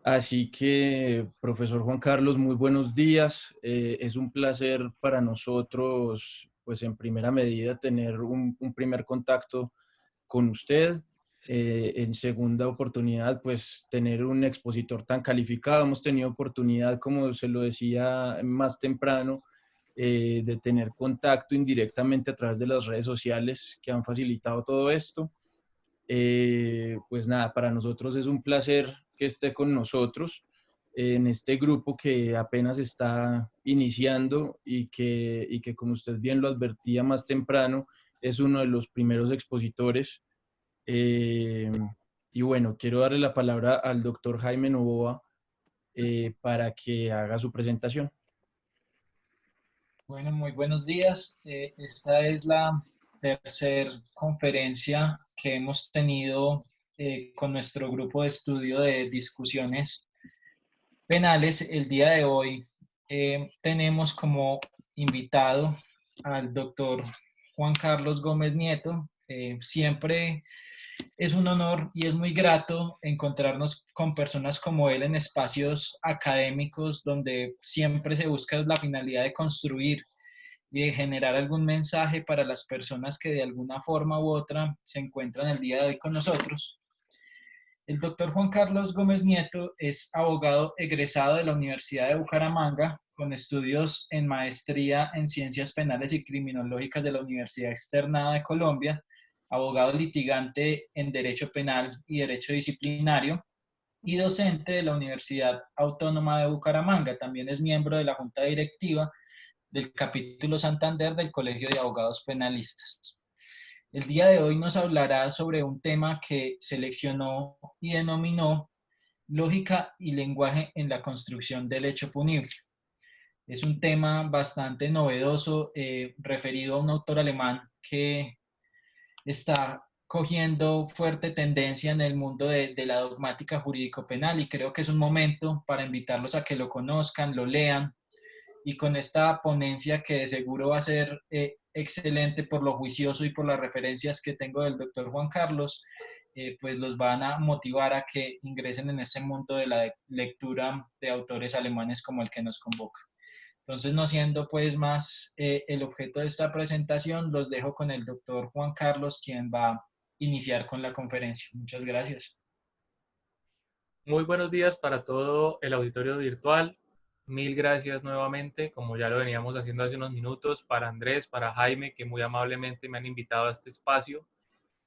Así que, profesor Juan Carlos, muy buenos días. Es un placer para nosotros, pues en primera medida, tener un primer contacto con usted. En segunda oportunidad, pues tener un expositor tan calificado. Hemos tenido oportunidad, como se lo decía más temprano, de tener contacto indirectamente a través de las redes sociales que han facilitado todo esto. Pues nada, para nosotros es un placer que esté con nosotros en este grupo que apenas está iniciando y que como usted bien lo advertía más temprano, es uno de los primeros expositores. Eh, y bueno, quiero darle la palabra al doctor Jaime Novoa para que haga su presentación. Bueno, muy buenos días. Esta es la tercera conferencia que hemos tenido con nuestro grupo de estudio de discusiones penales. El día de hoy tenemos como invitado al doctor Juan Carlos Gómez Nieto. Siempre es un honor y es muy grato encontrarnos con personas como él en espacios académicos donde siempre se busca la finalidad de construir y de generar algún mensaje para las personas que de alguna forma u otra se encuentran el día de hoy con nosotros. El doctor Juan Carlos Gómez Nieto es abogado egresado de la Universidad de Bucaramanga con estudios en maestría en Ciencias Penales y Criminológicas de la Universidad Externada de Colombia, abogado litigante en Derecho Penal y Derecho Disciplinario y docente de la Universidad Autónoma de Bucaramanga. También es miembro de la Junta Directiva del capítulo Santander del Colegio de Abogados Penalistas. El día de hoy nos hablará sobre un tema que seleccionó y denominó lógica y lenguaje en la construcción del hecho punible. Es un tema bastante novedoso, referido a un autor alemán que está cogiendo fuerte tendencia en el mundo de la dogmática jurídico-penal, y creo que es un momento para invitarlos a que lo conozcan, lo lean, y con esta ponencia que de seguro va a ser excelente por lo juicioso y por las referencias que tengo del doctor Juan Carlos, pues los van a motivar a que ingresen en ese mundo de la lectura de autores alemanes como el que nos convoca. Entonces, no siendo pues más el objeto de esta presentación, los dejo con el doctor Juan Carlos, quien va a iniciar con la conferencia. Muchas gracias. Muy buenos días para todo el auditorio virtual. Mil gracias nuevamente, como ya lo veníamos haciendo hace unos minutos, para Andrés, para Jaime, que muy amablemente me han invitado a este espacio.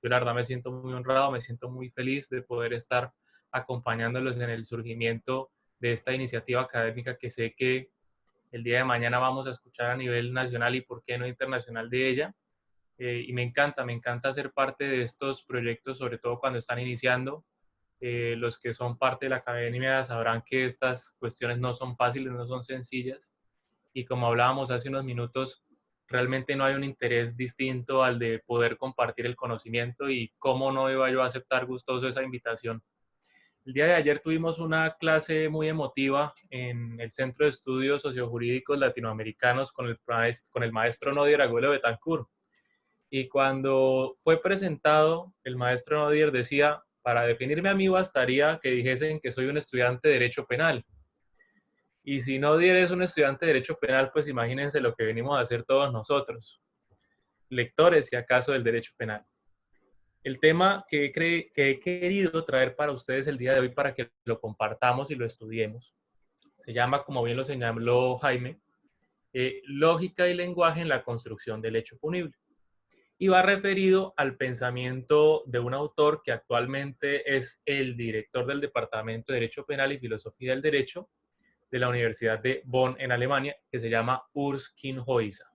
Yo la verdad me siento muy honrado, me siento muy feliz de poder estar acompañándolos en el surgimiento de esta iniciativa académica que sé que el día de mañana vamos a escuchar a nivel nacional y por qué no internacional de ella. Y me encanta ser parte de estos proyectos, sobre todo cuando están iniciando. Los que son parte de la academia sabrán que estas cuestiones no son fáciles, no son sencillas. Y como hablábamos hace unos minutos, realmente no hay un interés distinto al de poder compartir el conocimiento, y cómo no iba yo a aceptar gustoso esa invitación. El día de ayer tuvimos una clase muy emotiva en el Centro de Estudios Sociojurídicos Latinoamericanos con el maestro Nodier Agüelo Betancourt. Y cuando fue presentado, el maestro Nodier decía: para definirme a mí bastaría que dijesen que soy un estudiante de Derecho Penal. Y si Nodier es un estudiante de Derecho Penal, pues imagínense lo que venimos a hacer todos nosotros, lectores, si acaso, del Derecho Penal. El tema que he querido traer para ustedes el día de hoy para que lo compartamos y lo estudiemos, se llama, como bien lo señaló Jaime, lógica y lenguaje en la construcción del hecho punible. Y va referido al pensamiento de un autor que actualmente es el director del Departamento de Derecho Penal y Filosofía del Derecho de la Universidad de Bonn en Alemania, que se llama Urs Kinshasa.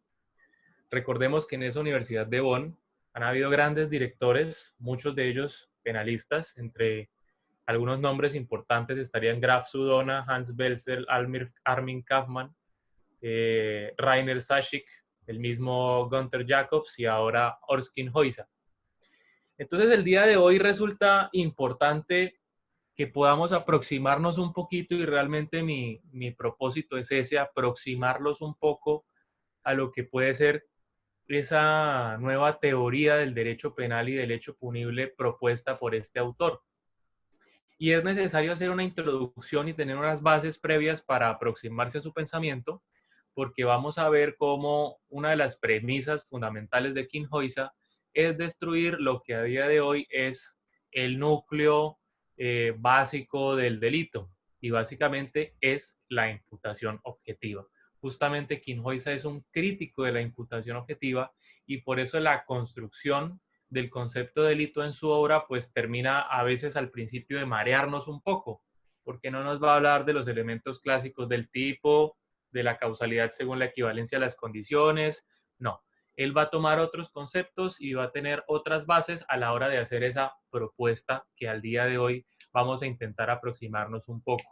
Recordemos que en esa Universidad de Bonn han habido grandes directores, muchos de ellos penalistas. Entre algunos nombres importantes estarían Graf Sudona, Hans Belzer, Armin Kaufmann, Rainer Sachik, el mismo Gunther Jacobs y ahora Orskin Heuser. Entonces el día de hoy resulta importante que podamos aproximarnos un poquito, y realmente mi propósito es ese: aproximarlos un poco a lo que puede ser esa nueva teoría del derecho penal y del hecho punible propuesta por este autor. Y es necesario hacer una introducción y tener unas bases previas para aproximarse a su pensamiento, porque vamos a ver cómo una de las premisas fundamentales de Kinshasa es destruir lo que a día de hoy es el núcleo básico del delito, y básicamente es la imputación objetiva. Justamente Kinshasa es un crítico de la imputación objetiva, y por eso la construcción del concepto de delito en su obra pues termina a veces al principio de marearnos un poco, porque no nos va a hablar de los elementos clásicos del tipo, de la causalidad según la equivalencia de las condiciones, no. Él va a tomar otros conceptos y va a tener otras bases a la hora de hacer esa propuesta que al día de hoy vamos a intentar aproximarnos un poco.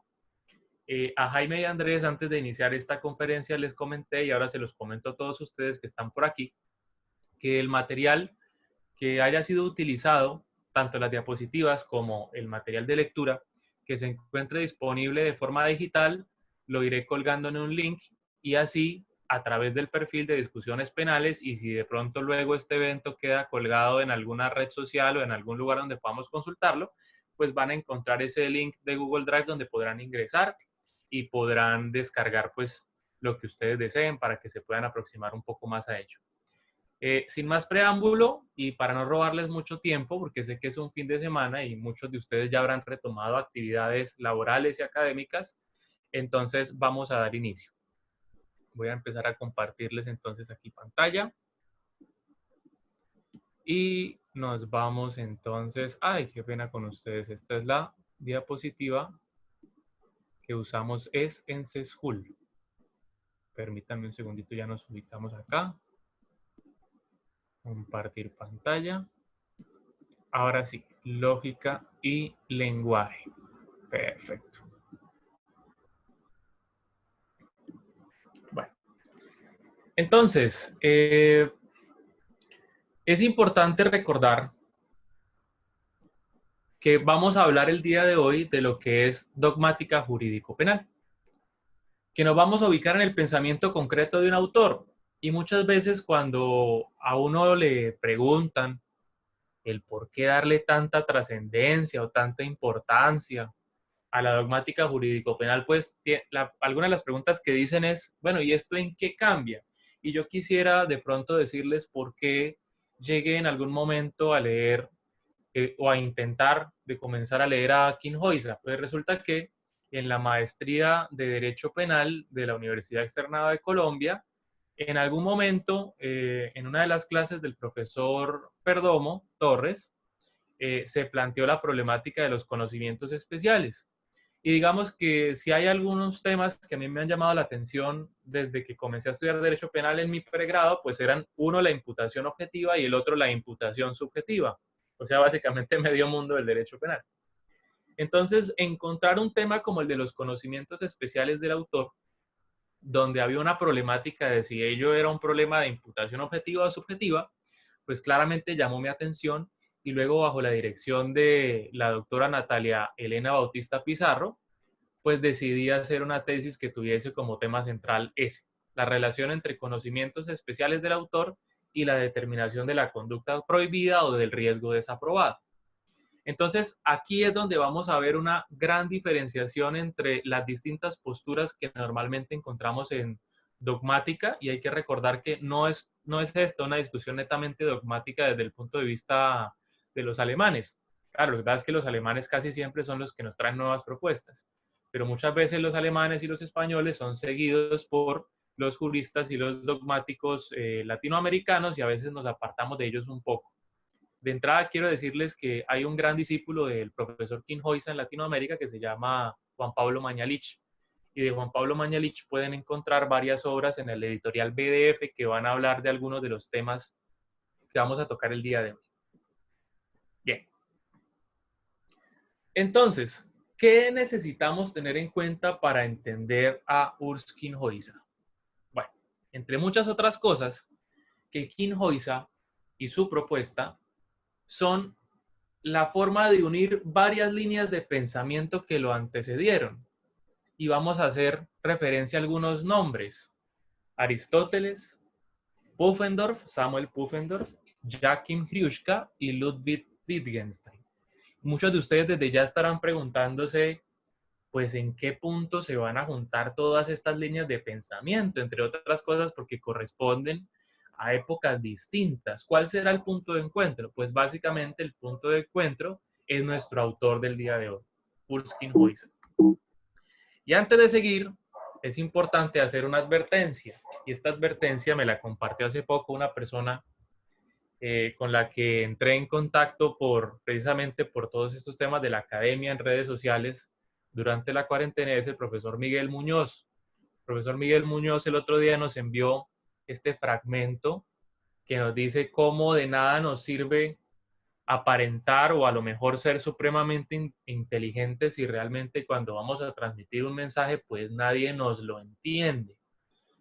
A Jaime y Andrés, antes de iniciar esta conferencia, les comenté, y ahora se los comento a todos ustedes que están por aquí, que el material que haya sido utilizado, tanto las diapositivas como el material de lectura, que se encuentre disponible de forma digital, lo iré colgando en un link, y así a través del perfil de discusiones penales, y si de pronto luego este evento queda colgado en alguna red social o en algún lugar donde podamos consultarlo, pues van a encontrar ese link de Google Drive donde podrán ingresar y podrán descargar pues lo que ustedes deseen para que se puedan aproximar un poco más a ello. Sin más preámbulo y para no robarles mucho tiempo, porque sé que es un fin de semana y muchos de ustedes ya habrán retomado actividades laborales y académicas, entonces vamos a dar inicio. Voy a empezar a compartirles entonces aquí pantalla. Y nos vamos entonces, ay, qué pena con ustedes, esta es la diapositiva que usamos es en Seschool. Permítanme un segundito, ya nos ubicamos acá. Compartir pantalla. Ahora sí, lógica y lenguaje. Perfecto. Bueno, entonces, es importante recordar que vamos a hablar el día de hoy de lo que es dogmática jurídico-penal, que nos vamos a ubicar en el pensamiento concreto de un autor. Y muchas veces cuando a uno le preguntan el por qué darle tanta trascendencia o tanta importancia a la dogmática jurídico-penal, pues algunas de las preguntas que dicen es, bueno, ¿y esto en qué cambia? Y yo quisiera de pronto decirles por qué llegué en algún momento a leer o a intentar de comenzar a leer a Kinshasa. Pues resulta que en la maestría de Derecho Penal de la Universidad Externada de Colombia, en algún momento, en una de las clases del profesor Perdomo Torres, se planteó la problemática de los conocimientos especiales. Y digamos que si hay algunos temas que a mí me han llamado la atención desde que comencé a estudiar Derecho Penal en mi pregrado, pues eran uno la imputación objetiva y el otro la imputación subjetiva. O sea, básicamente medio mundo del Derecho Penal. Entonces, encontrar un tema como el de los conocimientos especiales del autor, donde había una problemática de si ello era un problema de imputación objetiva o subjetiva, pues claramente llamó mi atención, y luego bajo la dirección de la doctora Natalia Elena Bautista Pizarro, pues decidí hacer una tesis que tuviese como tema central ese, la relación entre conocimientos especiales del autor y la determinación de la conducta prohibida o del riesgo desaprobado. Entonces, aquí es donde vamos a ver una gran diferenciación entre las distintas posturas que normalmente encontramos en dogmática, y hay que recordar que no es esta una discusión netamente dogmática desde el punto de vista de los alemanes. Claro, lo que pasa es que los alemanes casi siempre son los que nos traen nuevas propuestas, pero muchas veces los alemanes y los españoles son seguidos por los juristas y los dogmáticos latinoamericanos, y a veces nos apartamos de ellos un poco. De entrada quiero decirles que hay un gran discípulo del profesor Kinshasa en Latinoamérica que se llama Juan Pablo Mañalich. Y de Juan Pablo Mañalich pueden encontrar varias obras en el editorial BDF que van a hablar de algunos de los temas que vamos a tocar el día de hoy. Bien. Entonces, ¿qué necesitamos tener en cuenta para entender a Urs Kinshasa? Bueno, entre muchas otras cosas, que Kinshasa y su propuesta son la forma de unir varias líneas de pensamiento que lo antecedieron. Y vamos a hacer referencia a algunos nombres: Aristóteles, Pufendorf, Samuel Pufendorf, Joachim Hrushka y Ludwig Wittgenstein. muchos de ustedes desde ya estarán preguntándose, pues, en qué punto se van a juntar todas estas líneas de pensamiento, entre otras cosas porque corresponden a épocas distintas. ¿Cuál será el punto de encuentro? Pues básicamente el punto de encuentro es nuestro autor del día de hoy, Urs Kinshasa. Y antes de seguir, es importante hacer una advertencia. Y esta advertencia me la compartió hace poco una persona con la que entré en contacto precisamente por todos estos temas de la academia en redes sociales durante la cuarentena, es el profesor Miguel Muñoz. El profesor Miguel Muñoz el otro día nos envió este fragmento que nos dice cómo de nada nos sirve aparentar o a lo mejor ser supremamente inteligentes si realmente cuando vamos a transmitir un mensaje pues nadie nos lo entiende.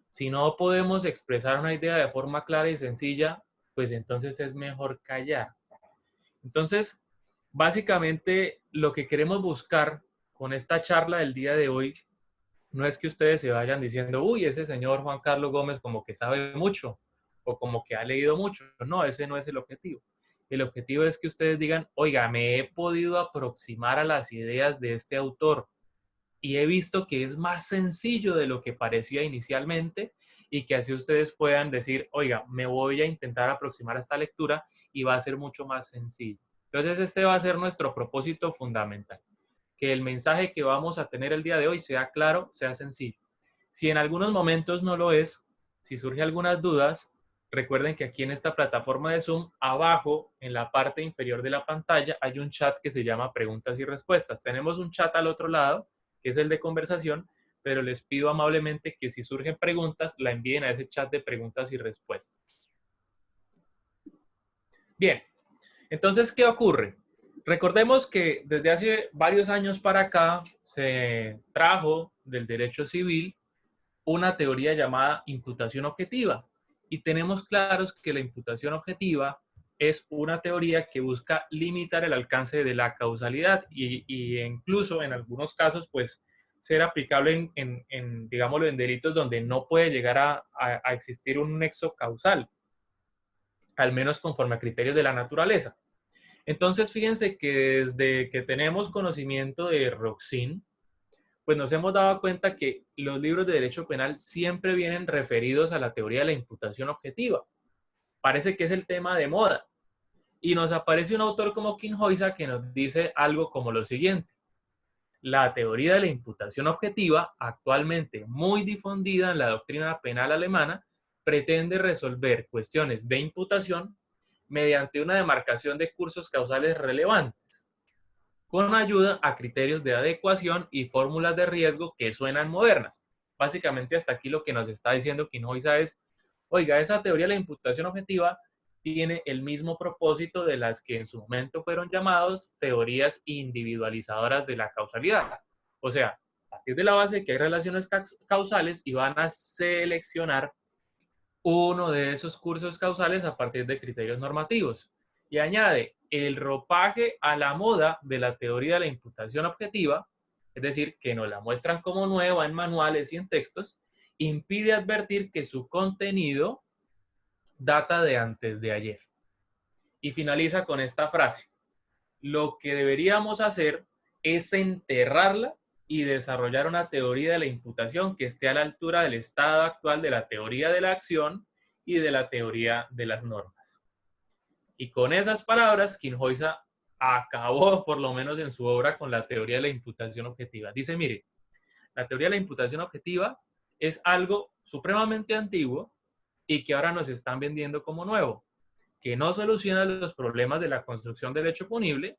Si no podemos expresar una idea de forma clara y sencilla, pues entonces es mejor callar. Entonces, básicamente lo que queremos buscar con esta charla del día de hoy no es que ustedes se vayan diciendo, uy, ese señor Juan Carlos Gómez como que sabe mucho o como que ha leído mucho. No, ese no es el objetivo. El objetivo es que ustedes digan, oiga, me he podido aproximar a las ideas de este autor y he visto que es más sencillo de lo que parecía inicialmente y que así ustedes puedan decir, oiga, me voy a intentar aproximar a esta lectura y va a ser mucho más sencillo. Entonces, este va a ser nuestro propósito fundamental, que el mensaje que vamos a tener el día de hoy sea claro, sea sencillo. Si en algunos momentos no lo es, si surgen algunas dudas, recuerden que aquí en esta plataforma de Zoom, abajo, en la parte inferior de la pantalla, hay un chat que se llama preguntas y respuestas. Tenemos un chat al otro lado, que es el de conversación, pero les pido amablemente que si surgen preguntas, la envíen a ese chat de preguntas y respuestas. Bien, entonces, ¿qué ocurre? Recordemos que desde hace varios años para acá se trajo del derecho civil una teoría llamada imputación objetiva. Y tenemos claros que la imputación objetiva es una teoría que busca limitar el alcance de la causalidad y incluso en algunos casos, pues, ser aplicable digámoslo, en delitos donde no puede llegar a existir un nexo causal, al menos conforme a criterios de la naturaleza. Entonces, fíjense que desde que tenemos conocimiento de Roxin, pues nos hemos dado cuenta que los libros de derecho penal siempre vienen referidos a la teoría de la imputación objetiva. Parece que es el tema de moda. Y nos aparece un autor como Kinshasa que nos dice algo como lo siguiente. La teoría de la imputación objetiva, actualmente muy difundida en la doctrina penal alemana, pretende resolver cuestiones de imputación mediante una demarcación de cursos causales relevantes, con ayuda a criterios de adecuación y fórmulas de riesgo que suenan modernas. Básicamente hasta aquí lo que nos está diciendo Kinshasa es, oiga, esa teoría de la imputación objetiva tiene el mismo propósito de las que en su momento fueron llamados teorías individualizadoras de la causalidad. O sea, a partir de la base de que hay relaciones causales y van a seleccionar uno de esos cursos causales a partir de criterios normativos. Y añade, el ropaje a la moda de la teoría de la imputación objetiva, es decir, que nos la muestran como nueva en manuales y en textos, impide advertir que su contenido data de antes de ayer. Y finaliza con esta frase, lo que deberíamos hacer es enterrarla y desarrollar una teoría de la imputación que esté a la altura del estado actual de la teoría de la acción y de la teoría de las normas. Y con esas palabras, Kinshasa acabó, por lo menos en su obra, con la teoría de la imputación objetiva. Dice, mire, la teoría de la imputación objetiva es algo supremamente antiguo y que ahora nos están vendiendo como nuevo, que no soluciona los problemas de la construcción del hecho punible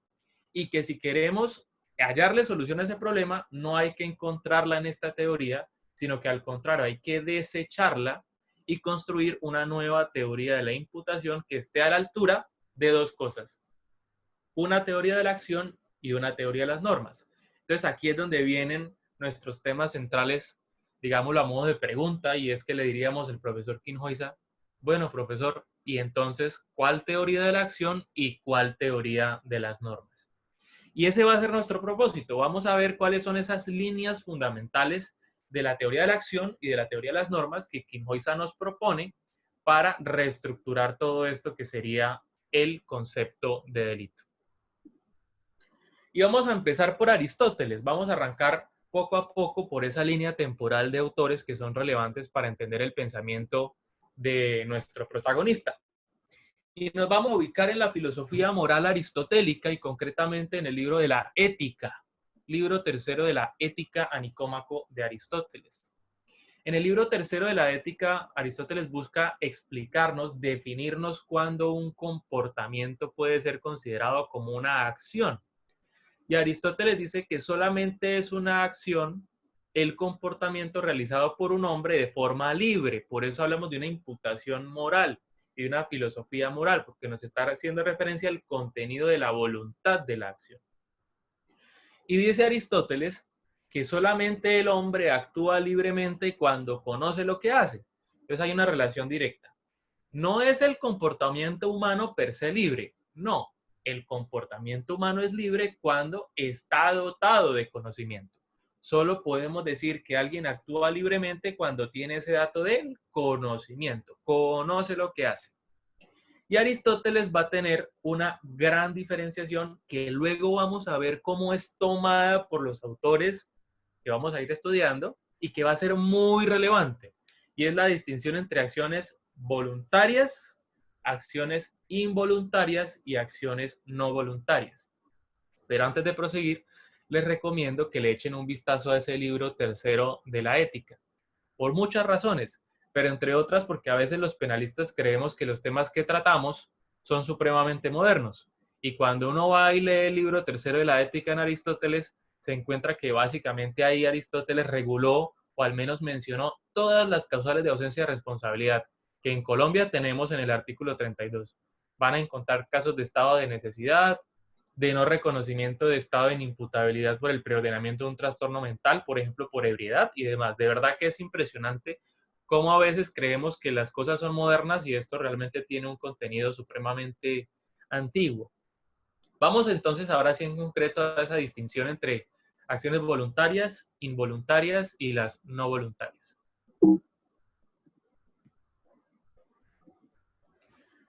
y que si queremos hallarle solución a ese problema, no hay que encontrarla en esta teoría, sino que al contrario, hay que desecharla y construir una nueva teoría de la imputación que esté a la altura de dos cosas. Una teoría de la acción y una teoría de las normas. Entonces aquí es donde vienen nuestros temas centrales, digámoslo a modo de pregunta, y es que le diríamos al profesor Kinshasa, bueno, profesor, y entonces, ¿cuál teoría de la acción y cuál teoría de las normas? Y ese va a ser nuestro propósito. Vamos a ver cuáles son esas líneas fundamentales de la teoría de la acción y de la teoría de las normas que Kinshasa nos propone para reestructurar todo esto que sería el concepto de delito. Y vamos a empezar por Aristóteles. Vamos a arrancar poco a poco por esa línea temporal de autores que son relevantes para entender el pensamiento de nuestro protagonista. Y nos vamos a ubicar en la filosofía moral aristotélica y concretamente en el libro de la Ética, libro tercero de la Ética a Nicómaco de Aristóteles. En el libro tercero de la Ética, Aristóteles busca explicarnos, definirnos cuándo un comportamiento puede ser considerado como una acción. Y Aristóteles dice que solamente es una acción el comportamiento realizado por un hombre de forma libre. Por eso hablamos de una imputación moral y de una filosofía moral, porque nos está haciendo referencia al contenido de la voluntad de la acción. Y dice Aristóteles que solamente el hombre actúa libremente cuando conoce lo que hace. Entonces hay una relación directa. No es el comportamiento humano per se libre, no. El comportamiento humano es libre cuando está dotado de conocimiento. Solo podemos decir que alguien actúa libremente cuando tiene ese dato del conocimiento, conoce lo que hace. Y Aristóteles va a tener una gran diferenciación que luego vamos a ver cómo es tomada por los autores que vamos a ir estudiando y que va a ser muy relevante. Y es la distinción entre acciones voluntarias, acciones involuntarias y acciones no voluntarias. Pero antes de proseguir, les recomiendo que le echen un vistazo a ese libro tercero de la Ética, por muchas razones, pero entre otras porque a veces los penalistas creemos que los temas que tratamos son supremamente modernos. Y cuando uno va y lee el libro tercero de la Ética en Aristóteles, se encuentra que básicamente ahí Aristóteles reguló o al menos mencionó todas las causales de ausencia de responsabilidad que en Colombia tenemos en el artículo 32. Van a encontrar casos de estado de necesidad, de no reconocimiento de estado de inimputabilidad por el preordenamiento de un trastorno mental, por ejemplo, por ebriedad y demás. De verdad que es impresionante cómo a veces creemos que las cosas son modernas y esto realmente tiene un contenido supremamente antiguo. Vamos entonces ahora sí en concreto a esa distinción entre acciones voluntarias, involuntarias y las no voluntarias.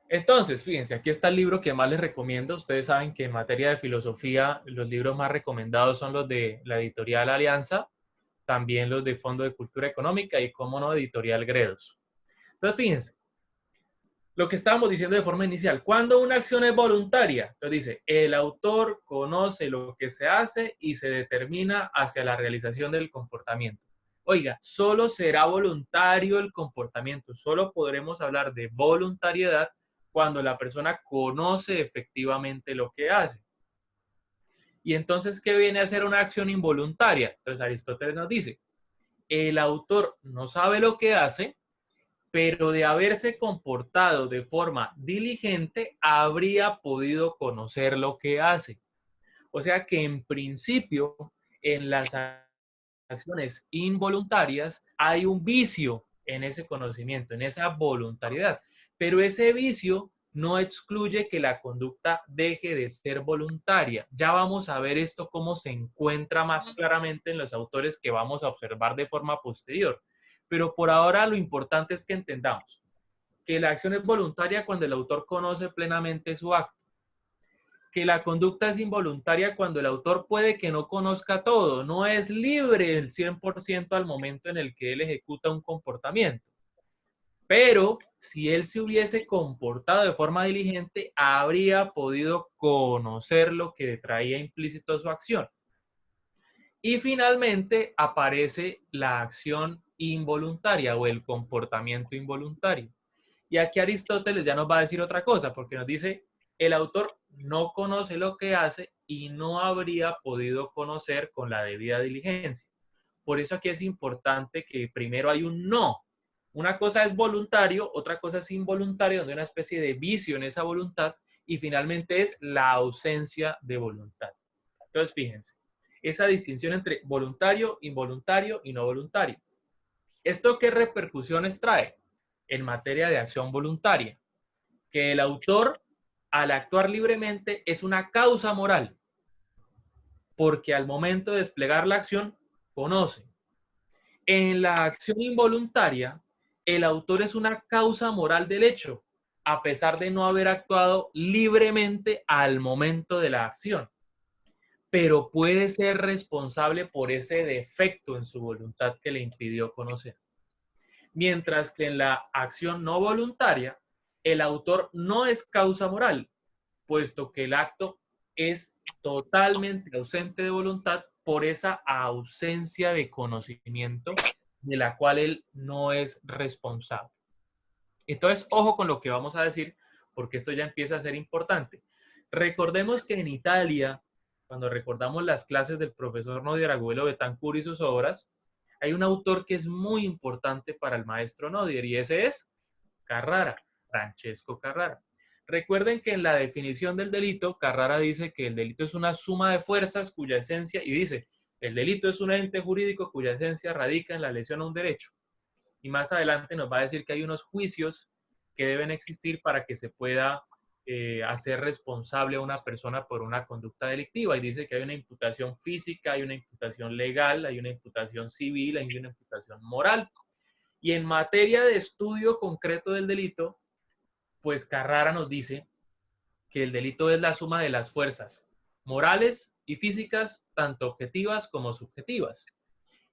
Entonces, fíjense, aquí está el libro que más les recomiendo. Ustedes saben que en materia de filosofía los libros más recomendados son los de la editorial Alianza, también los de Fondo de Cultura Económica y, cómo no, editorial Gredos. Entonces, fíjense, lo que estábamos diciendo de forma inicial, ¿cuándo una acción es voluntaria? Entonces dice, el autor conoce lo que se hace y se determina hacia la realización del comportamiento. Oiga, solo será voluntario el comportamiento, solo podremos hablar de voluntariedad cuando la persona conoce efectivamente lo que hace. Y entonces, ¿qué viene a ser una acción involuntaria? Entonces Aristóteles nos dice, el autor no sabe lo que hace, pero de haberse comportado de forma diligente, habría podido conocer lo que hace. O sea que en principio, en las acciones involuntarias, hay un vicio en ese conocimiento, en esa voluntariedad. Pero ese vicio no excluye que la conducta deje de ser voluntaria. Ya vamos a ver esto cómo se encuentra más claramente en los autores que vamos a observar de forma posterior. Pero por ahora lo importante es que entendamos que la acción es voluntaria cuando el autor conoce plenamente su acto, que la conducta es involuntaria cuando el autor puede que no conozca todo, no es libre el 100% al momento en el que él ejecuta un comportamiento. Pero si él se hubiese comportado de forma diligente, habría podido conocer lo que traía implícito su acción. Y finalmente aparece la acción involuntaria o el comportamiento involuntario. Y aquí Aristóteles ya nos va a decir otra cosa, porque nos dice, el autor no conoce lo que hace y no habría podido conocer con la debida diligencia. Por eso aquí es importante que primero hay un no. Una cosa es voluntario, otra cosa es involuntario, donde hay una especie de vicio en esa voluntad, y finalmente es la ausencia de voluntad. Entonces, fíjense, esa distinción entre voluntario, involuntario y no voluntario. ¿Esto qué repercusiones trae en materia de acción voluntaria? Que el autor, al actuar libremente, es una causa moral, porque al momento de desplegar la acción, conoce. En la acción involuntaria, el autor es una causa moral del hecho, a pesar de no haber actuado libremente al momento de la acción. pero puede ser responsable por ese defecto en su voluntad que le impidió conocer. Mientras que en la acción no voluntaria, el autor no es causa moral, puesto que el acto es totalmente ausente de voluntad por esa ausencia de conocimiento de la cual él no es responsable. Entonces, ojo con lo que vamos a decir, porque esto ya empieza a ser importante. Recordemos que en Italia, cuando recordamos las clases del profesor Nodier Agüelo Betancourt y sus obras, hay un autor que es muy importante para el maestro Nodier, y ese es Carrara, Francesco Carrara. Recuerden que en la definición del delito, Carrara dice que el delito es una suma de fuerzas cuya esencia, y dice, el delito es un ente jurídico cuya esencia radica en la lesión a un derecho. Y más adelante nos va a decir que hay unos juicios que deben existir para que se pueda hacer responsable a una persona por una conducta delictiva. Y dice que hay una imputación física, hay una imputación legal, hay una imputación civil, hay una imputación moral. Y en materia de estudio concreto del delito, pues Carrara nos dice que el delito es la suma de las fuerzas morales y físicas, tanto objetivas como subjetivas.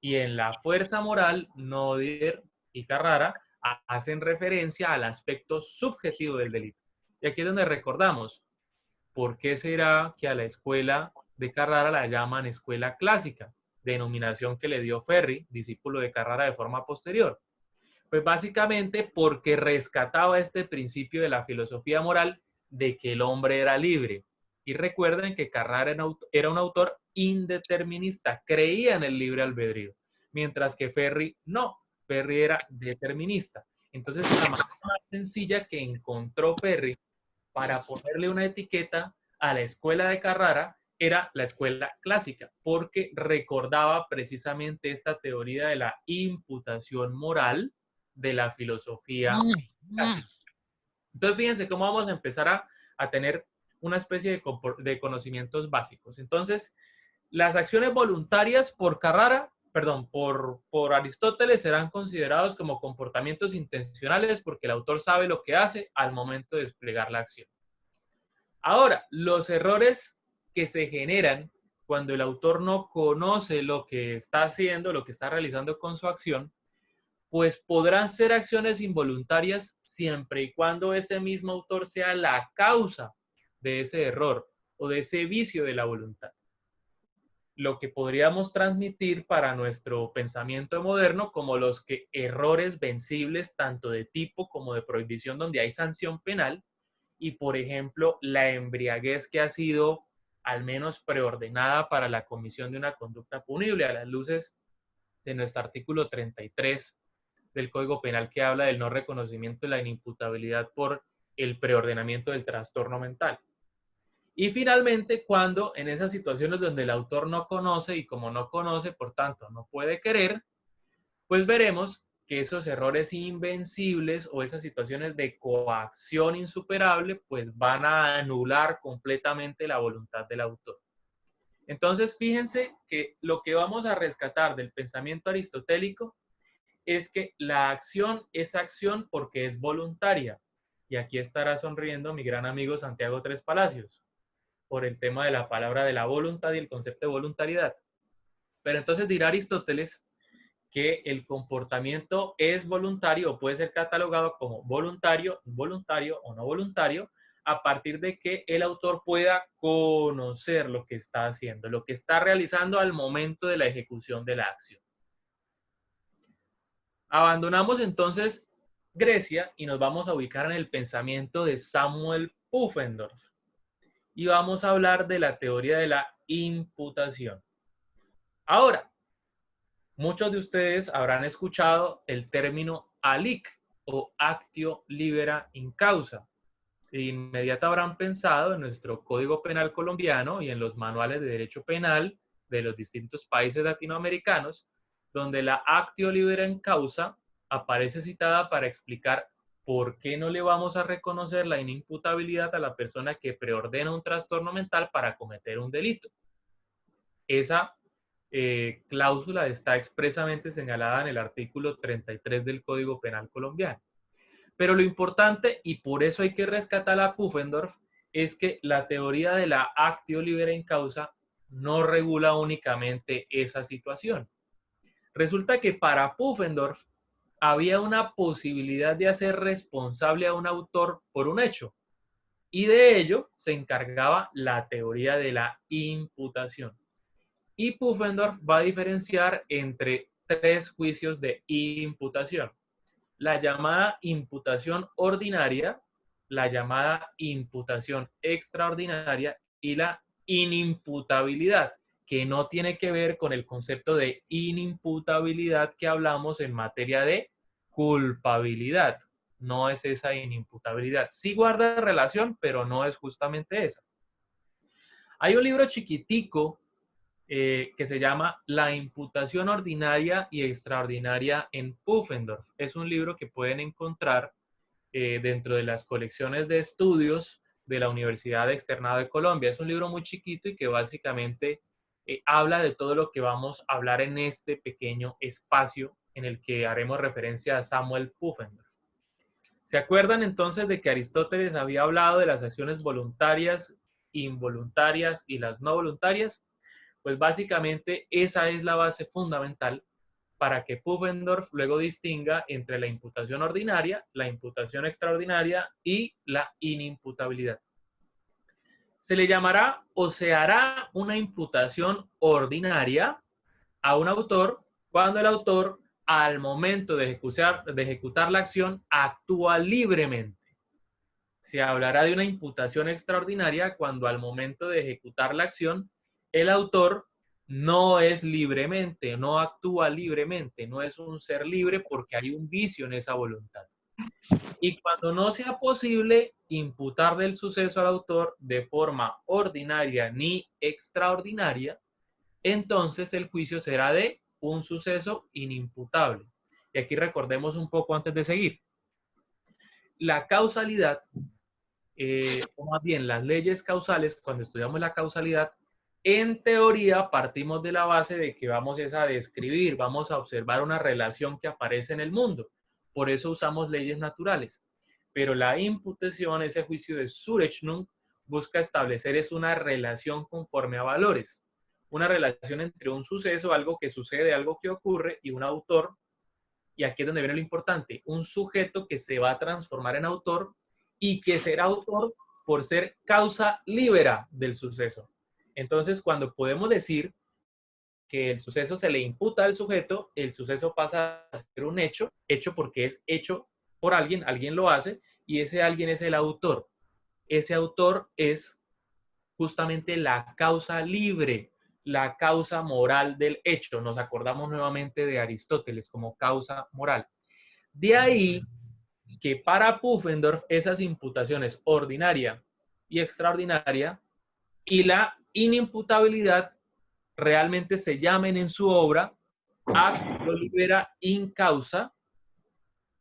Y en la fuerza moral, Nodier y Carrara hacen referencia al aspecto subjetivo del delito. Y aquí es donde recordamos, ¿por qué será que a la escuela de Carrara la llaman escuela clásica? Denominación que le dio Ferri, discípulo de Carrara de forma posterior. Pues básicamente porque rescataba este principio de la filosofía moral de que el hombre era libre. Y recuerden que Carrara era un autor indeterminista, creía en el libre albedrío, mientras que Ferri no, Ferri era determinista. Entonces la manera más sencilla que encontró Ferri para ponerle una etiqueta a la escuela de Carrara era la escuela clásica, porque recordaba precisamente esta teoría de la imputación moral de la filosofía clásica. Entonces, fíjense cómo vamos a empezar a tener una especie de conocimientos básicos. Entonces, las acciones voluntarias por Carrara, perdón, por Aristóteles serán considerados como comportamientos intencionales porque el autor sabe lo que hace al momento de desplegar la acción. Ahora, los errores que se generan cuando el autor no conoce lo que está haciendo, lo que está realizando con su acción, pues podrán ser acciones involuntarias siempre y cuando ese mismo autor sea la causa de ese error o de ese vicio de la voluntad. Lo que podríamos transmitir para nuestro pensamiento moderno como los errores vencibles tanto de tipo como de prohibición donde hay sanción penal y, por ejemplo, la embriaguez que ha sido al menos preordenada para la comisión de una conducta punible a las luces de nuestro artículo 33 del Código Penal que habla del no reconocimiento de la inimputabilidad por el preordenamiento del trastorno mental. Y finalmente, cuando en esas situaciones donde el autor no conoce y como no conoce, por tanto, no puede querer, pues veremos que esos errores invencibles o esas situaciones de coacción insuperable, pues van a anular completamente la voluntad del autor. Entonces, fíjense que lo que vamos a rescatar del pensamiento aristotélico es que la acción es acción porque es voluntaria. Y aquí estará sonriendo mi gran amigo Santiago Tres Palacios por el tema de la palabra de la voluntad y el concepto de voluntariedad. Pero entonces dirá Aristóteles que el comportamiento es voluntario o puede ser catalogado como voluntario, involuntario o no voluntario a partir de que el autor pueda conocer lo que está haciendo, lo que está realizando al momento de la ejecución de la acción. Abandonamos entonces Grecia y nos vamos a ubicar en el pensamiento de Samuel Pufendorf y vamos a hablar de la teoría de la imputación. Ahora, muchos de ustedes habrán escuchado el término alic o actio libera in causa. De inmediato habrán pensado en nuestro Código Penal colombiano y en los manuales de derecho penal de los distintos países latinoamericanos, donde la actio libera in causa aparece citada para explicar por qué no le vamos a reconocer la inimputabilidad a la persona que preordena un trastorno mental para cometer un delito. Esa cláusula está expresamente señalada en el artículo 33 del Código Penal colombiano. Pero lo importante, y por eso hay que rescatar a Pufendorf, es que la teoría de la actio libera in causa no regula únicamente esa situación. Resulta que para Pufendorf había una posibilidad de hacer responsable a un autor por un hecho, y de ello se encargaba la teoría de la imputación. Y Pufendorf va a diferenciar entre tres juicios de imputación: la llamada imputación ordinaria, la llamada imputación extraordinaria y la inimputabilidad, que no tiene que ver con el concepto de inimputabilidad que hablamos en materia de culpabilidad. No es esa inimputabilidad. Sí guarda relación, pero no es justamente esa. Hay un libro chiquitico que se llama La imputación ordinaria y extraordinaria en Pufendorf. Es un libro que pueden encontrar dentro de las colecciones de estudios de la Universidad Externado de Colombia. Es un libro muy chiquito y que básicamente habla de todo lo que vamos a hablar en este pequeño espacio en el que haremos referencia a Samuel Pufendorf. ¿Se acuerdan entonces de que Aristóteles había hablado de las acciones voluntarias, involuntarias y las no voluntarias? Pues básicamente esa es la base fundamental para que Pufendorf luego distinga entre la imputación ordinaria, la imputación extraordinaria y la inimputabilidad. Se le llamará o se hará una imputación ordinaria a un autor cuando el autor, al momento de ejecutar la acción, actúa libremente. Se hablará de una imputación extraordinaria cuando al momento de ejecutar la acción, el autor no es libremente, no actúa libremente, no es un ser libre porque hay un vicio en esa voluntad. Y cuando no sea posible imputarle el suceso al autor de forma ordinaria ni extraordinaria, entonces el juicio será de un suceso inimputable. Y aquí recordemos un poco antes de seguir. La causalidad, o más bien las leyes causales, cuando estudiamos la causalidad, en teoría partimos de la base de que vamos a describir, vamos a observar una relación que aparece en el mundo. Por eso usamos leyes naturales. Pero la imputación, ese juicio de Zurechnung, busca establecer es una relación conforme a valores. Una relación entre un suceso, algo que sucede, algo que ocurre, y un autor, y aquí es donde viene lo importante, un sujeto que se va a transformar en autor y que será autor por ser causa libera del suceso. Entonces, cuando podemos decir que el suceso se le imputa al sujeto, el suceso pasa a ser un hecho, hecho porque es hecho por alguien, alguien lo hace, y ese alguien es el autor. Ese autor es justamente la causa libre, la causa moral del hecho. Nos acordamos nuevamente de Aristóteles como causa moral. De ahí que para Pufendorf esas imputaciones ordinaria y extraordinaria y la inimputabilidad realmente se llamen en su obra actio libera in causa,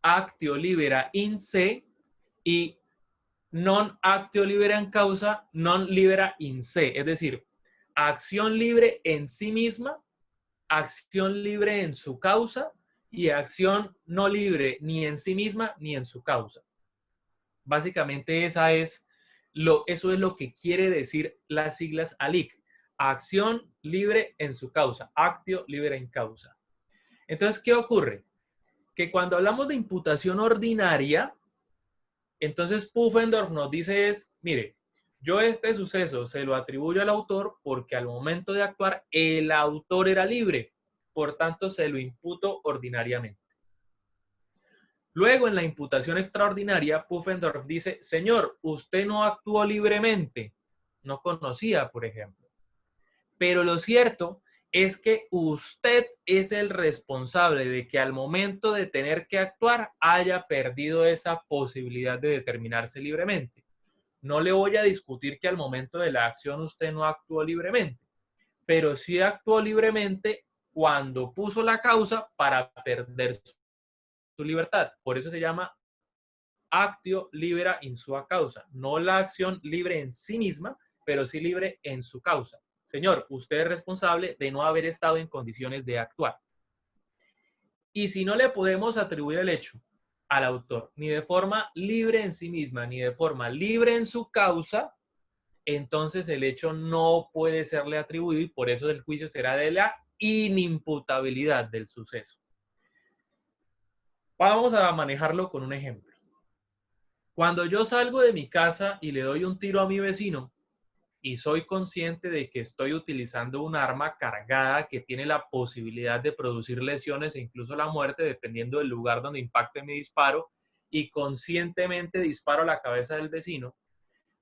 actio libera in se y non actio libera in causa, non libera in se. Es decir, acción libre en sí misma, acción libre en su causa y acción no libre ni en sí misma ni en su causa. Básicamente eso es lo que quiere decir las siglas ALIC. Acción libre en su causa, actio libre in causa. Entonces, ¿qué ocurre? Que cuando hablamos de imputación ordinaria, entonces Pufendorf nos dice mire, yo este suceso se lo atribuyo al autor porque al momento de actuar el autor era libre, por tanto se lo imputo ordinariamente. Luego, en la imputación extraordinaria, Pufendorf dice, señor, usted no actuó libremente, no conocía, por ejemplo. Pero lo cierto es que usted es el responsable de que al momento de tener que actuar haya perdido esa posibilidad de determinarse libremente. No le voy a discutir que al momento de la acción usted no actuó libremente, pero sí actuó libremente cuando puso la causa para perder su libertad. Por eso se llama actio libera in sua causa. No la acción libre en sí misma, pero sí libre en su causa. Señor, usted es responsable de no haber estado en condiciones de actuar. Y si no le podemos atribuir el hecho al autor, ni de forma libre en sí misma, ni de forma libre en su causa, entonces el hecho no puede serle atribuido y por eso el juicio será de la inimputabilidad del suceso. Vamos a manejarlo con un ejemplo. Cuando yo salgo de mi casa y le doy un tiro a mi vecino y soy consciente de que estoy utilizando un arma cargada que tiene la posibilidad de producir lesiones e incluso la muerte, dependiendo del lugar donde impacte mi disparo, y conscientemente disparo a la cabeza del vecino,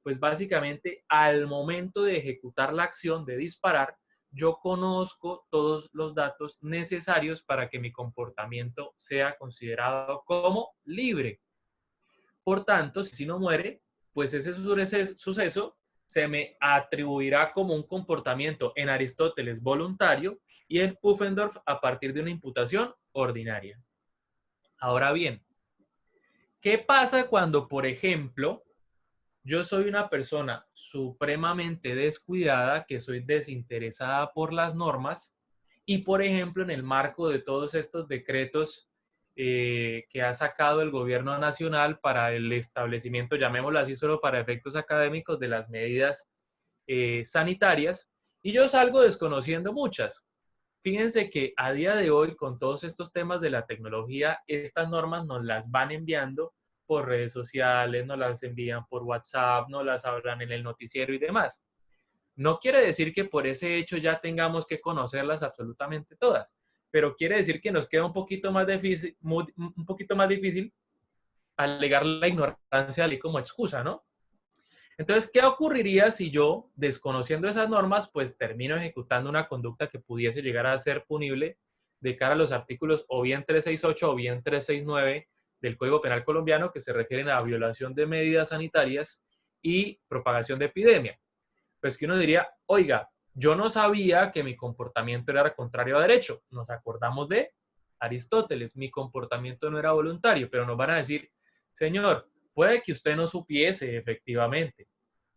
pues básicamente al momento de ejecutar la acción de disparar, yo conozco todos los datos necesarios para que mi comportamiento sea considerado como libre. Por tanto, si no muere, pues ese suceso se me atribuirá como un comportamiento en Aristóteles voluntario y en Pufendorf a partir de una imputación ordinaria. Ahora bien, ¿qué pasa cuando, por ejemplo, yo soy una persona supremamente descuidada, que soy desinteresada por las normas y, por ejemplo, en el marco de todos estos decretos que ha sacado el gobierno nacional para el establecimiento, llamémoslo así solo para efectos académicos, de las medidas sanitarias, y yo salgo desconociendo muchas? Fíjense que a día de hoy, con todos estos temas de la tecnología, estas normas nos las van enviando por redes sociales, nos las envían por WhatsApp, nos las hablan en el noticiero y demás. No quiere decir que por ese hecho ya tengamos que conocerlas absolutamente todas, pero quiere decir que nos queda un poquito más difícil alegar la ignorancia de la ley como excusa, ¿no? Entonces, ¿qué ocurriría si yo, desconociendo esas normas, pues termino ejecutando una conducta que pudiese llegar a ser punible de cara a los artículos o bien 368 o bien 369 del Código Penal colombiano, que se refieren a violación de medidas sanitarias y propagación de epidemia? Pues que uno diría, oiga, yo no sabía que mi comportamiento era contrario a derecho. Nos acordamos de Aristóteles, mi comportamiento no era voluntario, pero nos van a decir, señor, puede que usted no supiese efectivamente,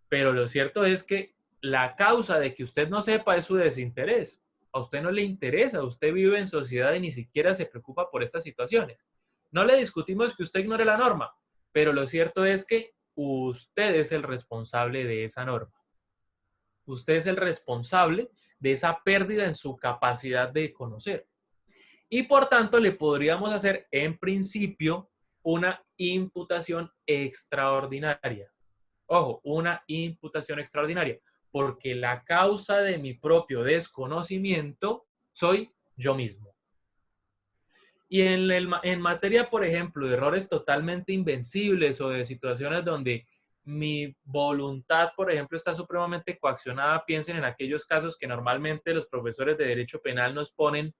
pero lo cierto es que la causa de que usted no sepa es su desinterés. A usted no le interesa, usted vive en sociedad y ni siquiera se preocupa por estas situaciones. No le discutimos que usted ignore la norma, pero lo cierto es que usted es el responsable de esa norma. Usted es el responsable de esa pérdida en su capacidad de conocer. Y por tanto le podríamos hacer en principio una imputación extraordinaria. Ojo, una imputación extraordinaria, porque la causa de mi propio desconocimiento soy yo mismo. Y en materia, por ejemplo, de errores totalmente invencibles o de situaciones donde mi voluntad, por ejemplo, está supremamente coaccionada, piensen en aquellos casos que normalmente los profesores de Derecho Penal nos ponen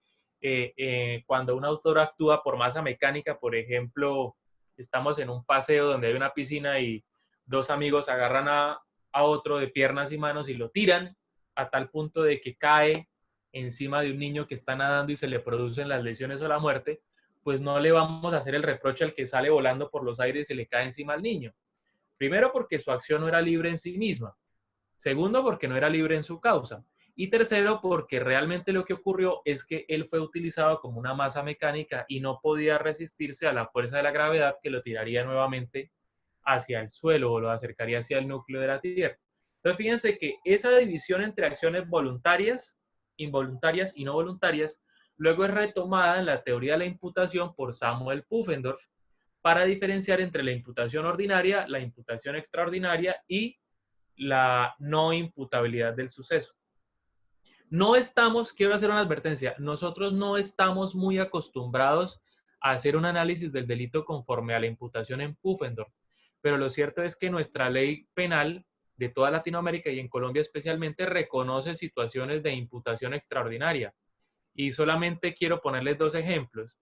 cuando un autor actúa por masa mecánica. Por ejemplo, estamos en un paseo donde hay una piscina y dos amigos agarran a otro de piernas y manos y lo tiran a tal punto de que cae encima de un niño que está nadando y se le producen las lesiones o la muerte. Pues no le vamos a hacer el reproche al que sale volando por los aires y se le cae encima al niño. Primero, porque su acción no era libre en sí misma. Segundo, porque no era libre en su causa. Y tercero, porque realmente lo que ocurrió es que él fue utilizado como una masa mecánica y no podía resistirse a la fuerza de la gravedad que lo tiraría nuevamente hacia el suelo o lo acercaría hacia el núcleo de la Tierra. Entonces, fíjense que esa división entre acciones voluntarias, involuntarias y no voluntarias, luego es retomada en la teoría de la imputación por Samuel Pufendorf para diferenciar entre la imputación ordinaria, la imputación extraordinaria y la no imputabilidad del suceso. No estamos, quiero hacer una advertencia, nosotros no estamos muy acostumbrados a hacer un análisis del delito conforme a la imputación en Pufendorf, pero lo cierto es que nuestra ley penal de toda Latinoamérica y en Colombia especialmente reconoce situaciones de imputación extraordinaria. Y solamente quiero ponerles dos ejemplos.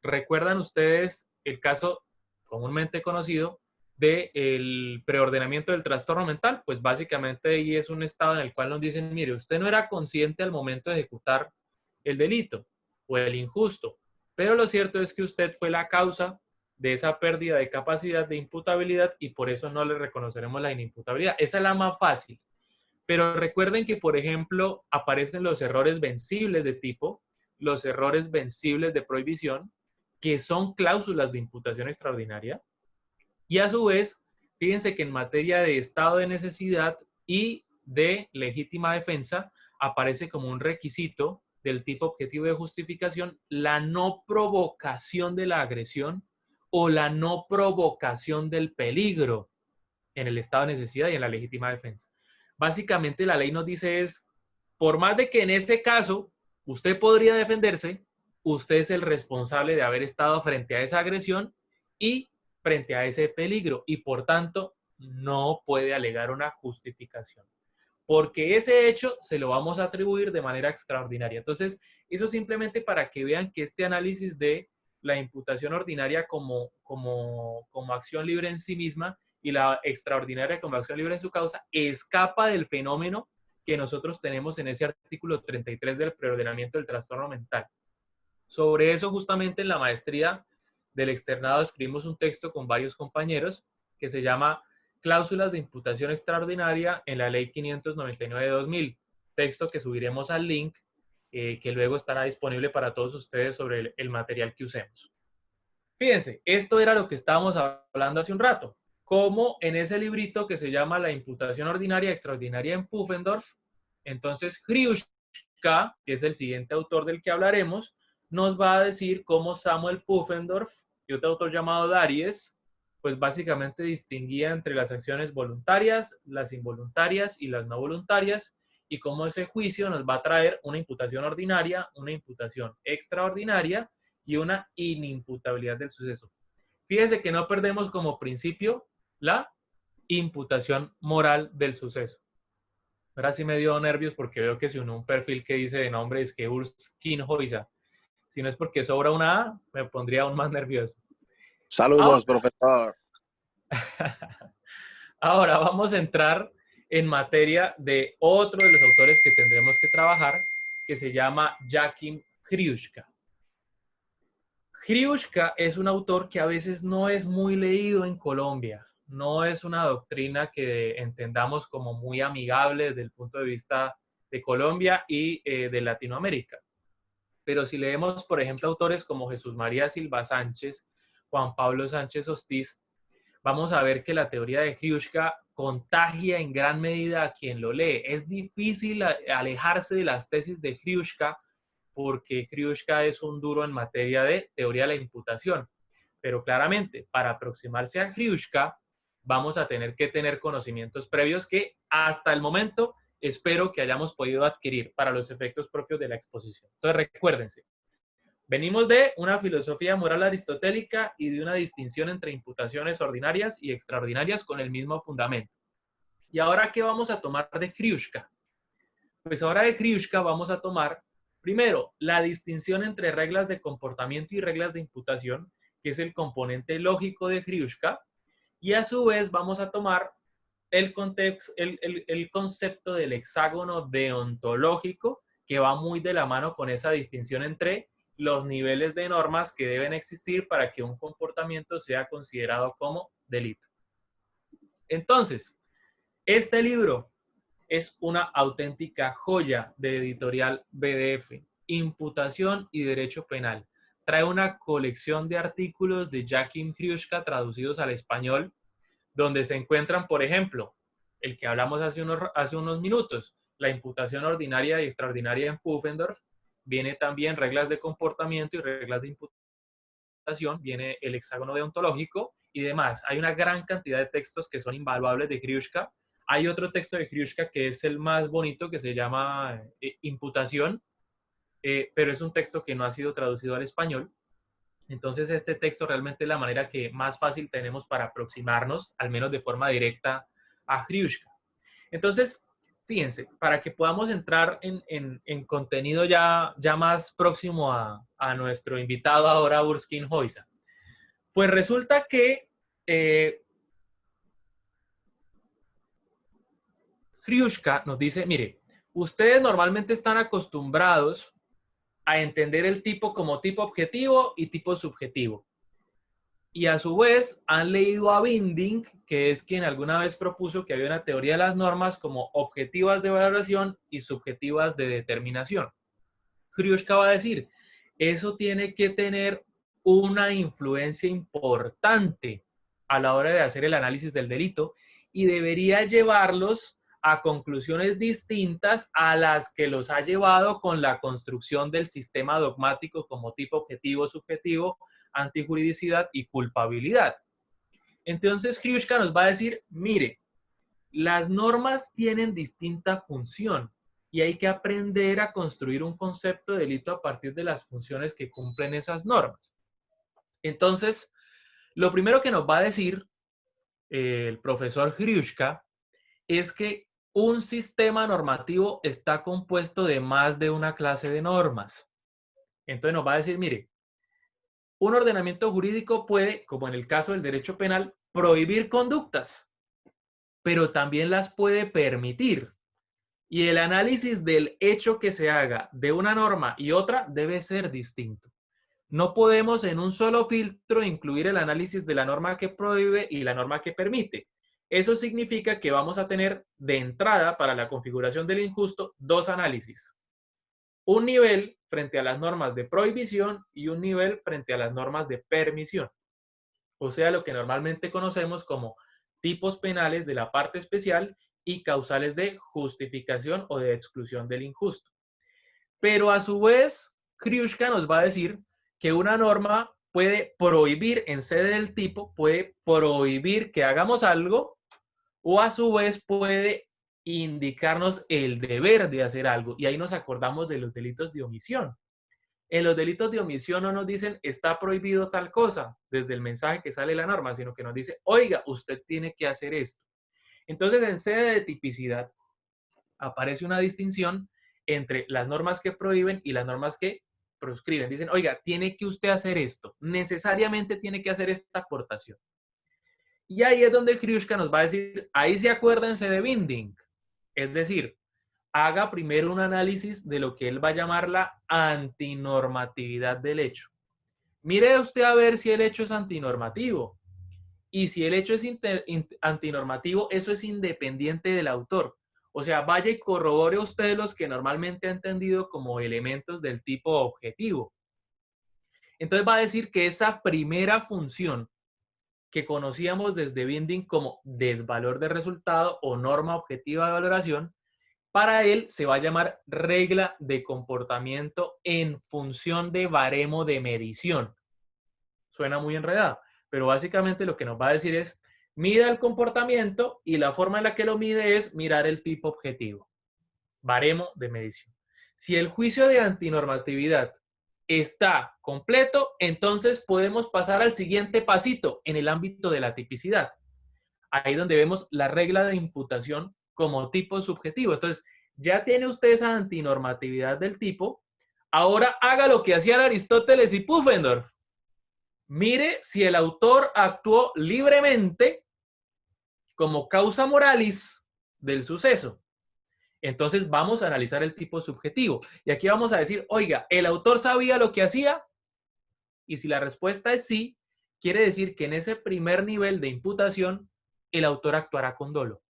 ¿Recuerdan ustedes el caso comúnmente conocido del preordenamiento del trastorno mental? Pues básicamente ahí es un estado en el cual nos dicen, mire, usted no era consciente al momento de ejecutar el delito o el injusto, pero lo cierto es que usted fue la causa de esa pérdida de capacidad de imputabilidad y por eso no le reconoceremos la inimputabilidad. Esa es la más fácil. Pero recuerden que, por ejemplo, aparecen los errores vencibles de tipo, los errores vencibles de prohibición, que son cláusulas de imputación extraordinaria. Y a su vez, fíjense que en materia de estado de necesidad y de legítima defensa aparece como un requisito del tipo objetivo de justificación la no provocación de la agresión o la no provocación del peligro en el estado de necesidad y en la legítima defensa. Básicamente la ley nos dice es, por más de que en ese caso usted podría defenderse, usted es el responsable de haber estado frente a esa agresión y frente a ese peligro y por tanto no puede alegar una justificación. Porque ese hecho se lo vamos a atribuir de manera extraordinaria. Entonces, eso simplemente para que vean que este análisis de la imputación ordinaria como acción libre en sí misma y la extraordinaria como acción libre en su causa escapa del fenómeno que nosotros tenemos en ese artículo 33 del preordenamiento del trastorno mental. Sobre eso, justamente en la maestría del externado escribimos un texto con varios compañeros que se llama Cláusulas de imputación extraordinaria en la Ley 599 de 2000. Texto que subiremos al link que luego estará disponible para todos ustedes sobre el material que usemos. Fíjense, esto era lo que estábamos hablando hace un rato. Como en ese librito que se llama La imputación ordinaria extraordinaria en Pufendorf, entonces Hryushka, que es el siguiente autor del que hablaremos, nos va a decir cómo Samuel Pufendorf y otro autor llamado Daries, pues básicamente distinguía entre las acciones voluntarias, las involuntarias y las no voluntarias, y cómo ese juicio nos va a traer una imputación ordinaria, una imputación extraordinaria y una inimputabilidad del suceso. Fíjese que no perdemos como principio la imputación moral del suceso. Ahora sí me dio nervios porque veo que se unió un perfil que dice de nombre es que Urskin Hoysa. Si no es porque sobra una A, me pondría aún más nervioso. Saludos, profesor. Ahora vamos a entrar en materia de otro de los autores que tendremos que trabajar, que se llama Jakím Hryushka. Hryushka es un autor que a veces no es muy leído en Colombia. No es una doctrina que entendamos como muy amigable desde el punto de vista de Colombia y de Latinoamérica. Pero si leemos, por ejemplo, autores como Jesús María Silva Sánchez, Juan Pablo Sánchez Hostiz, vamos a ver que la teoría de Hryushka contagia en gran medida a quien lo lee. Es difícil alejarse de las tesis de Hryushka porque Hryushka es un duro en materia de teoría de la imputación. Pero claramente, para aproximarse a Hryushka, vamos a tener que tener conocimientos previos que hasta el momento espero que hayamos podido adquirir para los efectos propios de la exposición. Entonces, recuérdense, venimos de una filosofía moral aristotélica y de una distinción entre imputaciones ordinarias y extraordinarias con el mismo fundamento. ¿Y ahora qué vamos a tomar de Hryushka? Pues ahora de Hryushka vamos a tomar, primero, la distinción entre reglas de comportamiento y reglas de imputación, que es el componente lógico de Hryushka, y a su vez vamos a tomar el concepto del hexágono deontológico, que va muy de la mano con esa distinción entre los niveles de normas que deben existir para que un comportamiento sea considerado como delito. Entonces, este libro es una auténtica joya de editorial BDF, Imputación y Derecho Penal. Trae una colección de artículos de Jakím Hryushka traducidos al español, donde se encuentran, por ejemplo, el que hablamos hace unos minutos, la imputación ordinaria y extraordinaria en Pufendorf, viene también reglas de comportamiento y reglas de imputación, viene el hexágono deontológico y demás. Hay una gran cantidad de textos que son invaluables de Hryushka. Hay otro texto de Hryushka que es el más bonito, que se llama Imputación, pero es un texto que no ha sido traducido al español. Entonces, este texto realmente es la manera que más fácil tenemos para aproximarnos, al menos de forma directa, a Hryushka. Entonces, fíjense, para que podamos entrar en contenido ya más próximo a nuestro invitado ahora, Urskin Hoysa. Pues resulta que Hryushka nos dice, mire, ustedes normalmente están acostumbrados a entender el tipo como tipo objetivo y tipo subjetivo. Y a su vez han leído a Binding, que es quien alguna vez propuso que había una teoría de las normas como objetivas de valoración y subjetivas de determinación. Hryushka va a decir, eso tiene que tener una influencia importante a la hora de hacer el análisis del delito y debería llevarlos a conclusiones distintas a las que los ha llevado con la construcción del sistema dogmático como tipo objetivo, subjetivo, antijuridicidad y culpabilidad. Entonces, Hrushka nos va a decir, mire, las normas tienen distinta función y hay que aprender a construir un concepto de delito a partir de las funciones que cumplen esas normas. Entonces, lo primero que nos va a decir el profesor Hrushka es que un sistema normativo está compuesto de más de una clase de normas. Entonces nos va a decir, mire, un ordenamiento jurídico puede, como en el caso del derecho penal, prohibir conductas, pero también las puede permitir. Y el análisis del hecho que se haga de una norma y otra debe ser distinto. No podemos en un solo filtro incluir el análisis de la norma que prohíbe y la norma que permite. Eso significa que vamos a tener de entrada para la configuración del injusto dos análisis. Un nivel frente a las normas de prohibición y un nivel frente a las normas de permisión. O sea, lo que normalmente conocemos como tipos penales de la parte especial y causales de justificación o de exclusión del injusto. Pero a su vez, Hrushka nos va a decir que una norma puede prohibir en sede del tipo, puede prohibir que hagamos algo, o a su vez puede indicarnos el deber de hacer algo. Y ahí nos acordamos de los delitos de omisión. En los delitos de omisión no nos dicen está prohibido tal cosa desde el mensaje que sale de la norma, sino que nos dice, oiga, usted tiene que hacer esto. Entonces, en sede de tipicidad aparece una distinción entre las normas que prohíben y las normas que proscriben. Dicen, oiga, tiene que usted hacer esto, necesariamente tiene que hacer esta aportación. Y ahí es donde Hrushka nos va a decir, ahí sí acuérdense de Binding. Es decir, haga primero un análisis de lo que él va a llamar la antinormatividad del hecho. Mire usted a ver si el hecho es antinormativo. Y si el hecho es antinormativo, eso es independiente del autor. O sea, vaya y corrobore usted los que normalmente ha entendido como elementos del tipo objetivo. Entonces va a decir que esa primera función que conocíamos desde Binding como desvalor de resultado o norma objetiva de valoración, para él se va a llamar regla de comportamiento en función de baremo de medición. Suena muy enredado, pero básicamente lo que nos va a decir es, mida el comportamiento y la forma en la que lo mide es mirar el tipo objetivo, baremo de medición. Si el juicio de antinormatividad está completo, entonces podemos pasar al siguiente pasito en el ámbito de la tipicidad. Ahí donde vemos la regla de imputación como tipo subjetivo. Entonces, ya tiene usted esa antinormatividad del tipo. Ahora haga lo que hacían Aristóteles y Pufendorf. Mire si el autor actuó libremente como causa moralis del suceso. Entonces vamos a analizar el tipo subjetivo. Y aquí vamos a decir, oiga, ¿el autor sabía lo que hacía? Y si la respuesta es sí, quiere decir que en ese primer nivel de imputación, el autor actuará con dolo.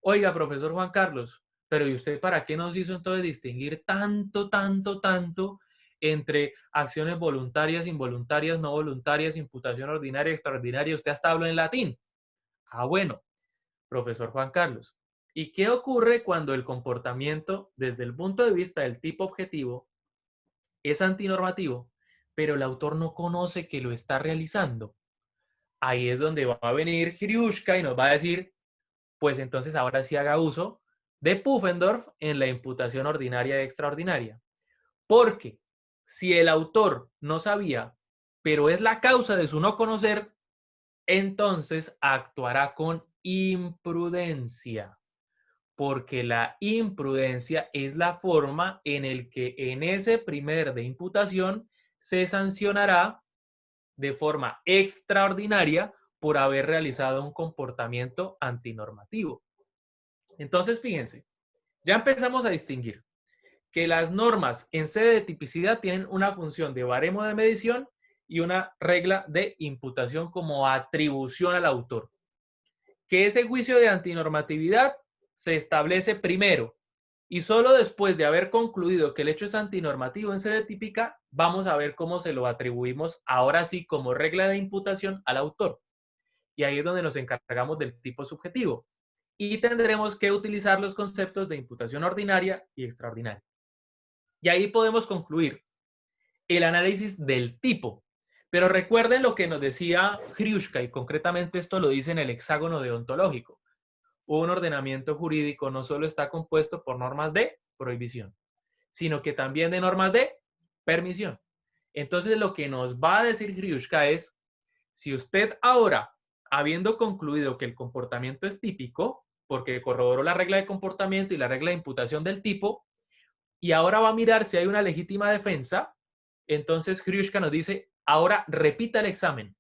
Oiga, profesor Juan Carlos, pero ¿y usted para qué nos hizo entonces distinguir tanto entre acciones voluntarias, involuntarias, no voluntarias, imputación ordinaria, extraordinaria? Usted hasta habló en latín. Ah, bueno, profesor Juan Carlos. ¿Y qué ocurre cuando el comportamiento, desde el punto de vista del tipo objetivo, es antinormativo, pero el autor no conoce que lo está realizando? Ahí es donde va a venir Hrushka y nos va a decir, pues entonces ahora sí haga uso de Pufendorf en la imputación ordinaria y extraordinaria. Porque si el autor no sabía, pero es la causa de su no conocer, entonces actuará con imprudencia. Porque la imprudencia es la forma en el que en ese primer de imputación se sancionará de forma extraordinaria por haber realizado un comportamiento antinormativo. Entonces, fíjense, ya empezamos a distinguir que las normas en sede de tipicidad tienen una función de baremo de medición y una regla de imputación como atribución al autor. Que ese juicio de antinormatividad se establece primero y solo después de haber concluido que el hecho es antinormativo en sede típica, vamos a ver cómo se lo atribuimos ahora sí como regla de imputación al autor. Y ahí es donde nos encargamos del tipo subjetivo. y tendremos que utilizar los conceptos de imputación ordinaria y extraordinaria. Y ahí podemos concluir el análisis del tipo. Pero recuerden lo que nos decía Hrushka, y concretamente esto lo dice en el hexágono deontológico. Un ordenamiento jurídico no solo está compuesto por normas de prohibición, sino que también de normas de permisión. Entonces, lo que nos va a decir Hrushka es, si usted ahora, habiendo concluido que el comportamiento es típico, porque corroboró la regla de comportamiento y la regla de imputación del tipo, y ahora va a mirar si hay una legítima defensa, entonces Hrushka nos dice, ahora repita el examen.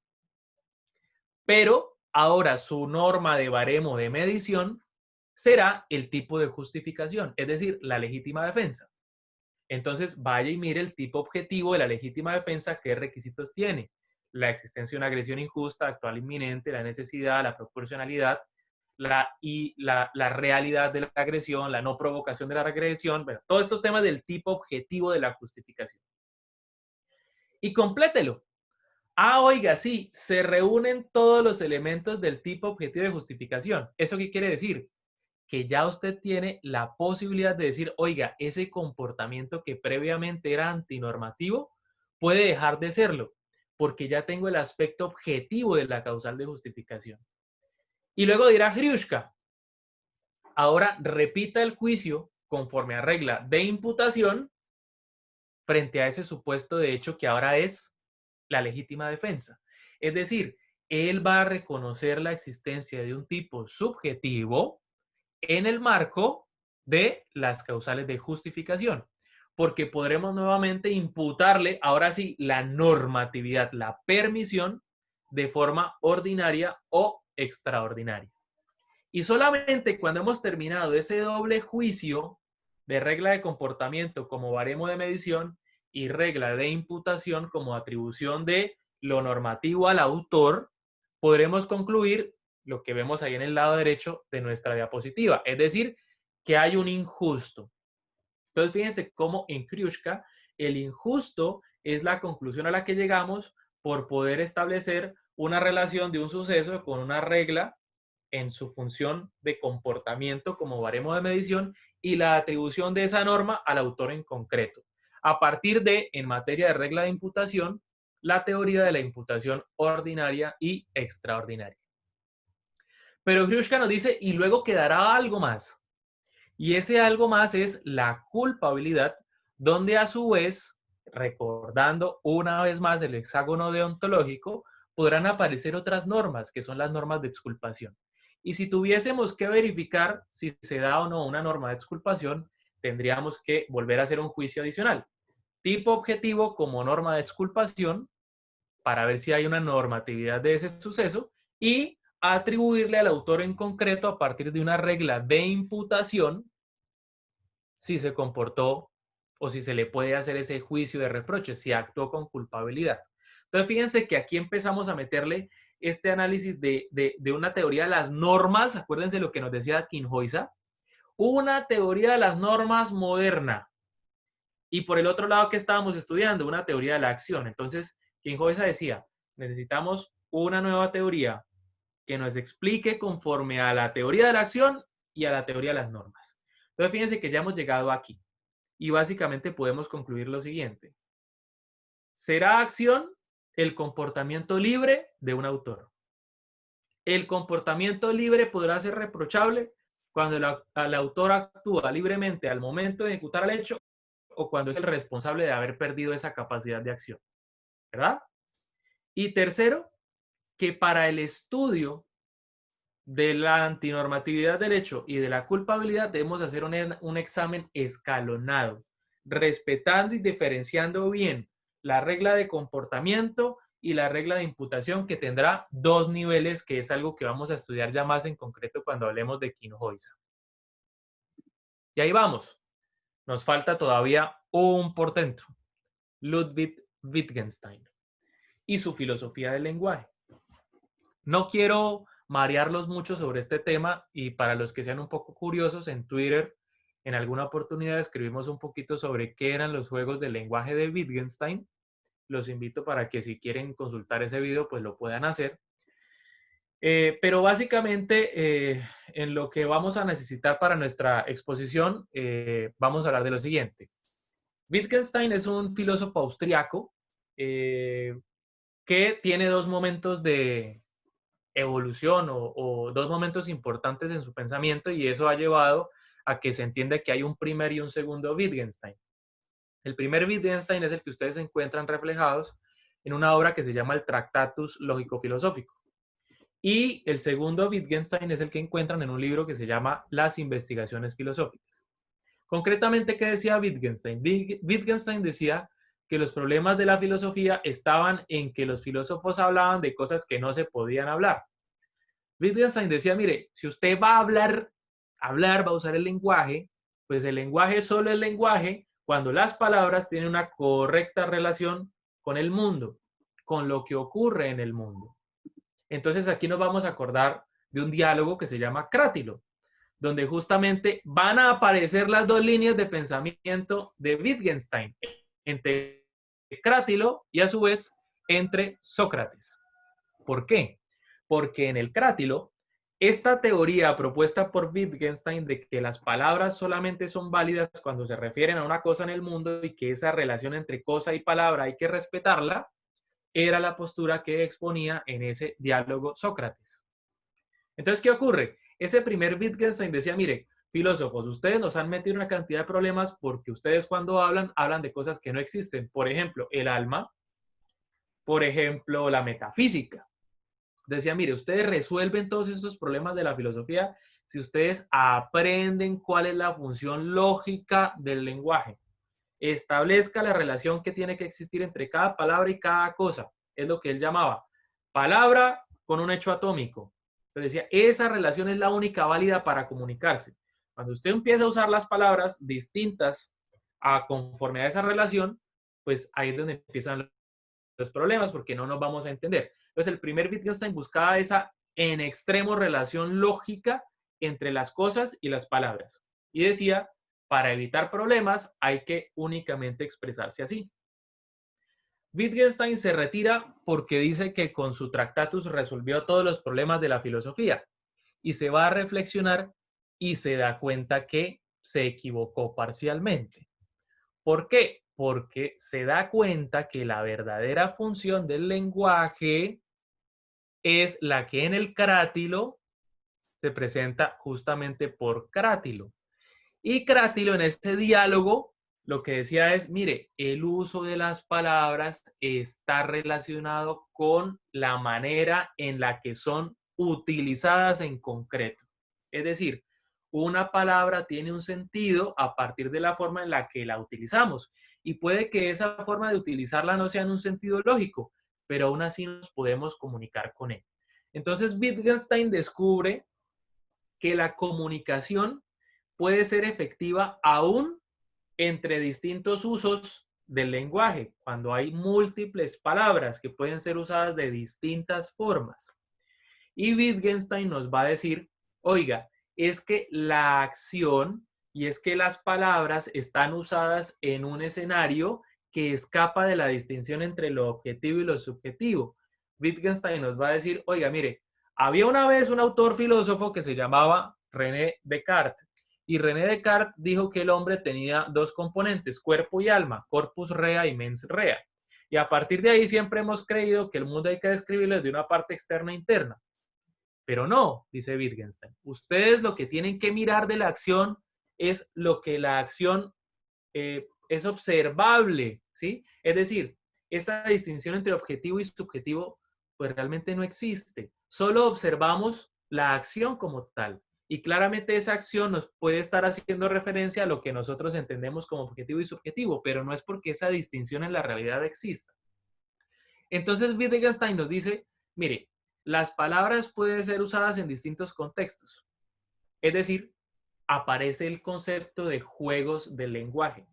Pero ahora su norma de baremo de medición será el tipo de justificación, es decir, la legítima defensa. Entonces, vaya y mire el tipo objetivo de la legítima defensa, qué requisitos tiene. La existencia de una agresión injusta, actual inminente, la necesidad, la proporcionalidad, la realidad de la agresión, la no provocación de la agresión, bueno, todos estos temas del tipo objetivo de la justificación. Y complételo. Ah, oiga, sí, se reúnen todos los elementos del tipo objetivo de justificación. ¿Eso qué quiere decir? Que ya usted tiene la posibilidad de decir, oiga, ese comportamiento que previamente era antinormativo puede dejar de serlo, porque ya tengo el aspecto objetivo de la causal de justificación. Y luego dirá Hrushka, ahora repita el juicio conforme a regla de imputación frente a ese supuesto de hecho que ahora es la legítima defensa. Es decir, él va a reconocer la existencia de un tipo subjetivo en el marco de las causales de justificación, porque podremos nuevamente imputarle, ahora sí, la normatividad, la permisión de forma ordinaria o extraordinaria. Y solamente cuando hemos terminado ese doble juicio de regla de comportamiento como baremo de medición y regla de imputación como atribución de lo normativo al autor, podremos concluir lo que vemos ahí en el lado derecho de nuestra diapositiva, es decir, que hay un injusto. Entonces, fíjense cómo en Hrushka el injusto es la conclusión a la que llegamos por poder establecer una relación de un suceso con una regla en su función de comportamiento como baremo de medición y la atribución de esa norma al autor en concreto. A partir de, en materia de regla de imputación, la teoría de la imputación ordinaria y extraordinaria. Pero Hrushka nos dice, y luego quedará algo más. Y ese algo más es la culpabilidad, donde a su vez, recordando una vez más el hexágono deontológico, podrán aparecer otras normas, que son las normas de exculpación. Y si tuviésemos que verificar si se da o no una norma de exculpación, tendríamos que volver a hacer un juicio adicional. Tipo objetivo como norma de exculpación, para ver si hay una normatividad de ese suceso, y atribuirle al autor en concreto a partir de una regla de imputación si se comportó o si se le puede hacer ese juicio de reproche, si actuó con culpabilidad. Entonces, fíjense que aquí empezamos a meterle este análisis de una teoría de las normas. Acuérdense lo que nos decía Quinjoisa. Una teoría de las normas moderna. Y por el otro lado, ¿qué estábamos estudiando? Una teoría de la acción. Entonces, Quinjoisa decía, necesitamos una nueva teoría que nos explique conforme a la teoría de la acción y a la teoría de las normas. Entonces, fíjense que ya hemos llegado aquí. Y básicamente podemos concluir lo siguiente. ¿Será acción el comportamiento libre de un autor? El comportamiento libre podrá ser reprochable cuando el autor actúa libremente al momento de ejecutar el hecho o cuando es el responsable de haber perdido esa capacidad de acción. ¿Verdad? Y tercero, que para el estudio de la antinormatividad del hecho y de la culpabilidad debemos hacer un examen escalonado, respetando y diferenciando bien la regla de comportamiento y la regla de imputación, que tendrá dos niveles, que es algo que vamos a estudiar ya más en concreto cuando hablemos de Quinjoisa. Y ahí vamos. Nos falta todavía un portento, Ludwig Wittgenstein y su filosofía del lenguaje. No quiero marearlos mucho sobre este tema, y para los que sean un poco curiosos, en Twitter en alguna oportunidad escribimos un poquito sobre qué eran los juegos del lenguaje de Wittgenstein. Los invito para que si quieren consultar ese video, pues lo puedan hacer. Pero básicamente, en lo que vamos a necesitar para nuestra exposición, vamos a hablar de lo siguiente. Wittgenstein es un filósofo austriaco que tiene dos momentos de evolución o dos momentos importantes en su pensamiento, y eso ha llevado a que se entienda que hay un primer y un segundo Wittgenstein. El primer Wittgenstein es el que ustedes encuentran reflejados en una obra que se llama el Tractatus Lógico-Filosófico. Y el segundo Wittgenstein es el que encuentran en un libro que se llama Las Investigaciones Filosóficas. Concretamente, ¿qué decía Wittgenstein? Wittgenstein decía que los problemas de la filosofía estaban en que los filósofos hablaban de cosas que no se podían hablar. Wittgenstein decía, mire, si usted va a hablar, va a usar el lenguaje, pues el lenguaje es solo el lenguaje cuando las palabras tienen una correcta relación con el mundo, con lo que ocurre en el mundo. Entonces aquí nos vamos a acordar de un diálogo que se llama Crátilo, donde justamente van a aparecer las dos líneas de pensamiento de Wittgenstein, entre Crátilo y a su vez entre Sócrates. ¿Por qué? Porque en el Crátilo, esta teoría propuesta por Wittgenstein de que las palabras solamente son válidas cuando se refieren a una cosa en el mundo y que esa relación entre cosa y palabra hay que respetarla, era la postura que exponía en ese diálogo Sócrates. Entonces, ¿qué ocurre? Ese primer Wittgenstein decía, mire, filósofos, ustedes nos han metido una cantidad de problemas porque ustedes cuando hablan de cosas que no existen. Por ejemplo, el alma, por ejemplo, la metafísica. Decía, mire, ustedes resuelven todos estos problemas de la filosofía si ustedes aprenden cuál es la función lógica del lenguaje. Establezca la relación que tiene que existir entre cada palabra y cada cosa. Es lo que él llamaba palabra con un hecho atómico. Entonces decía, esa relación es la única válida para comunicarse. Cuando usted empieza a usar las palabras distintas conforme a esa relación, pues ahí es donde empiezan los problemas, porque no nos vamos a entender. Entonces el primer Wittgenstein buscaba esa en extremo relación lógica entre las cosas y las palabras. Y decía, para evitar problemas hay que únicamente expresarse así. Wittgenstein se retira porque dice que con su Tractatus resolvió todos los problemas de la filosofía y se va a reflexionar y se da cuenta que se equivocó parcialmente. ¿Por qué? Porque se da cuenta que la verdadera función del lenguaje es la que en el Crátilo se presenta justamente por Crátilo. Y Crátilo en ese diálogo lo que decía es, mire, el uso de las palabras está relacionado con la manera en la que son utilizadas en concreto. Es decir, una palabra tiene un sentido a partir de la forma en la que la utilizamos. Y puede que esa forma de utilizarla no sea en un sentido lógico, pero aún así nos podemos comunicar con él. Entonces Wittgenstein descubre que la comunicación puede ser efectiva aún entre distintos usos del lenguaje, cuando hay múltiples palabras que pueden ser usadas de distintas formas. Y Wittgenstein nos va a decir, oiga, es que la acción y es que las palabras están usadas en un escenario que escapa de la distinción entre lo objetivo y lo subjetivo. Wittgenstein nos va a decir, oiga, mire, había una vez un autor filósofo que se llamaba René Descartes. Y René Descartes dijo que el hombre tenía dos componentes, cuerpo y alma, corpus rea y mens rea. Y a partir de ahí siempre hemos creído que el mundo hay que describirlo de una parte externa e interna. Pero no, dice Wittgenstein. Ustedes lo que tienen que mirar de la acción es lo que la acción es observable, ¿sí? Es decir, esta distinción entre objetivo y subjetivo pues realmente no existe. Solo observamos la acción como tal. Y claramente esa acción nos puede estar haciendo referencia a lo que nosotros entendemos como objetivo y subjetivo, pero no es porque esa distinción en la realidad exista. Entonces Wittgenstein nos dice, mire, las palabras pueden ser usadas en distintos contextos. Es decir, aparece el concepto de juegos del lenguaje.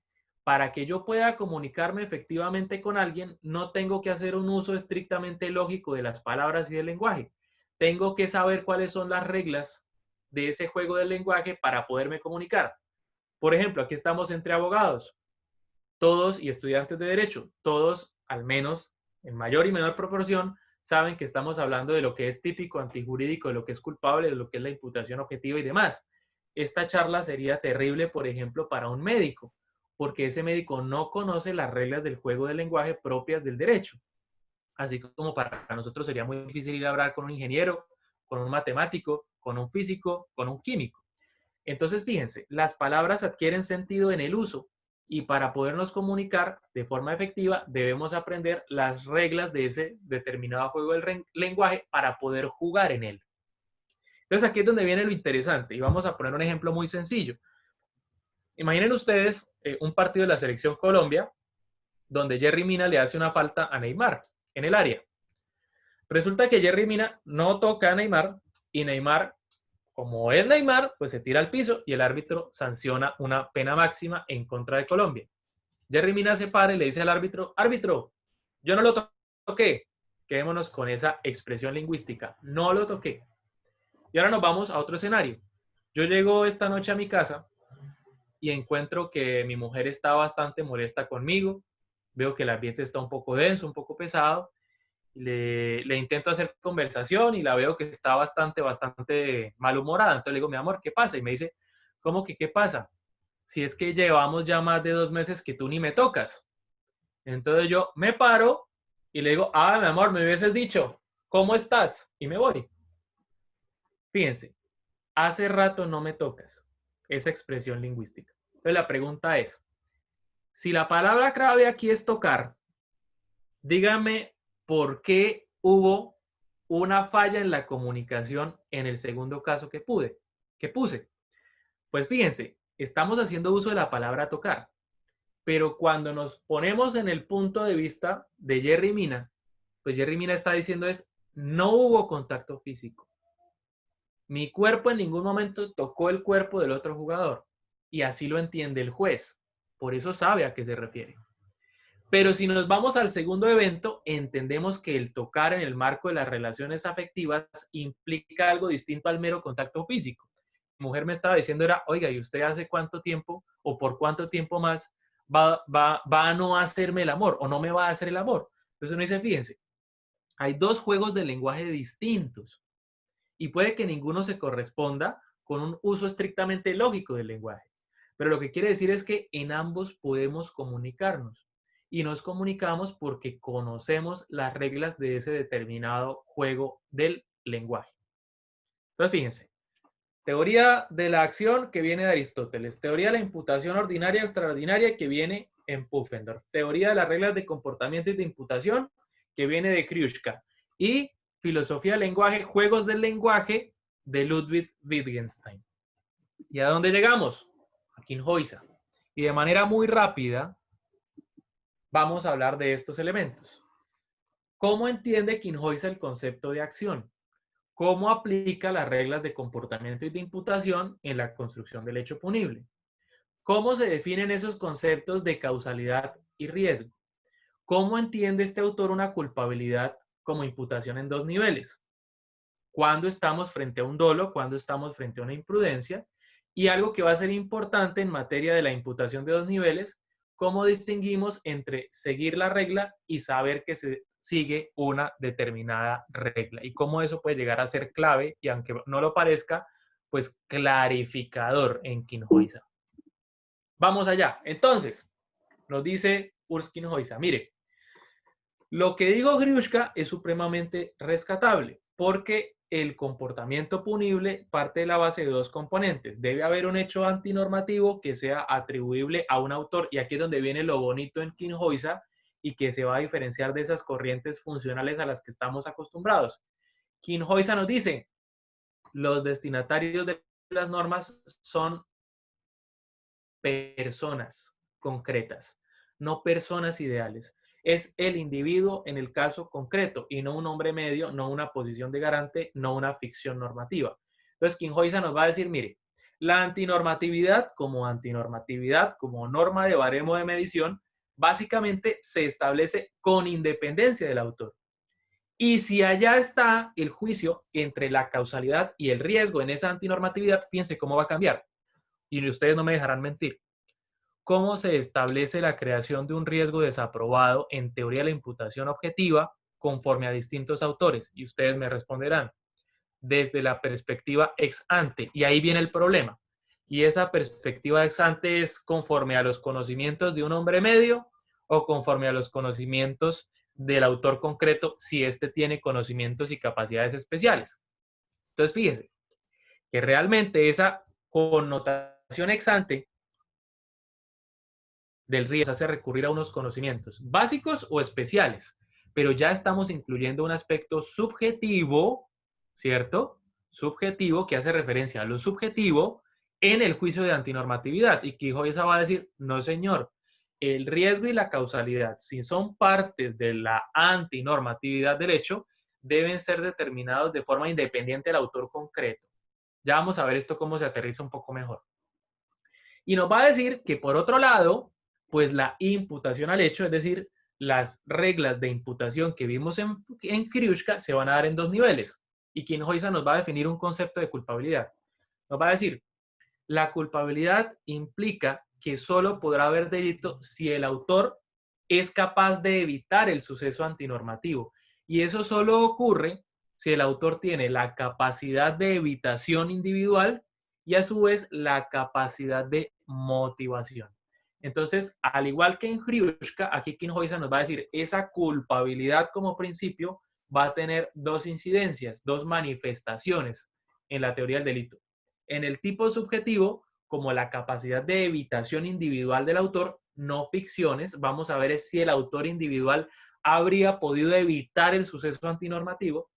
Para que yo pueda comunicarme efectivamente con alguien, no tengo que hacer un uso estrictamente lógico de las palabras y del lenguaje. Tengo que saber cuáles son las reglas de ese juego del lenguaje para poderme comunicar. Por ejemplo, aquí estamos entre abogados, todos y estudiantes de derecho, todos, al menos en mayor y menor proporción, saben que estamos hablando de lo que es típico, antijurídico, de lo que es culpable, de lo que es la imputación objetiva y demás. Esta charla sería terrible, por ejemplo, para un médico, porque ese médico no conoce las reglas del juego del lenguaje propias del derecho. Así como para nosotros sería muy difícil ir a hablar con un ingeniero, con un matemático, con un físico, con un químico. Entonces, fíjense, las palabras adquieren sentido en el uso y para podernos comunicar de forma efectiva debemos aprender las reglas de ese determinado juego del lenguaje para poder jugar en él. Entonces, aquí es donde viene lo interesante y vamos a poner un ejemplo muy sencillo. Imaginen ustedes un partido de la Selección Colombia donde Yerry Mina le hace una falta a Neymar en el área. Resulta que Yerry Mina no toca a Neymar y Neymar, como es Neymar, pues se tira al piso y el árbitro sanciona una pena máxima en contra de Colombia. Yerry Mina se para y le dice al árbitro, árbitro, yo no lo toqué. Quedémonos con esa expresión lingüística, no lo toqué. Y ahora nos vamos a otro escenario. Yo llego esta noche a mi casa y encuentro que mi mujer está bastante molesta conmigo. Veo que el ambiente está un poco denso, un poco pesado. Le intento hacer conversación y la veo que está bastante malhumorada. Entonces le digo, mi amor, ¿qué pasa? Y me dice, ¿cómo que qué pasa? Si es que llevamos ya más de 2 meses que tú ni me tocas. Entonces yo me paro y le digo, mi amor, me hubieses dicho, ¿cómo estás? Y me voy. Fíjense, hace rato no me tocas. Esa expresión lingüística. Entonces la pregunta es, si la palabra clave aquí es tocar, dígame por qué hubo una falla en la comunicación en el segundo caso que puse. Pues fíjense, estamos haciendo uso de la palabra tocar, pero cuando nos ponemos en el punto de vista de Yerry Mina, pues Yerry Mina está diciendo no hubo contacto físico. Mi cuerpo en ningún momento tocó el cuerpo del otro jugador. Y así lo entiende el juez. Por eso sabe a qué se refiere. Pero si nos vamos al segundo evento, entendemos que el tocar en el marco de las relaciones afectivas implica algo distinto al mero contacto físico. Mi mujer me estaba diciendo oiga, ¿y usted hace cuánto tiempo o por cuánto tiempo más va a no hacerme el amor o no me va a hacer el amor? Entonces uno dice, fíjense, hay 2 juegos de lenguaje distintos. Y puede que ninguno se corresponda con un uso estrictamente lógico del lenguaje. Pero lo que quiere decir es que en ambos podemos comunicarnos. Y nos comunicamos porque conocemos las reglas de ese determinado juego del lenguaje. Entonces, fíjense. Teoría de la acción que viene de Aristóteles. Teoría de la imputación ordinaria o extraordinaria que viene en Pufendorf. Teoría de las reglas de comportamiento y de imputación que viene de Kriushka. Y filosofía del lenguaje, juegos del lenguaje de Ludwig Wittgenstein. ¿Y a dónde llegamos? A Kinshasa. Y de manera muy rápida vamos a hablar de estos elementos. ¿Cómo entiende Kinshasa el concepto de acción? ¿Cómo aplica las reglas de comportamiento y de imputación en la construcción del hecho punible? ¿Cómo se definen esos conceptos de causalidad y riesgo? ¿Cómo entiende este autor una culpabilidad como imputación en 2 niveles? ¿Cuándo estamos frente a un dolo? ¿Cuándo estamos frente a una imprudencia? Y algo que va a ser importante en materia de la imputación de 2 niveles, ¿cómo distinguimos entre seguir la regla y saber que se sigue una determinada regla? Y cómo eso puede llegar a ser clave y, aunque no lo parezca, pues clarificador en Kinshasa. Vamos allá. Entonces, nos dice Urs Kinshasa, mire, lo que dijo Kriushka es supremamente rescatable porque el comportamiento punible parte de la base de 2 componentes. Debe haber un hecho antinormativo que sea atribuible a un autor, y aquí es donde viene lo bonito en Kinshasa y que se va a diferenciar de esas corrientes funcionales a las que estamos acostumbrados. Kinshasa nos dice, los destinatarios de las normas son personas concretas, no personas ideales. Es el individuo en el caso concreto y no un hombre medio, no una posición de garante, no una ficción normativa. Entonces, Kinshasa nos va a decir, mire, la antinormatividad, como norma de baremo de medición, básicamente se establece con independencia del autor. Y si allá está el juicio entre la causalidad y el riesgo en esa antinormatividad, fíjense cómo va a cambiar. Y ustedes no me dejarán mentir. ¿Cómo se establece la creación de un riesgo desaprobado en teoría de la imputación objetiva conforme a distintos autores? Y ustedes me responderán, desde la perspectiva ex ante. Y ahí viene el problema. Y esa perspectiva ex ante es conforme a los conocimientos de un hombre medio o conforme a los conocimientos del autor concreto, si éste tiene conocimientos y capacidades especiales. Entonces, fíjese que realmente esa connotación ex ante del riesgo hace recurrir a unos conocimientos básicos o especiales, pero ya estamos incluyendo un aspecto subjetivo, ¿cierto? Subjetivo que hace referencia a lo subjetivo en el juicio de antinormatividad. Y Quijotza va a decir, no señor, el riesgo y la causalidad, si son partes de la antinormatividad del hecho, deben ser determinados de forma independiente del autor concreto. Ya vamos a ver esto cómo se aterriza un poco mejor. Y nos va a decir que por otro lado, pues la imputación al hecho, es decir, las reglas de imputación que vimos en Kriushka se van a dar en dos niveles. Y Quijotza nos va a definir un concepto de culpabilidad. Nos va a decir, la culpabilidad implica que solo podrá haber delito si el autor es capaz de evitar el suceso antinormativo. Y eso solo ocurre si el autor tiene la capacidad de evitación individual y a su vez la capacidad de motivación. Entonces, al igual que en Kriushka, aquí Quijotza nos va a decir, esa culpabilidad como principio va a tener dos incidencias, dos manifestaciones en la teoría del delito. En el tipo subjetivo, como la capacidad de evitación individual del autor, no ficciones, vamos a ver si el autor individual habría podido evitar el suceso antinormativo.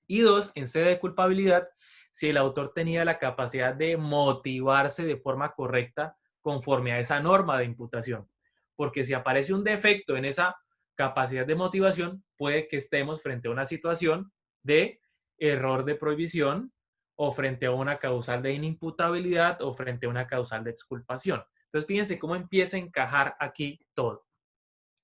Y dos, en sede de culpabilidad, si el autor tenía la capacidad de motivarse de forma correcta conforme a esa norma de imputación. Porque si aparece un defecto en esa capacidad de motivación, puede que estemos frente a una situación de error de prohibición o frente a una causal de inimputabilidad o frente a una causal de exculpación. Entonces, fíjense cómo empieza a encajar aquí todo.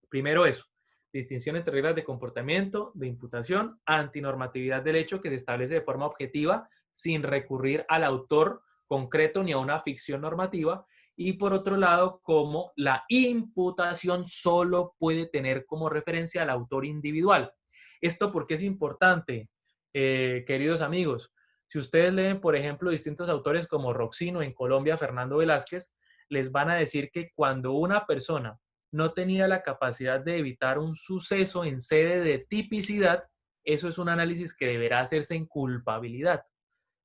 Primero eso, distinción entre reglas de comportamiento, de imputación, antinormatividad del hecho que se establece de forma objetiva sin recurrir al autor concreto ni a una ficción normativa. Y por otro lado, como la imputación solo puede tener como referencia al autor individual. ¿Esto por qué es importante, queridos amigos? Si ustedes leen, por ejemplo, distintos autores como Roxino, en Colombia, Fernando Velázquez, les van a decir que cuando una persona no tenía la capacidad de evitar un suceso en sede de tipicidad, eso es un análisis que deberá hacerse en culpabilidad.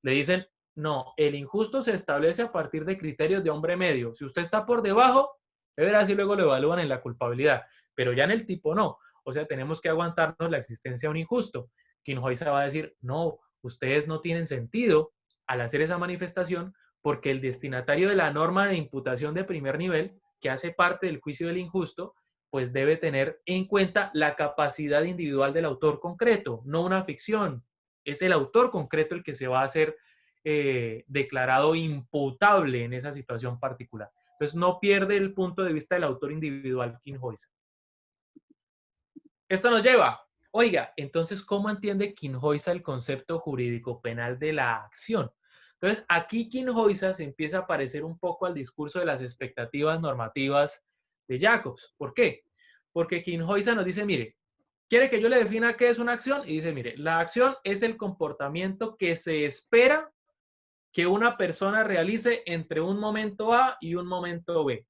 Le dicen, no, el injusto se establece a partir de criterios de hombre medio. Si usted está por debajo, deberá así luego lo evalúan en la culpabilidad, pero ya en el tipo no. O sea, tenemos que aguantarnos la existencia de un injusto. Quijotza va a decir, no, ustedes no tienen sentido al hacer esa manifestación porque el destinatario de la norma de imputación de primer nivel, que hace parte del juicio del injusto, pues debe tener en cuenta la capacidad individual del autor concreto, no una ficción. Es el autor concreto el que se va a hacer declarado imputable en esa situación particular. Entonces no pierde el punto de vista del autor individual Quijotza. Esto nos lleva, oiga, entonces, ¿cómo entiende Quijotza el concepto jurídico penal de la acción? Entonces, aquí Quijotza se empieza a parecer un poco al discurso de las expectativas normativas de Jacobs. ¿Por qué? Porque Quijotza nos dice, mire, ¿quiere que yo le defina qué es una acción? Y dice, mire, la acción es el comportamiento que se espera que una persona realice entre un momento A y un momento B.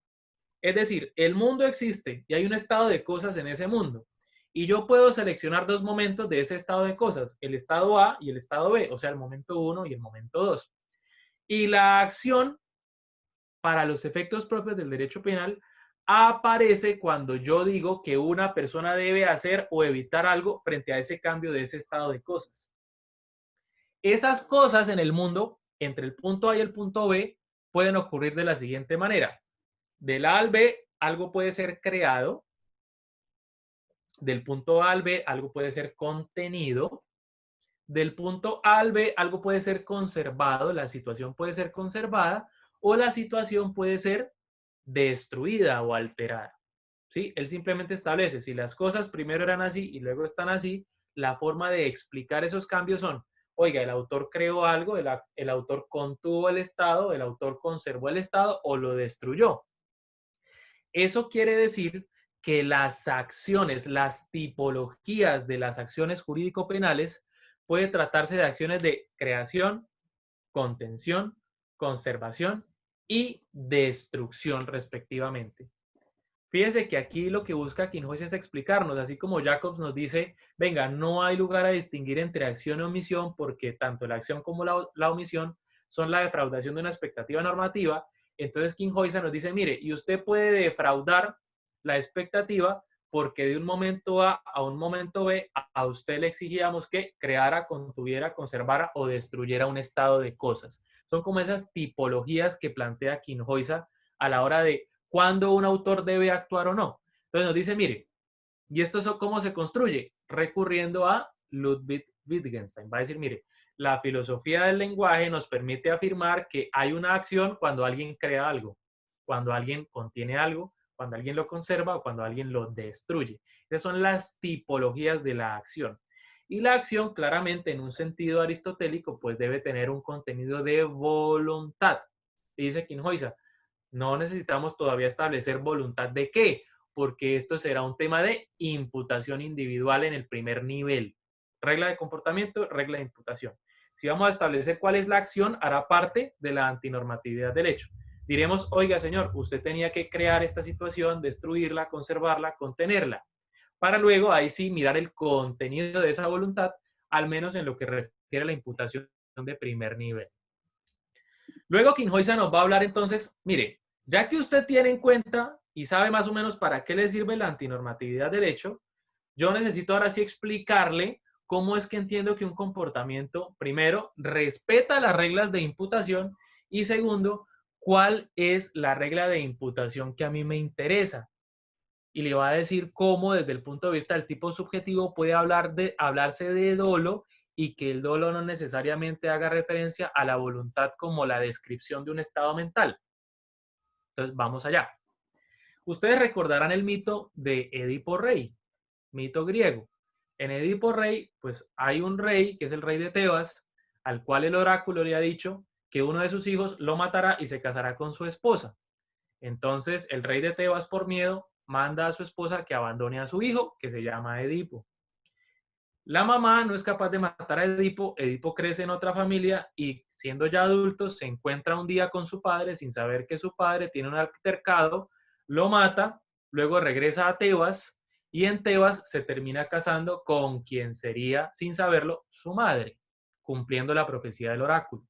Es decir, el mundo existe y hay un estado de cosas en ese mundo. Y yo puedo seleccionar dos momentos de ese estado de cosas, el estado A y el estado B, o sea, el momento 1 y el momento 2. Y la acción, para los efectos propios del derecho penal, aparece cuando yo digo que una persona debe hacer o evitar algo frente a ese cambio de ese estado de cosas. Esas cosas en el mundo, entre el punto A y el punto B, pueden ocurrir de la siguiente manera. Del A al B, algo puede ser creado. Del punto A al B, algo puede ser contenido. Del punto A al B, algo puede ser conservado, la situación puede ser conservada, o la situación puede ser destruida o alterada. ¿Sí? Él simplemente establece, si las cosas primero eran así y luego están así, la forma de explicar esos cambios son, oiga, el autor creó algo, el autor contuvo el estado, el autor conservó el estado o lo destruyó. Eso quiere decir que las acciones, las tipologías de las acciones jurídico-penales puede tratarse de acciones de creación, contención, conservación y destrucción respectivamente. Fíjense que aquí lo que busca Quinjosa es explicarnos, así como Jacobs nos dice, venga, no hay lugar a distinguir entre acción y omisión porque tanto la acción como la omisión son la defraudación de una expectativa normativa. Entonces Quinjosa nos dice, mire, y usted puede defraudar la expectativa porque de un momento A a un momento B a usted le exigíamos que creara, contuviera, conservara o destruyera un estado de cosas. Son como esas tipologías que plantea Quinjosa a la hora de cuándo un autor debe actuar o no. Entonces nos dice, mire, ¿y esto es cómo se construye? Recurriendo a Ludwig Wittgenstein. Va a decir, mire, la filosofía del lenguaje nos permite afirmar que hay una acción cuando alguien crea algo, cuando alguien contiene algo, cuando alguien lo conserva o cuando alguien lo destruye. Esas son las tipologías de la acción. Y la acción, claramente, en un sentido aristotélico, pues debe tener un contenido de voluntad. Y dice Quinjosa, no necesitamos todavía establecer voluntad de qué, porque esto será un tema de imputación individual en el primer nivel. Regla de comportamiento, regla de imputación. Si vamos a establecer cuál es la acción, hará parte de la antinormatividad del hecho. Diremos, oiga señor, usted tenía que crear esta situación, destruirla, conservarla, contenerla, para luego ahí sí mirar el contenido de esa voluntad, al menos en lo que refiere a la imputación de primer nivel. Luego Quinjosa nos va a hablar entonces, mire, ya que usted tiene en cuenta y sabe más o menos para qué le sirve la antinormatividad del hecho, yo necesito ahora sí explicarle cómo es que entiendo que un comportamiento, primero, respeta las reglas de imputación y segundo, cuál es la regla de imputación que a mí me interesa. Y le va a decir cómo desde el punto de vista del tipo subjetivo puede hablarse de dolo y que el dolo no necesariamente haga referencia a la voluntad como la descripción de un estado mental. Entonces, vamos allá. Ustedes recordarán el mito de Edipo Rey, mito griego. En Edipo Rey, pues hay un rey, que es el rey de Tebas, al cual el oráculo le ha dicho que uno de sus hijos lo matará y se casará con su esposa. Entonces, el rey de Tebas, por miedo, manda a su esposa que abandone a su hijo, que se llama Edipo. La mamá no es capaz de matar a Edipo, Edipo crece en otra familia y siendo ya adulto se encuentra un día con su padre sin saber que su padre tiene un altercado, lo mata, luego regresa a Tebas y en Tebas se termina casando con quien sería, sin saberlo, su madre, cumpliendo la profecía del oráculo.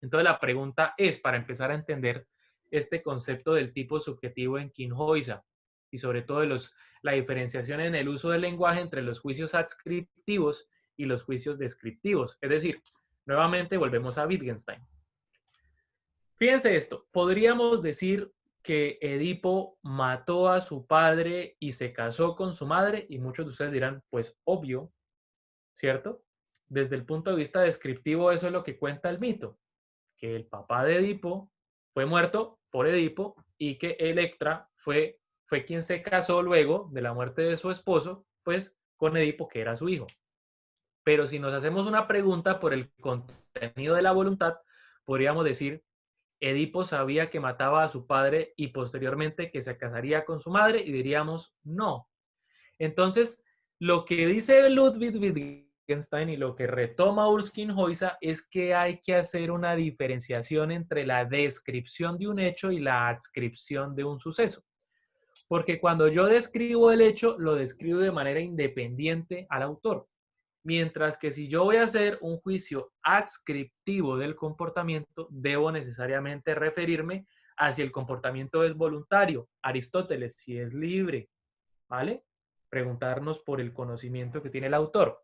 Entonces la pregunta es, para empezar a entender este concepto del tipo subjetivo en Quinjosa y sobre todo de la diferenciación en el uso del lenguaje entre los juicios adscriptivos y los juicios descriptivos. Es decir, nuevamente volvemos a Wittgenstein. Fíjense esto, podríamos decir que Edipo mató a su padre y se casó con su madre y muchos de ustedes dirán, pues obvio, ¿cierto? Desde el punto de vista descriptivo eso es lo que cuenta el mito, que el papá de Edipo fue muerto por Edipo y que Electra fue quien se casó luego de la muerte de su esposo, pues con Edipo, que era su hijo. Pero si nos hacemos una pregunta por el contenido de la voluntad, podríamos decir, Edipo sabía que mataba a su padre y posteriormente que se casaría con su madre y diríamos no. Entonces, lo que dice Ludwig Wittgenstein y lo que retoma Urs Quinjosa es que hay que hacer una diferenciación entre la descripción de un hecho y la adscripción de un suceso. Porque cuando yo describo el hecho, lo describo de manera independiente al autor. Mientras que si yo voy a hacer un juicio adscriptivo del comportamiento, debo necesariamente referirme a si el comportamiento es voluntario. Aristóteles, si es libre, ¿vale? Preguntarnos por el conocimiento que tiene el autor.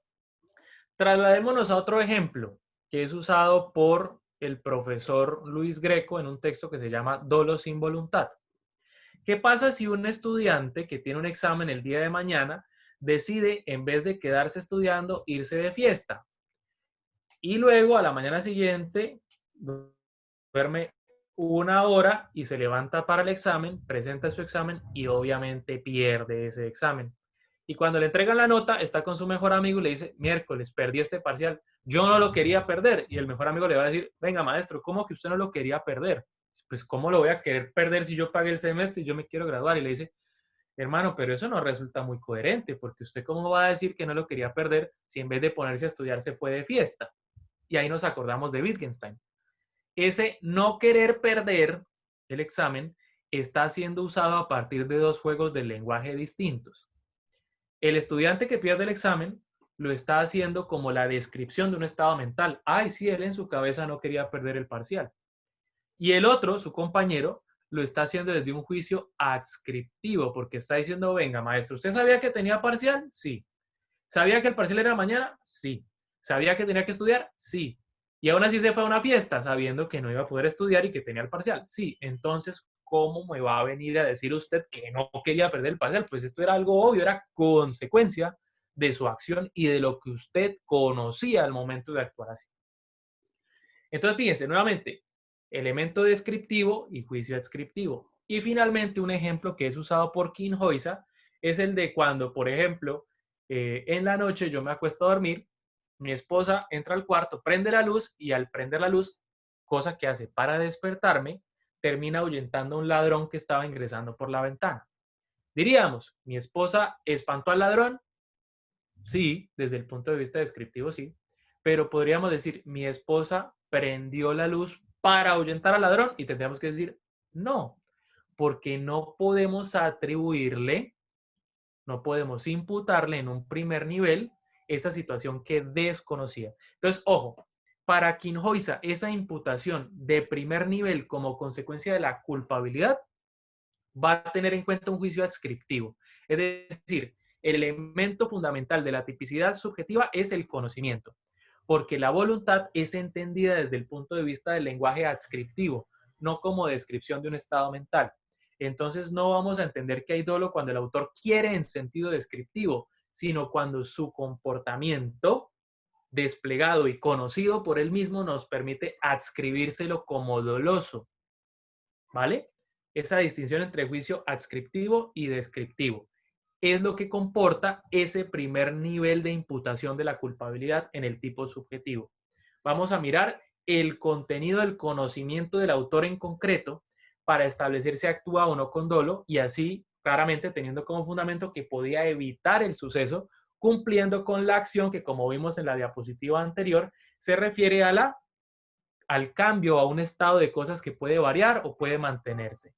Trasladémonos a otro ejemplo que es usado por el profesor Luis Greco en un texto que se llama Dolo sin voluntad. ¿Qué pasa si un estudiante que tiene un examen el día de mañana decide, en vez de quedarse estudiando, irse de fiesta? Y luego, a la mañana siguiente, duerme una hora y se levanta para el examen, presenta su examen y obviamente pierde ese examen. Y cuando le entregan la nota, está con su mejor amigo y le dice, miércoles, perdí este parcial. Yo no lo quería perder. Y el mejor amigo le va a decir, venga, maestro, ¿cómo que usted no lo quería perder? Pues, ¿cómo lo voy a querer perder si yo pagué el semestre y yo me quiero graduar? Y le dice, Hermano, pero eso no resulta muy coherente, porque usted cómo va a decir que no lo quería perder si en vez de ponerse a estudiar se fue de fiesta. Y ahí nos acordamos de Wittgenstein. Ese no querer perder el examen está siendo usado a partir de dos juegos del lenguaje distintos. El estudiante que pierde el examen lo está haciendo como la descripción de un estado mental. Ay, sí, él en su cabeza no quería perder el parcial. Y el otro, su compañero, lo está haciendo desde un juicio adscriptivo, porque está diciendo, venga, maestro, ¿usted sabía que tenía parcial? Sí. ¿Sabía que el parcial era mañana? Sí. ¿Sabía que tenía que estudiar? Sí. Y aún así se fue a una fiesta sabiendo que no iba a poder estudiar y que tenía el parcial. Sí. Entonces, ¿cómo me va a venir a decir usted que no quería perder el parcial? Pues esto era algo obvio, era consecuencia de su acción y de lo que usted conocía al momento de actuar así. Entonces, fíjense, nuevamente, elemento descriptivo y juicio adscriptivo. Y finalmente, un ejemplo que es usado por Kinhoysa es el de cuando, por ejemplo, en la noche yo me acuesto a dormir, mi esposa entra al cuarto, prende la luz y al prender la luz, cosa que hace para despertarme, termina ahuyentando a un ladrón que estaba ingresando por la ventana. Diríamos, ¿mi esposa espantó al ladrón? Sí, desde el punto de vista descriptivo, sí. Pero podríamos decir, mi esposa prendió la luz para ahuyentar al ladrón y tendríamos que decir, no, porque no podemos atribuirle, no podemos imputarle en un primer nivel esa situación que desconocía. Entonces, ojo, para Kinhoysa, esa imputación de primer nivel como consecuencia de la culpabilidad va a tener en cuenta un juicio adscriptivo. Es decir, el elemento fundamental de la tipicidad subjetiva es el conocimiento, porque la voluntad es entendida desde el punto de vista del lenguaje adscriptivo, no como descripción de un estado mental. Entonces no vamos a entender que hay dolo cuando el autor quiere en sentido descriptivo, sino cuando su comportamiento desplegado y conocido por él mismo nos permite adscribírselo como doloso. ¿Vale? Esa distinción entre juicio adscriptivo y descriptivo es lo que comporta ese primer nivel de imputación de la culpabilidad en el tipo subjetivo. Vamos a mirar el contenido del conocimiento del autor en concreto para establecer si actúa o no con dolo y así claramente teniendo como fundamento que podía evitar el suceso cumpliendo con la acción que, como vimos en la diapositiva anterior, se refiere a al cambio, a un estado de cosas que puede variar o puede mantenerse.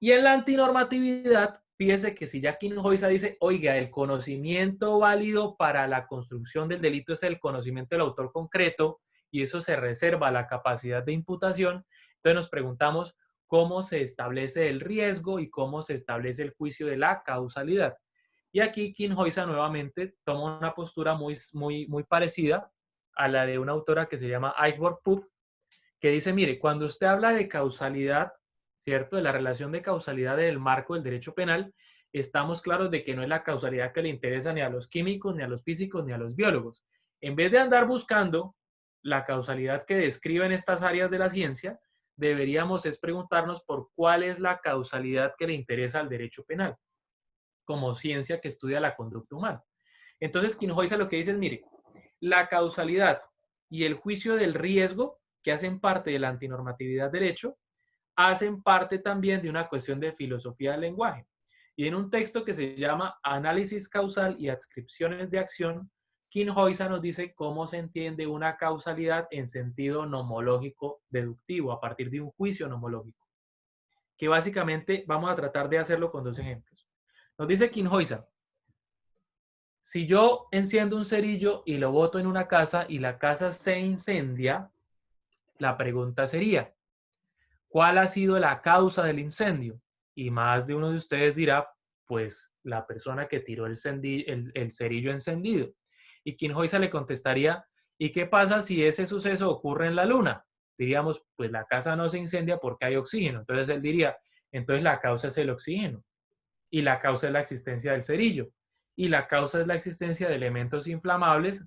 Y en la antinormatividad, fíjese que si ya Kinhoysa dice, oiga, el conocimiento válido para la construcción del delito es el conocimiento del autor concreto y eso se reserva la capacidad de imputación, entonces nos preguntamos cómo se establece el riesgo y cómo se establece el juicio de la causalidad. Y aquí Kinhoysa nuevamente toma una postura muy parecida a la de una autora que se llama Eichborg Pupp, que dice, mire, cuando usted habla de causalidad, ¿cierto? De la relación de causalidad del marco del derecho penal, estamos claros de que no es la causalidad que le interesa ni a los químicos, ni a los físicos, ni a los biólogos. En vez de andar buscando la causalidad que describen estas áreas de la ciencia, deberíamos es preguntarnos por cuál es la causalidad que le interesa al derecho penal, como ciencia que estudia la conducta humana. Entonces, Kinhoysa lo que dice es, mire, la causalidad y el juicio del riesgo, que hacen parte de la antinormatividad del derecho, hacen parte también de una cuestión de filosofía del lenguaje. Y en un texto que se llama Análisis causal y adscripciones de acción, Kinhoysa nos dice cómo se entiende una causalidad en sentido nomológico deductivo, a partir de un juicio nomológico, que básicamente vamos a tratar de hacerlo con dos ejemplos. Nos dice Kinhoysa, si yo enciendo un cerillo y lo boto en una casa y la casa se incendia, la pregunta sería, ¿cuál ha sido la causa del incendio? Y más de uno de ustedes dirá, pues la persona que tiró el cerillo encendido. Y Kinhoysa le contestaría, ¿y qué pasa si ese suceso ocurre en la luna? Diríamos, pues la casa no se incendia porque hay oxígeno. Entonces él diría, entonces la causa es el oxígeno. Y la causa es la existencia del cerillo. Y la causa es la existencia de elementos inflamables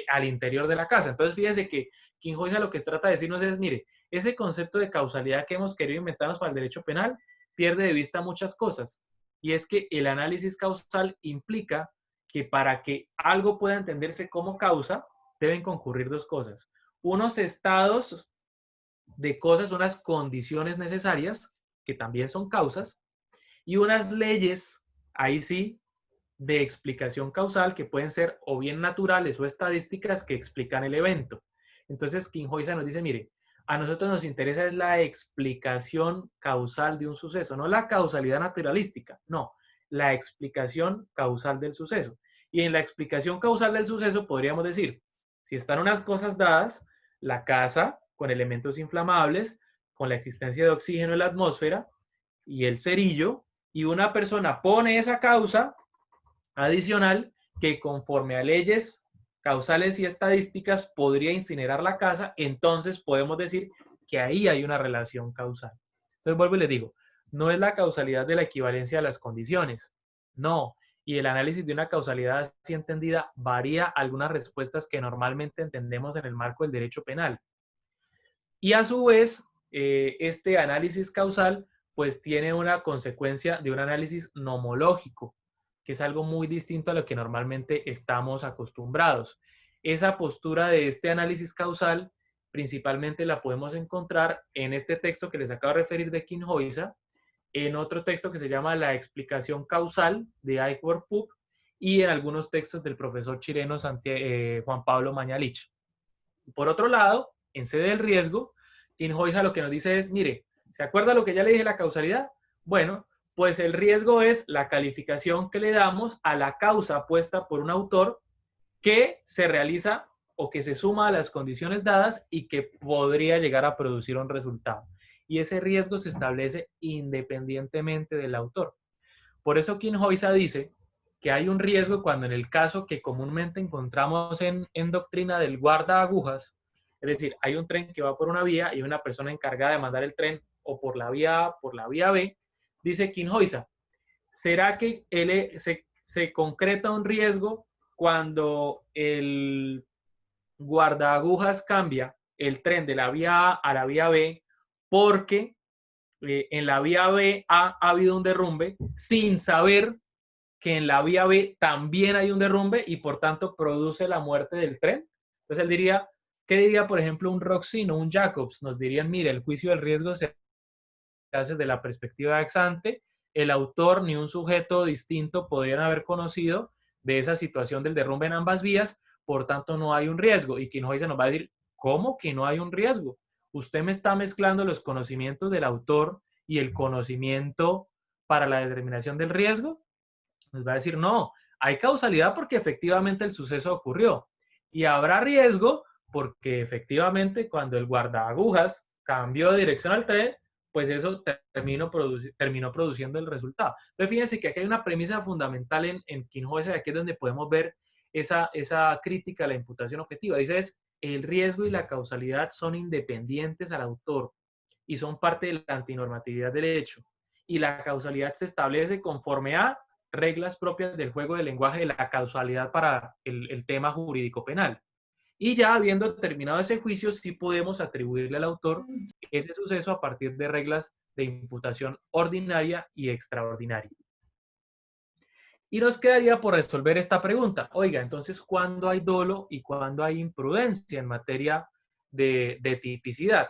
al interior de la casa. Entonces, fíjese que Kinhoysa lo que trata de decirnos es, mire, ese concepto de causalidad que hemos querido inventarnos para el derecho penal pierde de vista muchas cosas. Y es que el análisis causal implica que para que algo pueda entenderse como causa, deben concurrir dos cosas. Unos estados de cosas, unas condiciones necesarias que también son causas, y unas leyes, ahí sí, de explicación causal que pueden ser o bien naturales o estadísticas que explican el evento. Entonces, Quinjoisa nos dice, mire, a nosotros nos interesa es la explicación causal de un suceso, no la causalidad naturalística, no, la explicación causal del suceso. Y en la explicación causal del suceso podríamos decir, si están unas cosas dadas, la casa con elementos inflamables, con la existencia de oxígeno en la atmósfera y el cerillo, y una persona pone esa causa adicional que conforme a leyes causales y estadísticas podría incinerar la casa, entonces podemos decir que ahí hay una relación causal. Entonces vuelvo y les digo, no es la causalidad de la equivalencia de las condiciones, no. Y el análisis de una causalidad así entendida varía algunas respuestas que normalmente entendemos en el marco del derecho penal. Y a su vez, este análisis causal pues tiene una consecuencia de un análisis nomológico, que es algo muy distinto a lo que normalmente estamos acostumbrados. Esa postura de este análisis causal principalmente la podemos encontrar en este texto que les acabo de referir de Quinjoisa, en otro texto que se llama La explicación causal de Eichborg Puck y en algunos textos del profesor chileno Juan Pablo Mañalich. Por otro lado, en sede del riesgo, Quinjoisa lo que nos dice es, mire, ¿se acuerda lo que ya le dije de la causalidad? Bueno, pues el riesgo es la calificación que le damos a la causa puesta por un autor que se realiza o que se suma a las condiciones dadas y que podría llegar a producir un resultado. Y ese riesgo se establece independientemente del autor. Por eso Quinjoisa dice que hay un riesgo cuando en el caso que comúnmente encontramos en doctrina del guarda-agujas, es decir, hay un tren que va por una vía y hay una persona encargada de mandar el tren o por la vía A, por la vía B, dice Quinjoisa, ¿será que se concreta un riesgo cuando el guarda-agujas cambia el tren de la vía A a la vía B porque en la vía B ha habido un derrumbe sin saber que en la vía B también hay un derrumbe y por tanto produce la muerte del tren? Entonces él diría, ¿qué diría por ejemplo un Roxin o un Jacobs? Nos dirían, mire, el juicio del riesgo se hace desde la perspectiva ex ante, el autor ni un sujeto distinto podrían haber conocido de esa situación del derrumbe en ambas vías, por tanto no hay un riesgo. Y Quinjoisa nos va a decir, ¿cómo que no hay un riesgo? Usted me está mezclando los conocimientos del autor y el conocimiento para la determinación del riesgo. Nos va a decir, no, hay causalidad porque efectivamente el suceso ocurrió. Y habrá riesgo porque efectivamente cuando el guardaagujas cambió de dirección al tren, pues eso terminó produciendo el resultado. Entonces fíjense que aquí hay una premisa fundamental en Quinjoisa, y aquí es donde podemos ver esa crítica a la imputación objetiva. Dice, el riesgo y la causalidad son independientes al autor y son parte de la antinormatividad del hecho. Y la causalidad se establece conforme a reglas propias del juego del lenguaje de la causalidad para el tema jurídico penal. Y ya habiendo terminado ese juicio, sí podemos atribuirle al autor ese suceso a partir de reglas de imputación ordinaria y extraordinaria. Y nos quedaría por resolver esta pregunta. Oiga, entonces, ¿cuándo hay dolo y cuándo hay imprudencia en materia de tipicidad?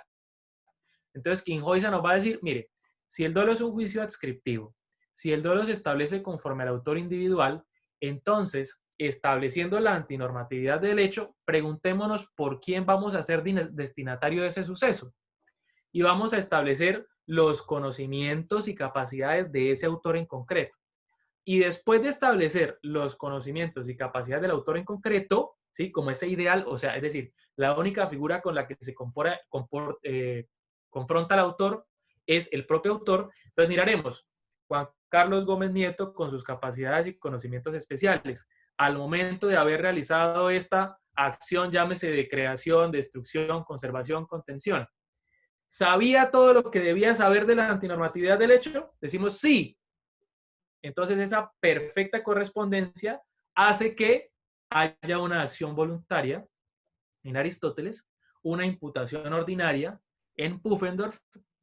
Entonces, Quinjoisa nos va a decir, mire, si el dolo es un juicio adscriptivo, si el dolo se establece conforme al autor individual, entonces, estableciendo la antinormatividad del hecho, preguntémonos por quién vamos a ser destinatario de ese suceso. Y vamos a establecer los conocimientos y capacidades de ese autor en concreto. Y después de establecer los conocimientos y capacidades del autor en concreto, ¿sí? Como ese ideal, o sea, es decir, la única figura con la que se confronta al autor es el propio autor. Entonces miraremos Juan Carlos Gómez Nieto con sus capacidades y conocimientos especiales. Al momento de haber realizado esta acción, llámese de creación, destrucción, conservación, contención, ¿sabía todo lo que debía saber de la antinormatividad del hecho? Decimos sí. Entonces esa perfecta correspondencia hace que haya una acción voluntaria en Aristóteles, una imputación ordinaria en Pufendorf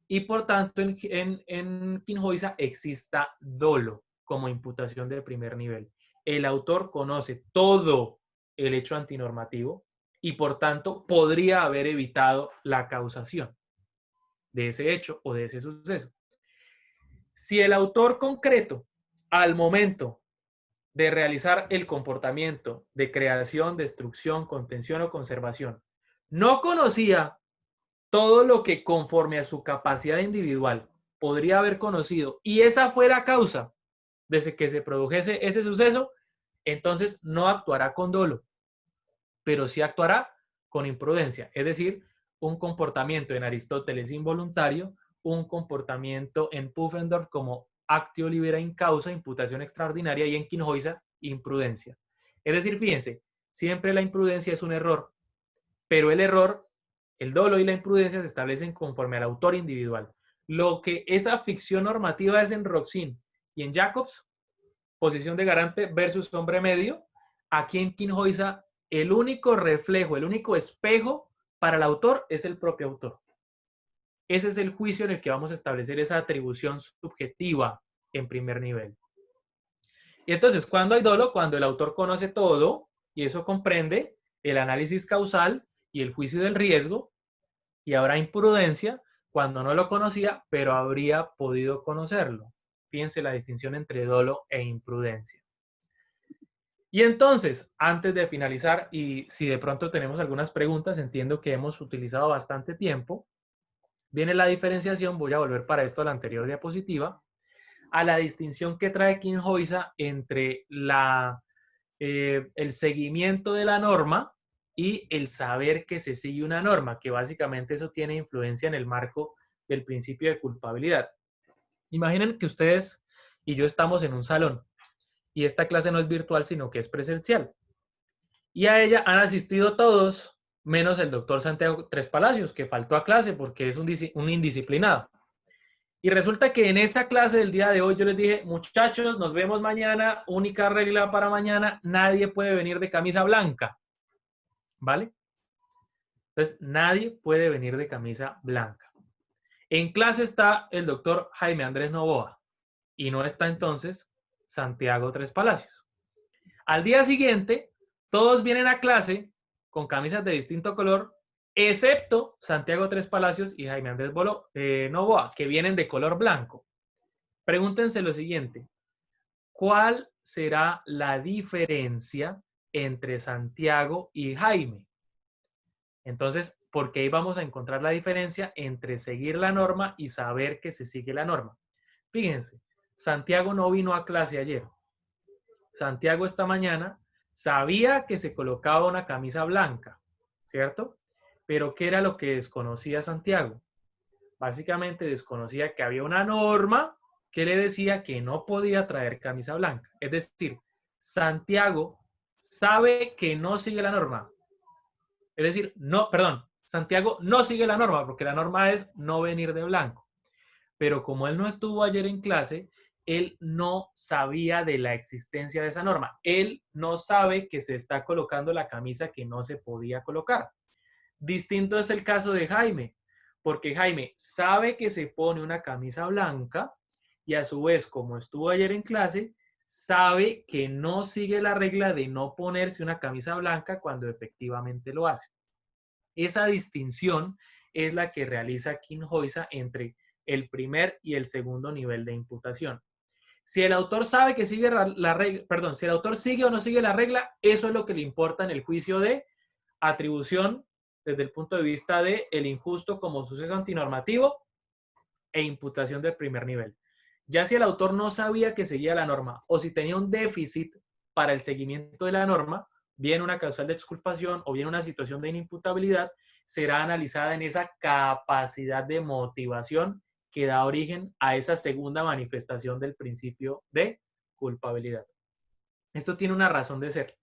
y por tanto en Quinjoisa exista dolo como imputación de primer nivel. El autor conoce todo el hecho antinormativo y por tanto podría haber evitado la causación de ese hecho o de ese suceso. Si el autor concreto, al momento de realizar el comportamiento de creación, destrucción, contención o conservación, no conocía todo lo que conforme a su capacidad individual podría haber conocido y esa fue la causa de que se produjese ese suceso, entonces no actuará con dolo, pero sí actuará con imprudencia, es decir, un comportamiento en Aristóteles involuntario, un comportamiento en Pufendorf como actio libera in causa, imputación extraordinaria, y en Quinhoysa, imprudencia. Es decir, fíjense, siempre la imprudencia es un error, pero el error, el dolo y la imprudencia se establecen conforme al autor individual. Lo que esa ficción normativa es en Roxin y en Jacobs, posición de garante versus hombre medio, aquí en Quinhoysa el único reflejo, el único espejo para el autor es el propio autor. Ese es el juicio en el que vamos a establecer esa atribución subjetiva en primer nivel. Y entonces, ¿cuándo hay dolo? Cuando el autor conoce todo y eso comprende el análisis causal y el juicio del riesgo, y habrá imprudencia cuando no lo conocía, pero habría podido conocerlo. Fíjense la distinción entre dolo e imprudencia. Y entonces, antes de finalizar, y si de pronto tenemos algunas preguntas, entiendo que hemos utilizado bastante tiempo, viene la diferenciación, voy a volver para esto a la anterior diapositiva, a la distinción que trae Quinhoysa entre el seguimiento de la norma y el saber que se sigue una norma, que básicamente eso tiene influencia en el marco del principio de culpabilidad. Imaginen que ustedes y yo estamos en un salón y esta clase no es virtual, sino que es presencial. Y a ella han asistido todos, menos el doctor Santiago Tres Palacios, que faltó a clase porque es un indisciplinado. Y resulta que en esa clase del día de hoy yo les dije, muchachos, nos vemos mañana, única regla para mañana, nadie puede venir de camisa blanca. ¿Vale? Entonces, nadie puede venir de camisa blanca. En clase está el doctor Jaime Andrés Novoa y no está entonces Santiago Tres Palacios. Al día siguiente, todos vienen a clase con camisas de distinto color, excepto Santiago Tres Palacios y Jaime Andrés Novoa, que vienen de color blanco. Pregúntense lo siguiente, ¿cuál será la diferencia entre Santiago y Jaime? Entonces, porque ahí vamos a encontrar la diferencia entre seguir la norma y saber que se sigue la norma. Fíjense, Santiago no vino a clase ayer. Santiago esta mañana sabía que se colocaba una camisa blanca, ¿cierto? Pero ¿qué era lo que desconocía Santiago? Básicamente desconocía que había una norma que le decía que no podía traer camisa blanca. Es decir, Santiago sabe que no sigue la norma. Es decir, no, perdón, Santiago no sigue la norma porque la norma es no venir de blanco. Pero como él no estuvo ayer en clase, él no sabía de la existencia de esa norma. Él no sabe que se está colocando la camisa que no se podía colocar. Distinto es el caso de Jaime, porque Jaime sabe que se pone una camisa blanca y a su vez, como estuvo ayer en clase, sabe que no sigue la regla de no ponerse una camisa blanca cuando efectivamente lo hace. Esa distinción es la que realiza Quinhoysa entre el primer y el segundo nivel de imputación. Si el autor sabe que sigue la regla, perdón, si el autor sigue o no sigue la regla, eso es lo que le importa en el juicio de atribución desde el punto de vista de el injusto como suceso antinormativo e imputación del primer nivel. Ya si el autor no sabía que seguía la norma o si tenía un déficit para el seguimiento de la norma, bien una causal de exculpación o bien una situación de inimputabilidad, será analizada en esa capacidad de motivación que da origen a esa segunda manifestación del principio de culpabilidad. Esto tiene una razón de ser.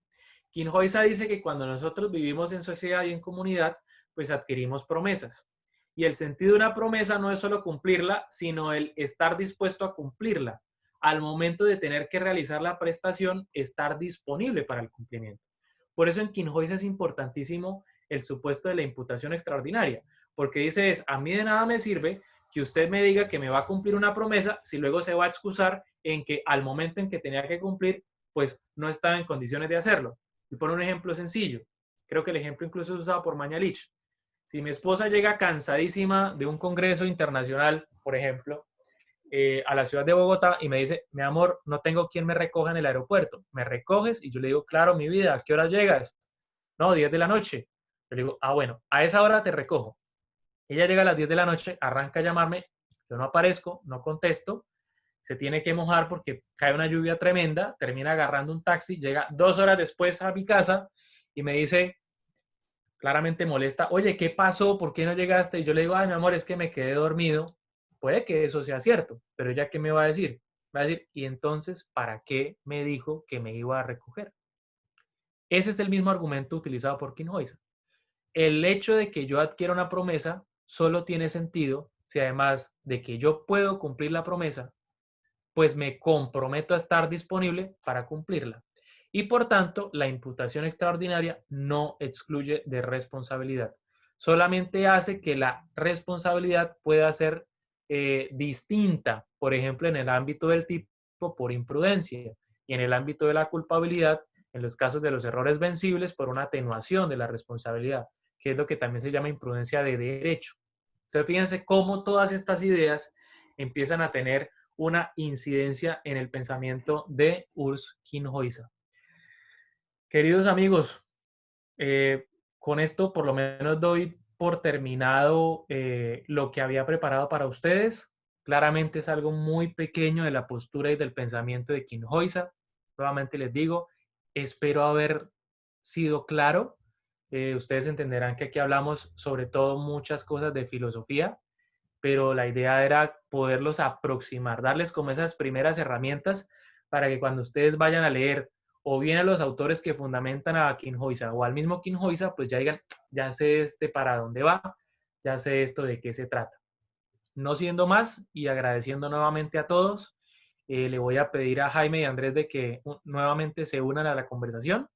Quinhoysa dice que cuando nosotros vivimos en sociedad y en comunidad, pues adquirimos promesas. Y el sentido de una promesa no es solo cumplirla, sino el estar dispuesto a cumplirla. Al momento de tener que realizar la prestación, estar disponible para el cumplimiento. Por eso en Quinhoysa es importantísimo el supuesto de la imputación extraordinaria, porque dice a mí de nada me sirve que usted me diga que me va a cumplir una promesa si luego se va a excusar en que al momento en que tenía que cumplir, pues no estaba en condiciones de hacerlo. Y por un ejemplo sencillo, creo que el ejemplo incluso es usado por Mañalich. Si mi esposa llega cansadísima de un congreso internacional, por ejemplo, a la ciudad de Bogotá y me dice, mi amor, no tengo quien me recoja en el aeropuerto. ¿Me recoges? Y yo le digo, claro, mi vida, ¿a qué hora llegas? No, 10 de la noche. Yo le digo, ah, bueno, a esa hora te recojo. Ella llega a las 10 de la noche, arranca a llamarme, yo no aparezco, no contesto, se tiene que mojar porque cae una lluvia tremenda, termina agarrando un taxi, llega 2 horas después a mi casa y me dice, claramente molesta, oye, ¿qué pasó? ¿Por qué no llegaste? Y yo le digo, ay, mi amor, es que me quedé dormido. Puede que eso sea cierto, pero ella, ¿qué me va a decir? Va a decir, y entonces, ¿para qué me dijo que me iba a recoger? Ese es el mismo argumento utilizado por Kinhoisa. El hecho de que yo adquiera una promesa solo tiene sentido si además de que yo puedo cumplir la promesa, pues me comprometo a estar disponible para cumplirla. Y por tanto, la imputación extraordinaria no excluye de responsabilidad. Solamente hace que la responsabilidad pueda ser distinta, por ejemplo, en el ámbito del tipo por imprudencia y en el ámbito de la culpabilidad, en los casos de los errores vencibles, por una atenuación de la responsabilidad, que es lo que también se llama imprudencia de derecho. Entonces, fíjense cómo todas estas ideas empiezan a tener una incidencia en el pensamiento de Urs Kinhoisa. Queridos amigos, con esto por lo menos doy por terminado lo que había preparado para ustedes. Claramente es algo muy pequeño de la postura y del pensamiento de Kinhoisa. Nuevamente les digo, espero haber sido claro. Ustedes entenderán que aquí hablamos sobre todo muchas cosas de filosofía, pero la idea era poderlos aproximar, darles como esas primeras herramientas para que cuando ustedes vayan a leer o bien a los autores que fundamentan a Kinhoisa o al mismo Kinhoisa, pues ya digan, ya sé para dónde va, ya sé esto de qué se trata. No siendo más y agradeciendo nuevamente a todos, le voy a pedir a Jaime y Andrés de que nuevamente se unan a la conversación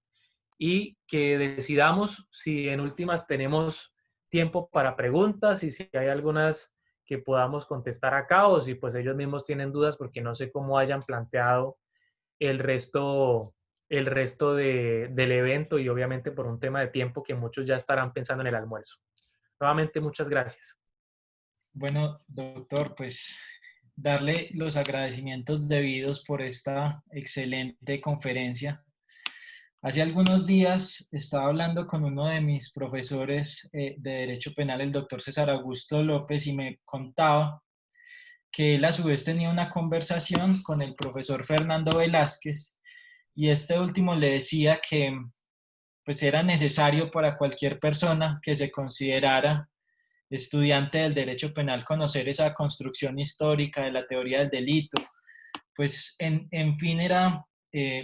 y que decidamos si en últimas tenemos tiempo para preguntas y si hay algunas que podamos contestar acá o si pues ellos mismos tienen dudas porque no sé cómo hayan planteado el resto, del evento y obviamente por un tema de tiempo que muchos ya estarán pensando en el almuerzo. Nuevamente, muchas gracias. Bueno, doctor, pues darle los agradecimientos debidos por esta excelente conferencia. Hace algunos días estaba hablando con uno de mis profesores de Derecho Penal, el doctor César Augusto López, y me contaba que él a su vez tenía una conversación con el profesor Fernando Velázquez y este último le decía que pues era necesario para cualquier persona que se considerara estudiante del derecho penal conocer esa construcción histórica de la teoría del delito. Pues en fin era,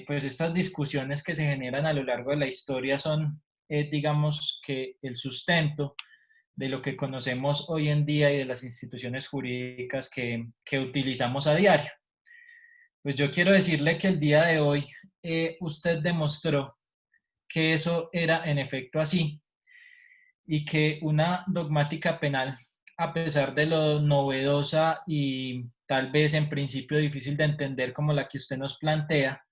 pues estas discusiones que se generan a lo largo de la historia son, digamos que el sustento de lo que conocemos hoy en día y de las instituciones jurídicas que utilizamos a diario. Pues yo quiero decirle que el día de hoy usted demostró que eso era en efecto así y que una dogmática penal, a pesar de lo novedosa y tal vez en principio difícil de entender como la que usted nos plantea,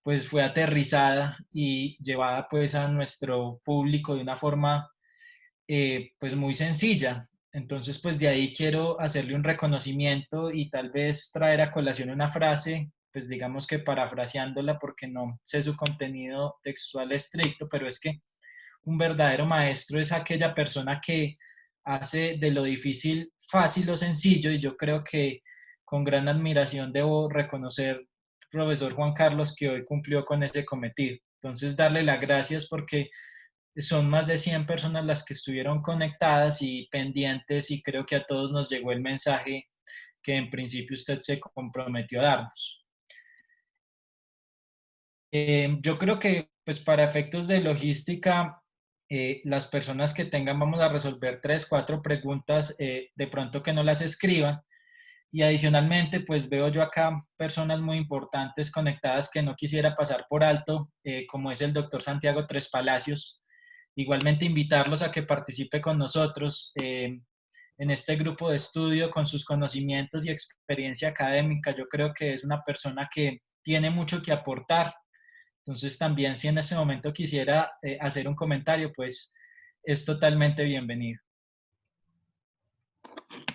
pues fue aterrizada y llevada pues a nuestro público de una forma pues muy sencilla. Entonces pues de ahí quiero hacerle un reconocimiento y tal vez traer a colación una frase, pues digamos que parafraseándola porque no sé su contenido textual estricto, pero es que un verdadero maestro es aquella persona que hace de lo difícil fácil o sencillo, y yo creo que con gran admiración debo reconocer, profesor Juan Carlos, que hoy cumplió con ese cometido. Entonces, darle las gracias porque son más de 100 personas las que estuvieron conectadas y pendientes, y creo que a todos nos llegó el mensaje que en principio usted se comprometió a darnos. Yo creo que pues para efectos de logística, las personas que tengan, vamos a resolver 3, 4 preguntas, de pronto que no las escriban. Y adicionalmente, pues veo yo acá personas muy importantes conectadas que no quisiera pasar por alto, como es el doctor Santiago Tres Palacios. Igualmente invitarlos a que participe con nosotros en este grupo de estudio con sus conocimientos y experiencia académica. Yo creo que es una persona que tiene mucho que aportar. Entonces también si en ese momento quisiera hacer un comentario, pues es totalmente bienvenido.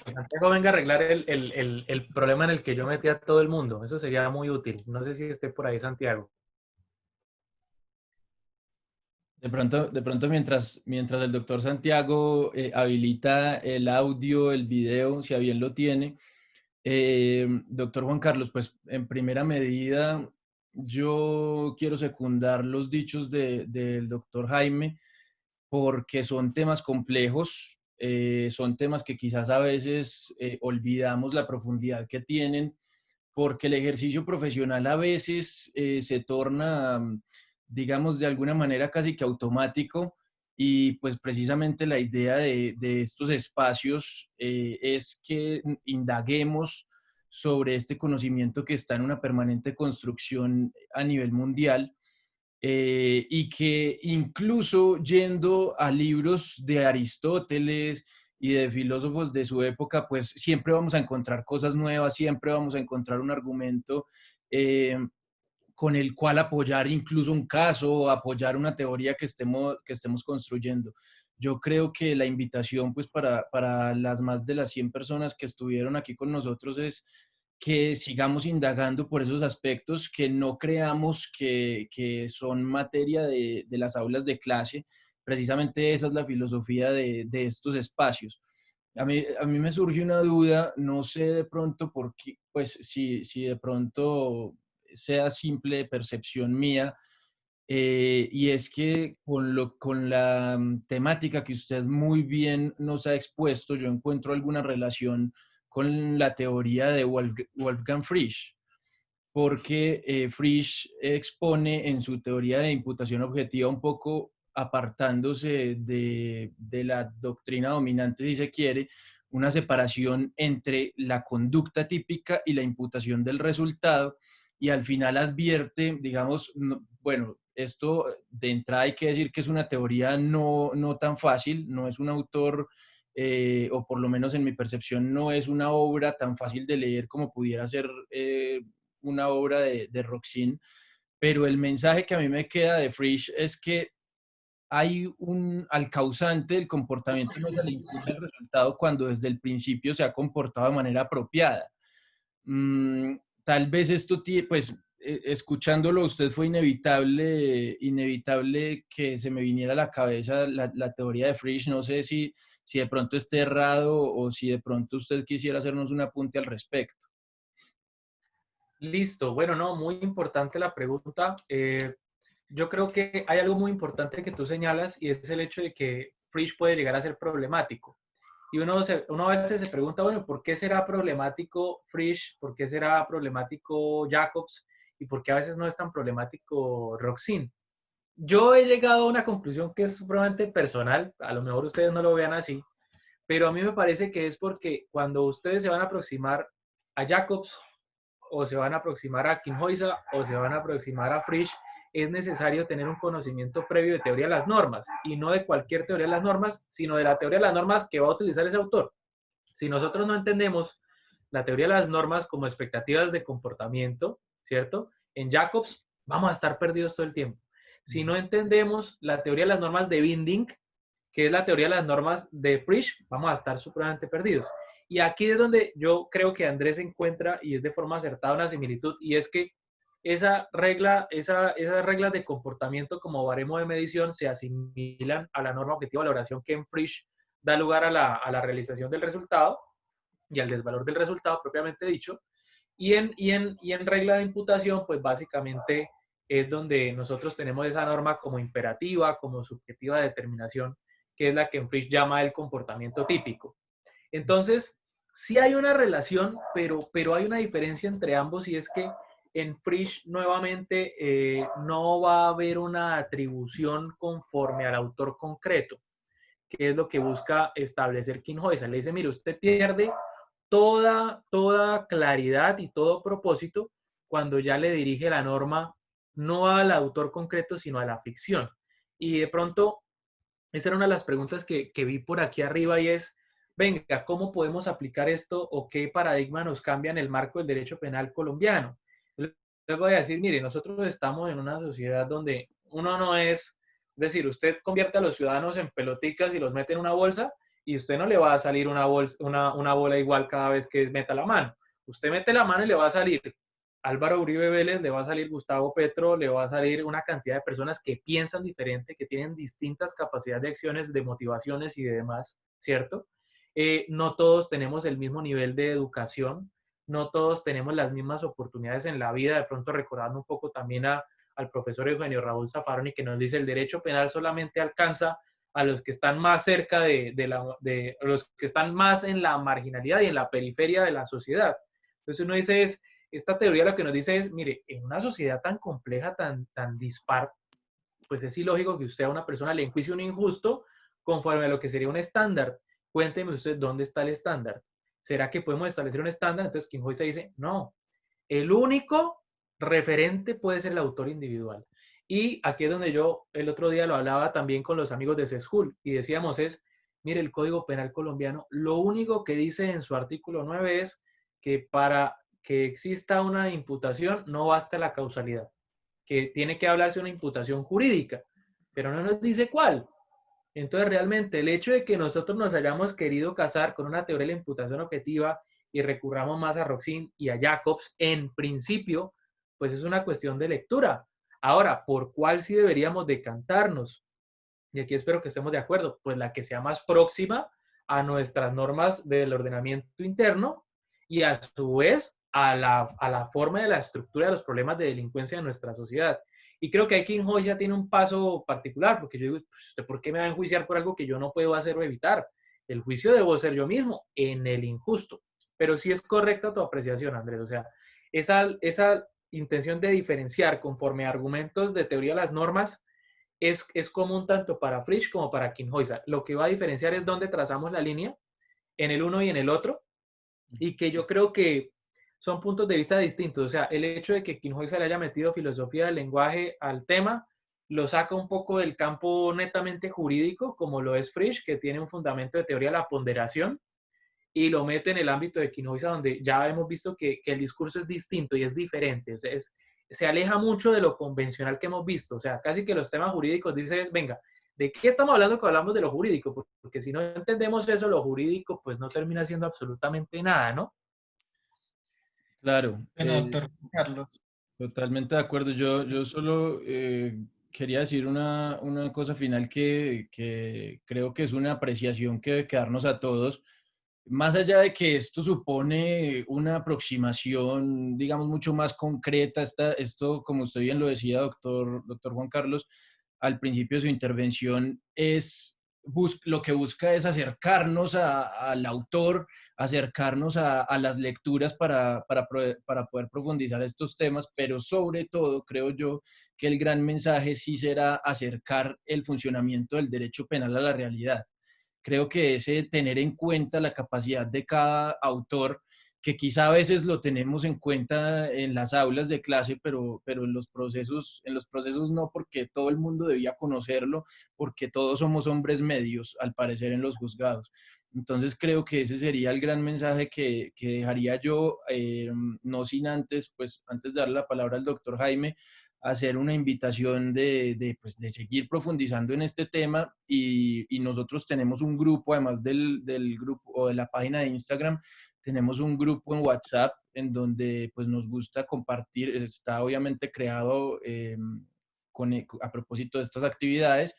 Que Santiago venga a arreglar el problema en el que yo metí a todo el mundo. Eso sería muy útil. No sé si esté por ahí Santiago. De pronto mientras el doctor Santiago habilita el audio, el video, si a bien lo tiene, doctor Juan Carlos, pues en primera medida yo quiero secundar los dichos del doctor Jaime porque son temas complejos, son temas que quizás a veces olvidamos la profundidad que tienen, porque el ejercicio profesional a veces se torna, digamos, de alguna manera casi que automático y pues precisamente la idea de estos espacios es que indaguemos sobre este conocimiento que está en una permanente construcción a nivel mundial y que incluso yendo a libros de Aristóteles y de filósofos de su época, pues siempre vamos a encontrar cosas nuevas, siempre vamos a encontrar un argumento eh, con el cual apoyar incluso un caso o apoyar una teoría que estemos construyendo. Yo creo que la invitación pues para las más de las 100 personas que estuvieron aquí con nosotros es que sigamos indagando por esos aspectos, que no creamos que son materia de las aulas de clase. Precisamente esa es la filosofía de estos espacios. A mí me surge una duda, no sé de pronto por qué, pues si de pronto sea simple percepción mía, y es que con la temática que usted muy bien nos ha expuesto, yo encuentro alguna relación con la teoría de Wolfgang Frisch, porque Frisch expone en su teoría de imputación objetiva un poco apartándose de la doctrina dominante, si se quiere, una separación entre la conducta típica y la imputación del resultado, y al final advierte, digamos, bueno, esto de entrada hay que decir que es una teoría no tan fácil, no es un autor, o por lo menos en mi percepción, no es una obra tan fácil de leer como pudiera ser una obra de Roxin, pero el mensaje que a mí me queda de Frisch es que al causante del comportamiento no se le imputa el resultado cuando desde el principio se ha comportado de manera apropiada. Mm, Tal vez esto, pues, escuchándolo usted fue inevitable que se me viniera a la cabeza la teoría de Frisch. No sé si de pronto esté errado o si de pronto usted quisiera hacernos un apunte al respecto. Listo. Bueno, no, muy importante la pregunta. Yo creo que hay algo muy importante que tú señalas y es el hecho de que Frisch puede llegar a ser problemático. Y uno a veces se pregunta, bueno, ¿por qué será problemático Frisch? ¿Por qué será problemático Jacobs? ¿Y por qué a veces no es tan problemático Roxin? Yo he llegado a una conclusión que es supremamente personal, a lo mejor ustedes no lo vean así, pero a mí me parece que es porque cuando ustedes se van a aproximar a Jacobs o se van a aproximar a Kinhoysa o se van a aproximar a Frisch, es necesario tener un conocimiento previo de teoría de las normas y no de cualquier teoría de las normas, sino de la teoría de las normas que va a utilizar ese autor. Si nosotros no entendemos la teoría de las normas como expectativas de comportamiento, ¿cierto? En Jacobs vamos a estar perdidos todo el tiempo. Si no entendemos la teoría de las normas de Binding, que es la teoría de las normas de Frisch, vamos a estar supremamente perdidos. Y aquí es donde yo creo que Andrés encuentra, y es de forma acertada, una similitud, y es que esas reglas de comportamiento como baremo de medición se asimilan a la norma objetiva de valoración que en Frisch da lugar a la realización del resultado y al desvalor del resultado propiamente dicho. Y en regla de imputación, pues básicamente es donde nosotros tenemos esa norma como imperativa, como subjetiva de determinación, que es la que en Frisch llama el comportamiento típico. Entonces, sí hay una relación, pero hay una diferencia entre ambos y es que en Frisch nuevamente no va a haber una atribución conforme al autor concreto, que es lo que busca establecer Kinhoysa. Le dice, mire, usted pierde toda claridad y todo propósito cuando ya le dirige la norma no al autor concreto, sino a la ficción. Y de pronto, esa era una de las preguntas que vi por aquí arriba y es, venga, ¿cómo podemos aplicar esto o qué paradigma nos cambia en el marco del derecho penal colombiano? Les voy a decir, mire, nosotros estamos en una sociedad donde uno no es decir, usted convierte a los ciudadanos en peloticas y los mete en una bolsa y usted no le va a salir una bola igual cada vez que meta la mano. Usted mete la mano y le va a salir Álvaro Uribe Vélez, le va a salir Gustavo Petro, le va a salir una cantidad de personas que piensan diferente, que tienen distintas capacidades de acciones, de motivaciones y de demás, ¿cierto? No todos tenemos el mismo nivel de educación, no todos tenemos las mismas oportunidades en la vida, de pronto recordando un poco también al profesor Eugenio Raúl Zaffaroni, que nos dice el derecho penal solamente alcanza a los que están más cerca de los que están más en la marginalidad y en la periferia de la sociedad. Entonces uno dice, esta teoría lo que nos dice es, mire, en una sociedad tan compleja, tan dispar, pues es ilógico que usted a una persona le enjuicie un injusto conforme a lo que sería un estándar. Cuénteme usted dónde está el estándar. ¿Será que podemos establecer un estándar? Entonces King Joyce dice, no, el único referente puede ser el autor individual. Y aquí es donde yo el otro día lo hablaba también con los amigos de CESCUL y decíamos mire, el Código Penal colombiano, lo único que dice en su artículo 9 es que para que exista una imputación no basta la causalidad, que tiene que hablarse de una imputación jurídica, pero no nos dice cuál. Entonces, realmente, el hecho de que nosotros nos hayamos querido casar con una teoría de la imputación objetiva y recurramos más a Roxin y a Jacobs, en principio, pues es una cuestión de lectura. Ahora, ¿por cuál sí deberíamos decantarnos? Y aquí espero que estemos de acuerdo, pues la que sea más próxima a nuestras normas del ordenamiento interno y a su vez a la forma de la estructura de los problemas de delincuencia de nuestra sociedad. Y creo que aquí King Joyce ya tiene un paso particular, porque yo digo, pues, ¿usted por qué me va a enjuiciar por algo que yo no puedo hacer o evitar? El juicio debo ser yo mismo, en el injusto. Pero sí es correcta tu apreciación, Andrés. O sea, esa intención de diferenciar conforme a argumentos de teoría de las normas es común tanto para Frisch como para King Joyce. Lo que va a diferenciar es dónde trazamos la línea en el uno y en el otro, y que yo creo que son puntos de vista distintos. O sea, el hecho de que King Joyce le haya metido filosofía del lenguaje al tema lo saca un poco del campo netamente jurídico, como lo es Frisch, que tiene un fundamento de teoría de la ponderación, y lo mete en el ámbito de King Joyce, donde ya hemos visto que el discurso es distinto y es diferente. O sea, se aleja mucho de lo convencional que hemos visto. O sea, casi que los temas jurídicos dices, venga, ¿de qué estamos hablando cuando hablamos de lo jurídico? Porque si no entendemos eso, lo jurídico, pues no termina siendo absolutamente nada, ¿no? Claro, Bueno, doctor Carlos. totalmente de acuerdo. Yo solo quería decir una cosa final que creo que es una apreciación que debe quedarnos a todos. Más allá de que esto supone una aproximación, digamos, mucho más concreta, esto, como usted bien lo decía, doctor Juan Carlos, al principio de su intervención, lo que busca es acercarnos al autor, acercarnos a las lecturas para poder profundizar estos temas, pero sobre todo creo yo que el gran mensaje sí será acercar el funcionamiento del derecho penal a la realidad. Creo que ese tener en cuenta la capacidad de cada autor, que quizá a veces lo tenemos en cuenta en las aulas de clase, pero en los procesos no, porque todo el mundo debía conocerlo, porque todos somos hombres medios, al parecer, en los juzgados. Entonces creo que ese sería el gran mensaje que dejaría yo, no sin antes, pues antes de darle la palabra al doctor Jaime, hacer una invitación pues, de seguir profundizando en este tema, y nosotros tenemos un grupo, además del grupo o de la página de Instagram, tenemos un grupo en WhatsApp en donde pues nos gusta compartir, está obviamente creado a propósito de estas actividades,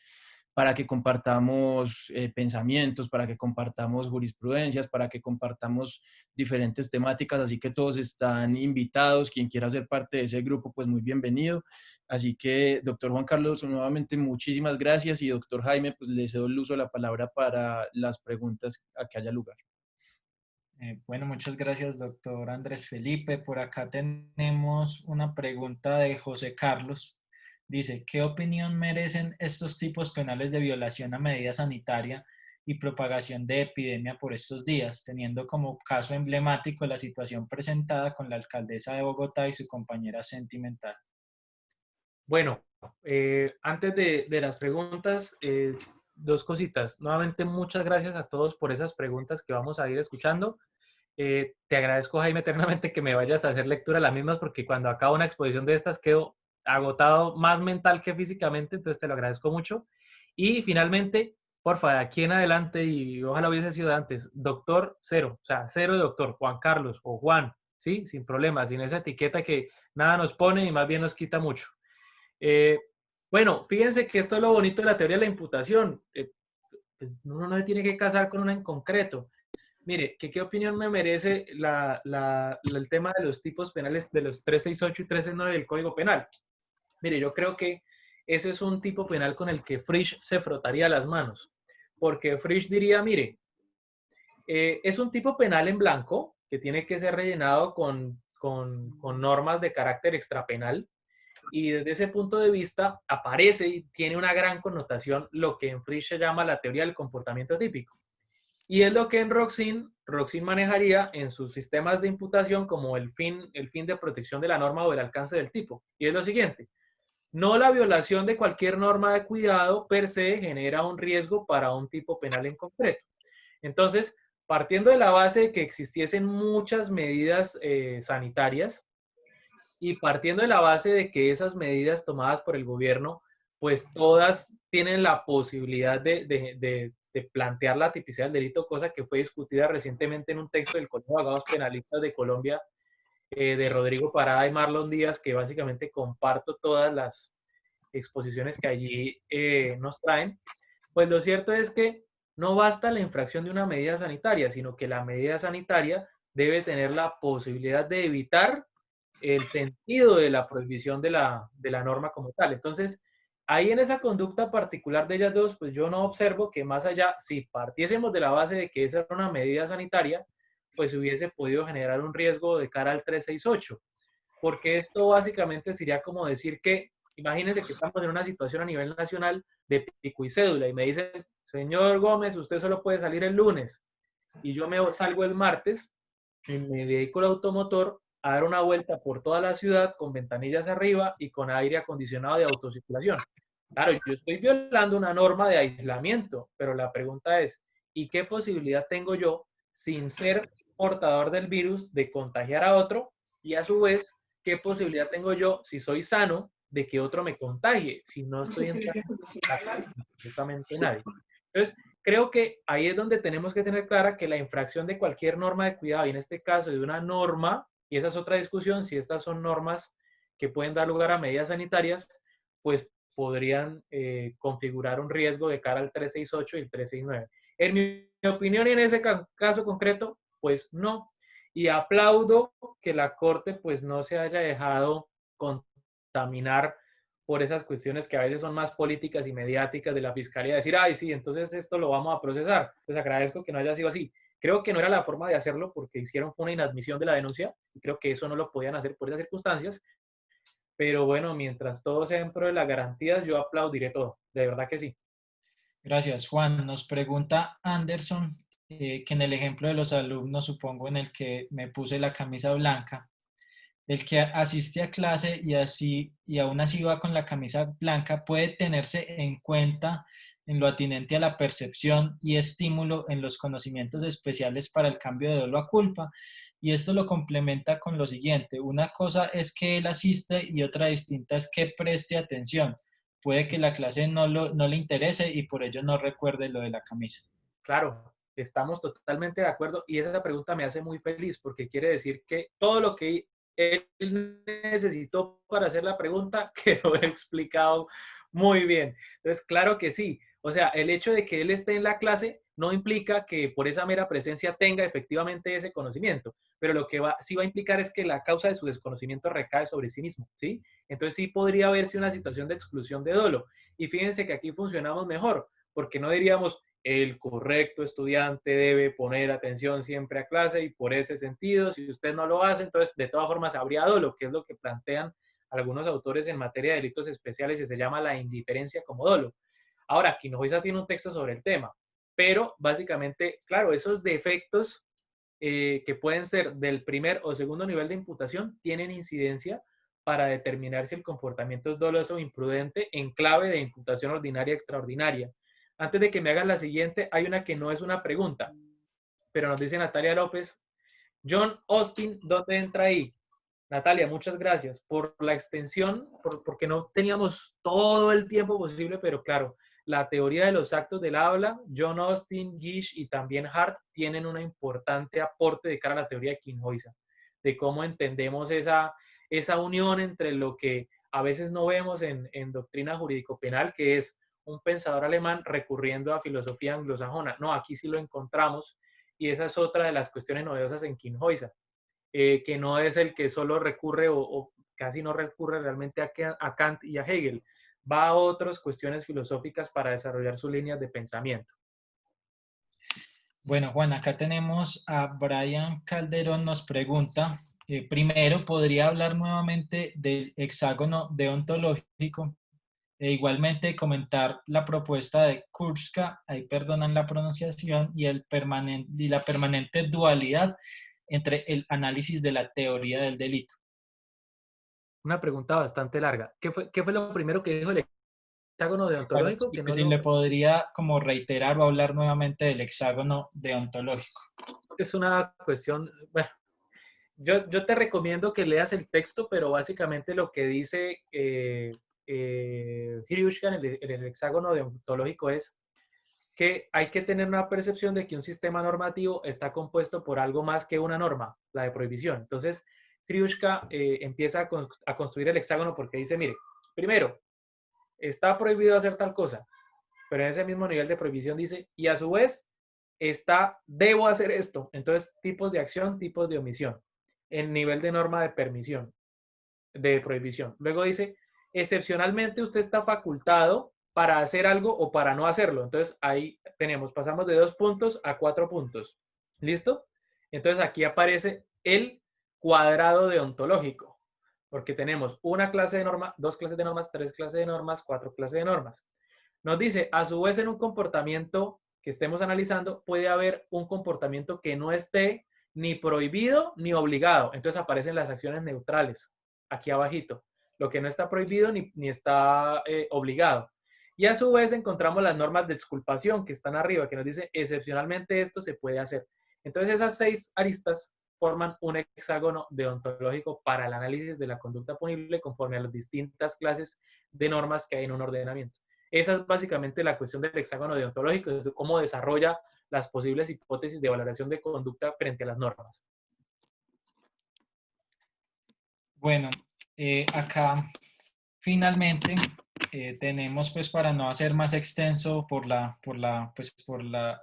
para que compartamos pensamientos, para que compartamos jurisprudencias, para que compartamos diferentes temáticas, así que todos están invitados. Quien quiera ser parte de ese grupo, pues muy bienvenido. Así que, doctor Juan Carlos, nuevamente muchísimas gracias, y doctor Jaime, pues le cedo el uso de la palabra para las preguntas a que haya lugar. Bueno, muchas gracias, doctor Andrés Felipe. Por acá tenemos una pregunta de José Carlos. Dice, ¿qué opinión merecen estos tipos penales de violación a medida sanitaria y propagación de epidemia por estos días, teniendo como caso emblemático la situación presentada con la alcaldesa de Bogotá y su compañera sentimental? Bueno, antes de las preguntas, dos cositas. Nuevamente, muchas gracias a todos por esas preguntas que vamos a ir escuchando. Te agradezco, Jaime, eternamente que me vayas a hacer lectura de las mismas, porque cuando acabo una exposición de estas quedo agotado más mental que físicamente, entonces te lo agradezco mucho. Y finalmente, porfa, de aquí en adelante, y ojalá hubiese sido antes, doctor cero, o sea, cero de doctor, Juan Carlos o Juan, ¿sí? Sin problema, sin esa etiqueta que nada nos pone y más bien nos quita mucho. Eh, bueno, fíjense que esto es lo bonito de la teoría de la imputación. Pues uno no se tiene que casar con una en concreto. Mire, ¿qué opinión me merece el tema de los tipos penales de los 368 y 369 del Código Penal? Mire, yo creo que ese es un tipo penal con el que Frisch se frotaría las manos, porque Frisch diría, mire, es un tipo penal en blanco que tiene que ser rellenado con normas de carácter extrapenal, y desde ese punto de vista aparece y tiene una gran connotación lo que en Frisch se llama la teoría del comportamiento típico. Y es lo que en Roxin manejaría en sus sistemas de imputación como el fin de protección de la norma o el alcance del tipo. Y es lo siguiente: no la violación de cualquier norma de cuidado per se genera un riesgo para un tipo penal en concreto. Entonces, partiendo de la base de que existiesen muchas medidas sanitarias y partiendo de la base de que esas medidas tomadas por el gobierno, pues todas tienen la posibilidad de plantear la tipicidad del delito, cosa que fue discutida recientemente en un texto del Colegio de Abogados Penalistas de Colombia, de Rodrigo Parada y Marlon Díaz, que básicamente comparto todas las exposiciones que allí nos traen. Pues lo cierto es que no basta la infracción de una medida sanitaria, sino que la medida sanitaria debe tener la posibilidad de evitar el sentido de la prohibición de la norma como tal. Entonces, ahí en esa conducta particular de ellas dos, pues yo no observo que más allá, si partiésemos de la base de que esa era una medida sanitaria, pues hubiese podido generar un riesgo de cara al 368. Porque esto básicamente sería como decir que, imagínense que estamos en una situación a nivel nacional de pico y cédula y me dicen, señor Gómez, usted solo puede salir el lunes, y yo me salgo el martes en mi vehículo automotor a dar una vuelta por toda la ciudad con ventanillas arriba y con aire acondicionado de autocirculación. Claro, yo estoy violando una norma de aislamiento, pero la pregunta es, ¿y qué posibilidad tengo yo, sin ser portador del virus, de contagiar a otro? Y a su vez, ¿qué posibilidad tengo yo, si soy sano, de que otro me contagie, si no estoy entrando en contacto con absolutamente nadie? Entonces, creo que ahí es donde tenemos que tener clara que la infracción de cualquier norma de cuidado, y en este caso de una norma, y esa es otra discusión, si estas son normas que pueden dar lugar a medidas sanitarias, pues podrían configurar un riesgo de cara al 368 y el 369. En mi opinión, y en ese caso concreto, pues no. Y aplaudo que la Corte pues no se haya dejado contaminar por esas cuestiones que a veces son más políticas y mediáticas de la Fiscalía, decir, ay, sí, entonces esto lo vamos a procesar. Pues agradezco que no haya sido así. Creo que no era la forma de hacerlo porque hicieron fue una inadmisión de la denuncia y creo que eso no lo podían hacer por esas circunstancias. Pero bueno, mientras todo sea dentro de las garantías, yo aplaudiré todo. De verdad que sí. Gracias, Juan. Nos pregunta Anderson, que en el ejemplo de los alumnos, supongo en el que me puse la camisa blanca, el que asiste a clase y aún así va con la camisa blanca puede tenerse en cuenta en lo atinente a la percepción y estímulo en los conocimientos especiales para el cambio de dolo a culpa. Y esto lo complementa con lo siguiente: una cosa es que él asiste y otra distinta es que preste atención. Puede que la clase no le interese y por ello no recuerde lo de la camisa. Claro, estamos totalmente de acuerdo y esa pregunta me hace muy feliz porque quiere decir que todo lo que él necesitó para hacer la pregunta quedó explicado muy bien. Entonces, claro que sí. O sea, el hecho de que él esté en la clase no implica que por esa mera presencia tenga efectivamente ese conocimiento, pero lo que sí va a implicar es que la causa de su desconocimiento recae sobre sí mismo, ¿sí? Entonces sí podría verse una situación de exclusión de dolo. Y fíjense que aquí funcionamos mejor, porque no diríamos el correcto estudiante debe poner atención siempre a clase y por ese sentido, si usted no lo hace, entonces de todas formas habría dolo, que es lo que plantean algunos autores en materia de delitos especiales y se llama la indiferencia como dolo. Ahora, Quinojosa tiene un texto sobre el tema, pero básicamente, claro, esos defectos que pueden ser del primer o segundo nivel de imputación tienen incidencia para determinar si el comportamiento es doloso o imprudente en clave de imputación ordinaria extraordinaria. Antes de que me hagan la siguiente, hay una que no es una pregunta, pero nos dice Natalia López, John Austin, ¿dónde entra ahí? Natalia, muchas gracias por la extensión, porque no teníamos todo el tiempo posible, pero claro, la teoría de los actos del habla, John Austin, Gish y también Hart tienen un importante aporte de cara a la teoría de Kinshasa, de cómo entendemos esa unión entre lo que a veces no vemos en doctrina jurídico-penal, que es un pensador alemán recurriendo a filosofía anglosajona. No, aquí sí lo encontramos, y esa es otra de las cuestiones novedosas en Kinshasa, que no es el que solo recurre o casi no recurre realmente a Kant y a Hegel, va a otras cuestiones filosóficas para desarrollar sus líneas de pensamiento. Bueno, Juan, acá tenemos a Brian Calderón, nos pregunta, primero, ¿podría hablar nuevamente del hexágono deontológico e igualmente comentar la propuesta de Kurzka, ahí perdonan la pronunciación, y la permanente dualidad entre el análisis de la teoría del delito? Una pregunta bastante larga. ¿Qué fue lo primero que dijo el hexágono Claro, deontológico? Que no si le podría como reiterar o hablar nuevamente del hexágono deontológico. es una cuestión, bueno, yo te recomiendo que leas el texto, pero básicamente lo que dice Hryushka en el hexágono deontológico es que hay que tener una percepción de que un sistema normativo está compuesto por algo más que una norma, la de prohibición. Entonces, Hryushka empieza a construir el hexágono porque dice, mire, primero, está prohibido hacer tal cosa, pero en ese mismo nivel de prohibición dice, y a su vez, debo hacer esto. Entonces, tipos de acción, tipos de omisión, en nivel de norma de permisión, de prohibición. Luego dice, excepcionalmente usted está facultado para hacer algo o para no hacerlo. Entonces, ahí pasamos de 2 puntos a 4 puntos. ¿Listo? Entonces, aquí aparece el cuadrado deontológico, porque tenemos una clase de norma, 2 clases de normas, 3 clases de normas, 4 clases de normas. Nos dice, a su vez, en un comportamiento que estemos analizando, puede haber un comportamiento que no esté ni prohibido ni obligado. Entonces aparecen las acciones neutrales, aquí abajito. Lo que no está prohibido ni está obligado. Y a su vez encontramos las normas de exculpación que están arriba, que nos dice, excepcionalmente esto se puede hacer. Entonces esas 6 aristas forman un hexágono deontológico para el análisis de la conducta punible conforme a las distintas clases de normas que hay en un ordenamiento. Esa es básicamente la cuestión del hexágono deontológico, de cómo desarrolla las posibles hipótesis de valoración de conducta frente a las normas. Bueno, acá finalmente tenemos, pues para no hacer más extenso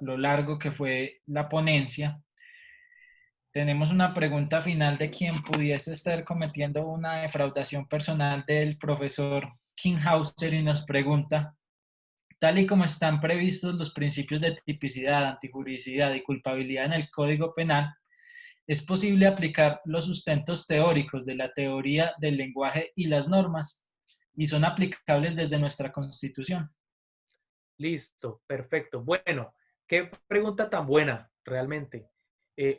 lo largo que fue la ponencia, tenemos una pregunta final de quien pudiese estar cometiendo una defraudación personal del profesor Kinshasa y nos pregunta, tal y como están previstos los principios de tipicidad, antijuricidad y culpabilidad en el Código Penal, ¿es posible aplicar los sustentos teóricos de la teoría del lenguaje y las normas? Y son aplicables desde nuestra Constitución. Listo, perfecto. Bueno, qué pregunta tan buena, realmente.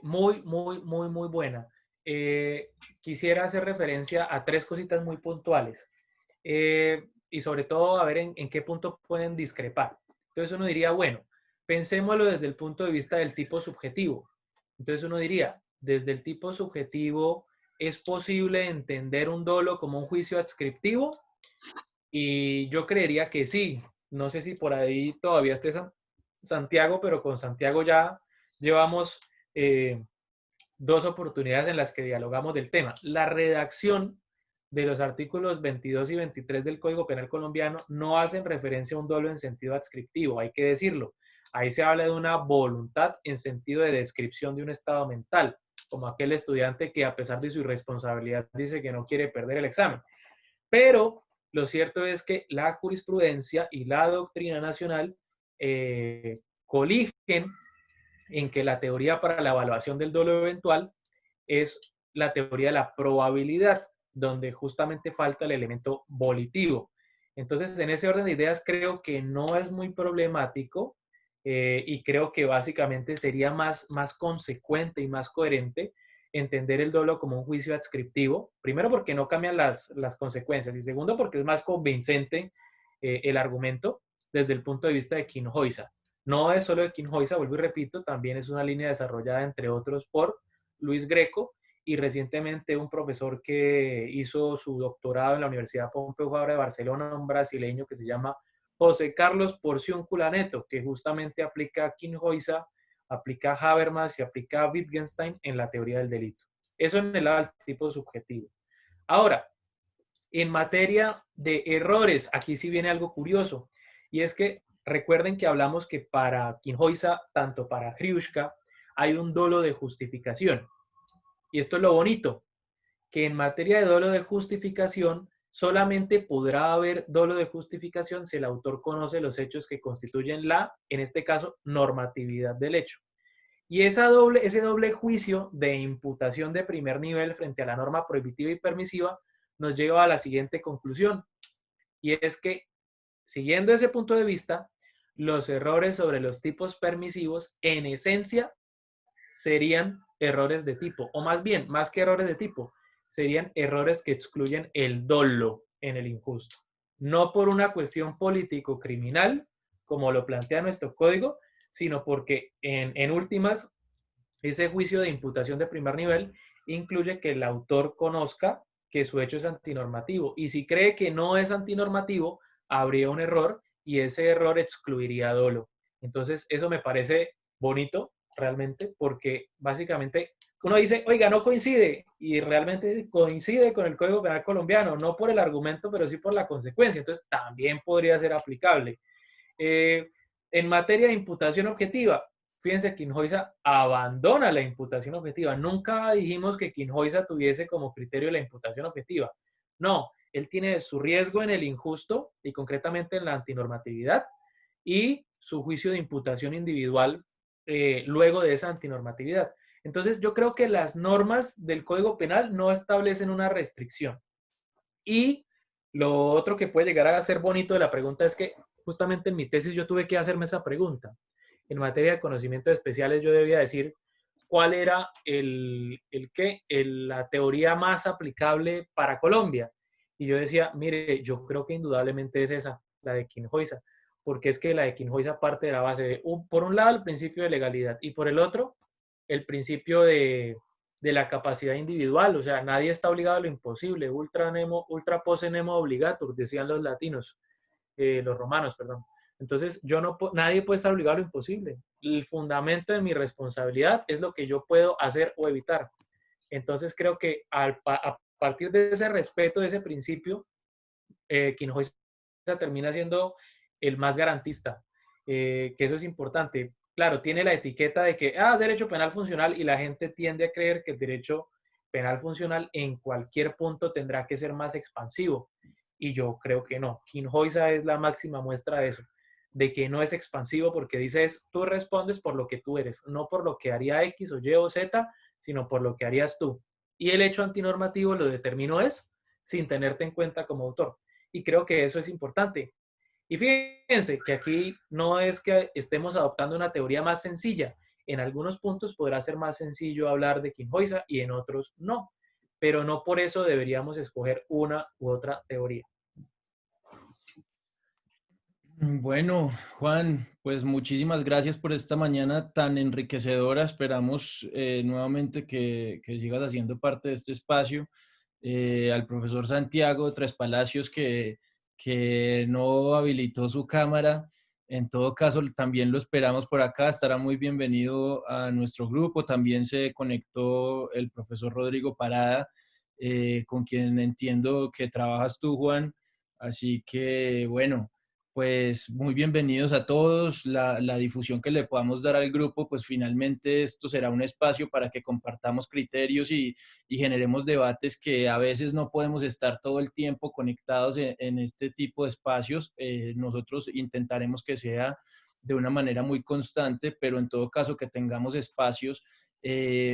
Muy buena. Quisiera hacer referencia a 3 cositas muy puntuales. Y sobre todo a ver en qué punto pueden discrepar. Entonces uno diría, bueno, pensémoslo desde el punto de vista del tipo subjetivo. Entonces uno diría, desde el tipo subjetivo, ¿es posible entender un dolo como un juicio adscriptivo? Y yo creería que sí. No sé si por ahí todavía esté Santiago, pero con Santiago ya llevamos 2 oportunidades en las que dialogamos del tema. La redacción de los artículos 22 y 23 del Código Penal colombiano no hacen referencia a un dolo en sentido adscriptivo, hay que decirlo. Ahí se habla de una voluntad en sentido de descripción de un estado mental, como aquel estudiante que a pesar de su irresponsabilidad dice que no quiere perder el examen. Pero lo cierto es que la jurisprudencia y la doctrina nacional coligen en que la teoría para la evaluación del dolo eventual es la teoría de la probabilidad, donde justamente falta el elemento volitivo. Entonces, en ese orden de ideas, creo que no es muy problemático y creo que básicamente sería más consecuente y más coherente entender el dolo como un juicio adscriptivo, primero porque no cambian las consecuencias y segundo porque es más convincente el argumento desde el punto de vista de Kinshasa. No es solo de Kinshasa, vuelvo y repito, también es una línea desarrollada entre otros por Luis Greco y recientemente un profesor que hizo su doctorado en la Universidad Pompeu Fabra de Barcelona, un brasileño que se llama José Carlos Porciúncula Neto, que justamente aplica a Quinjoisa, aplica a Habermas y aplica a Wittgenstein en la teoría del delito. Eso en el lado del tipo subjetivo. Ahora, en materia de errores, aquí sí viene algo curioso, y es que recuerden que hablamos que para Quinjoisa, tanto para Hryushka, hay un dolo de justificación. Y esto es lo bonito, que en materia de dolo de justificación, solamente podrá haber dolo de justificación si el autor conoce los hechos que constituyen la, en este caso, normatividad del hecho. Y ese doble juicio de imputación de primer nivel frente a la norma prohibitiva y permisiva nos lleva a la siguiente conclusión, y es que, siguiendo ese punto de vista, los errores sobre los tipos permisivos, en esencia, serían errores de tipo, o más bien, más que errores de tipo, serían errores que excluyen el dolo en el injusto. No por una cuestión político-criminal, como lo plantea nuestro código, sino porque en últimas, ese juicio de imputación de primer nivel incluye que el autor conozca que su hecho es antinormativo. Y si cree que no es antinormativo, habría un error y ese error excluiría dolo. Entonces, eso me parece bonito realmente, porque básicamente uno dice, oiga, no coincide, y realmente coincide con el Código Penal colombiano, no por el argumento, pero sí por la consecuencia. Entonces, también podría ser aplicable. En materia de imputación objetiva, fíjense, Quinjoisa abandona la imputación objetiva. Nunca dijimos que Quinjoisa tuviese como criterio la imputación objetiva. No, él tiene su riesgo en el injusto y concretamente en la antinormatividad y su juicio de imputación individual luego de esa antinormatividad. Entonces, yo creo que las normas del Código Penal no establecen una restricción. Y lo otro que puede llegar a ser bonito de la pregunta es que justamente en mi tesis yo tuve que hacerme esa pregunta. En materia de conocimientos especiales yo debía decir cuál era la teoría más aplicable para Colombia. Y yo decía, mire, yo creo que indudablemente es esa, la de Quinjoisa, porque es que la de Quinjoisa parte de la base de, por un lado, el principio de legalidad y por el otro, el principio de la capacidad individual, o sea, nadie está obligado a lo imposible, ultra posse nemo obligatur, decían los latinos, los romanos, perdón. Entonces, nadie puede estar obligado a lo imposible. El fundamento de mi responsabilidad es lo que yo puedo hacer o evitar. Entonces, creo que a partir de ese respeto, de ese principio, Quinjoisa termina siendo el más garantista, que eso es importante. Claro, tiene la etiqueta de que, derecho penal funcional, y la gente tiende a creer que el derecho penal funcional en cualquier punto tendrá que ser más expansivo. Y yo creo que no. Quinjoisa es la máxima muestra de eso, de que no es expansivo porque dices, tú respondes por lo que tú eres, no por lo que haría X o Y o Z, sino por lo que harías tú. Y el hecho antinormativo lo determino es sin tenerte en cuenta como autor. Y creo que eso es importante. Y fíjense que aquí no es que estemos adoptando una teoría más sencilla. En algunos puntos podrá ser más sencillo hablar de Quinjoisa y en otros no. Pero no por eso deberíamos escoger una u otra teoría. Bueno, Juan, pues muchísimas gracias por esta mañana tan enriquecedora. Esperamos nuevamente que sigas haciendo parte de este espacio. Al profesor Santiago Tres Palacios que no habilitó su cámara. En todo caso, también lo esperamos por acá. Estará muy bienvenido a nuestro grupo. También se conectó el profesor Rodrigo Parada, con quien entiendo que trabajas tú, Juan. Así que, bueno, pues muy bienvenidos a todos. La difusión que le podamos dar al grupo, pues finalmente esto será un espacio para que compartamos criterios y generemos debates que a veces no podemos estar todo el tiempo conectados en este tipo de espacios. Nosotros intentaremos que sea de una manera muy constante, pero en todo caso que tengamos espacios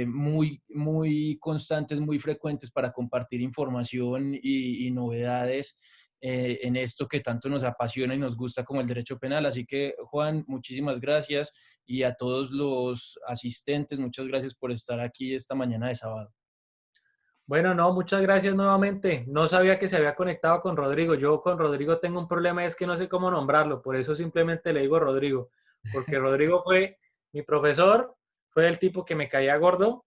muy constantes, muy frecuentes para compartir información y novedades en esto que tanto nos apasiona y nos gusta como el derecho penal. Así que, Juan, muchísimas gracias, y a todos los asistentes, muchas gracias por estar aquí esta mañana de sábado. Bueno, no, muchas gracias nuevamente. No sabía que se había conectado con Rodrigo. Yo con Rodrigo tengo un problema, es que no sé cómo nombrarlo, por eso simplemente le digo Rodrigo, porque Rodrigo fue mi profesor, fue el tipo que me caía gordo,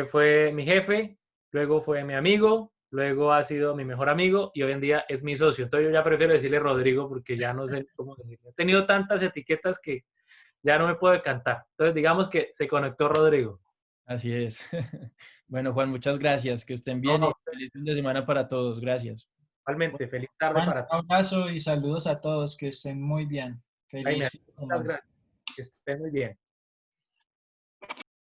fue mi jefe, luego fue mi amigo, luego ha sido mi mejor amigo y hoy en día es mi socio. Entonces yo ya prefiero decirle Rodrigo porque ya no sé cómo decirle. He tenido tantas etiquetas que ya no me puedo decantar. Entonces digamos que se conectó Rodrigo. Así es. Bueno, Juan, muchas gracias. Que estén No, bien y feliz fin de semana para todos. Gracias. igualmente, feliz tarde Juan, para un todos. abrazo y saludos a todos, que estén muy bien. Jaime, Feliz fin de muchas semana. gracias. Que estén muy bien.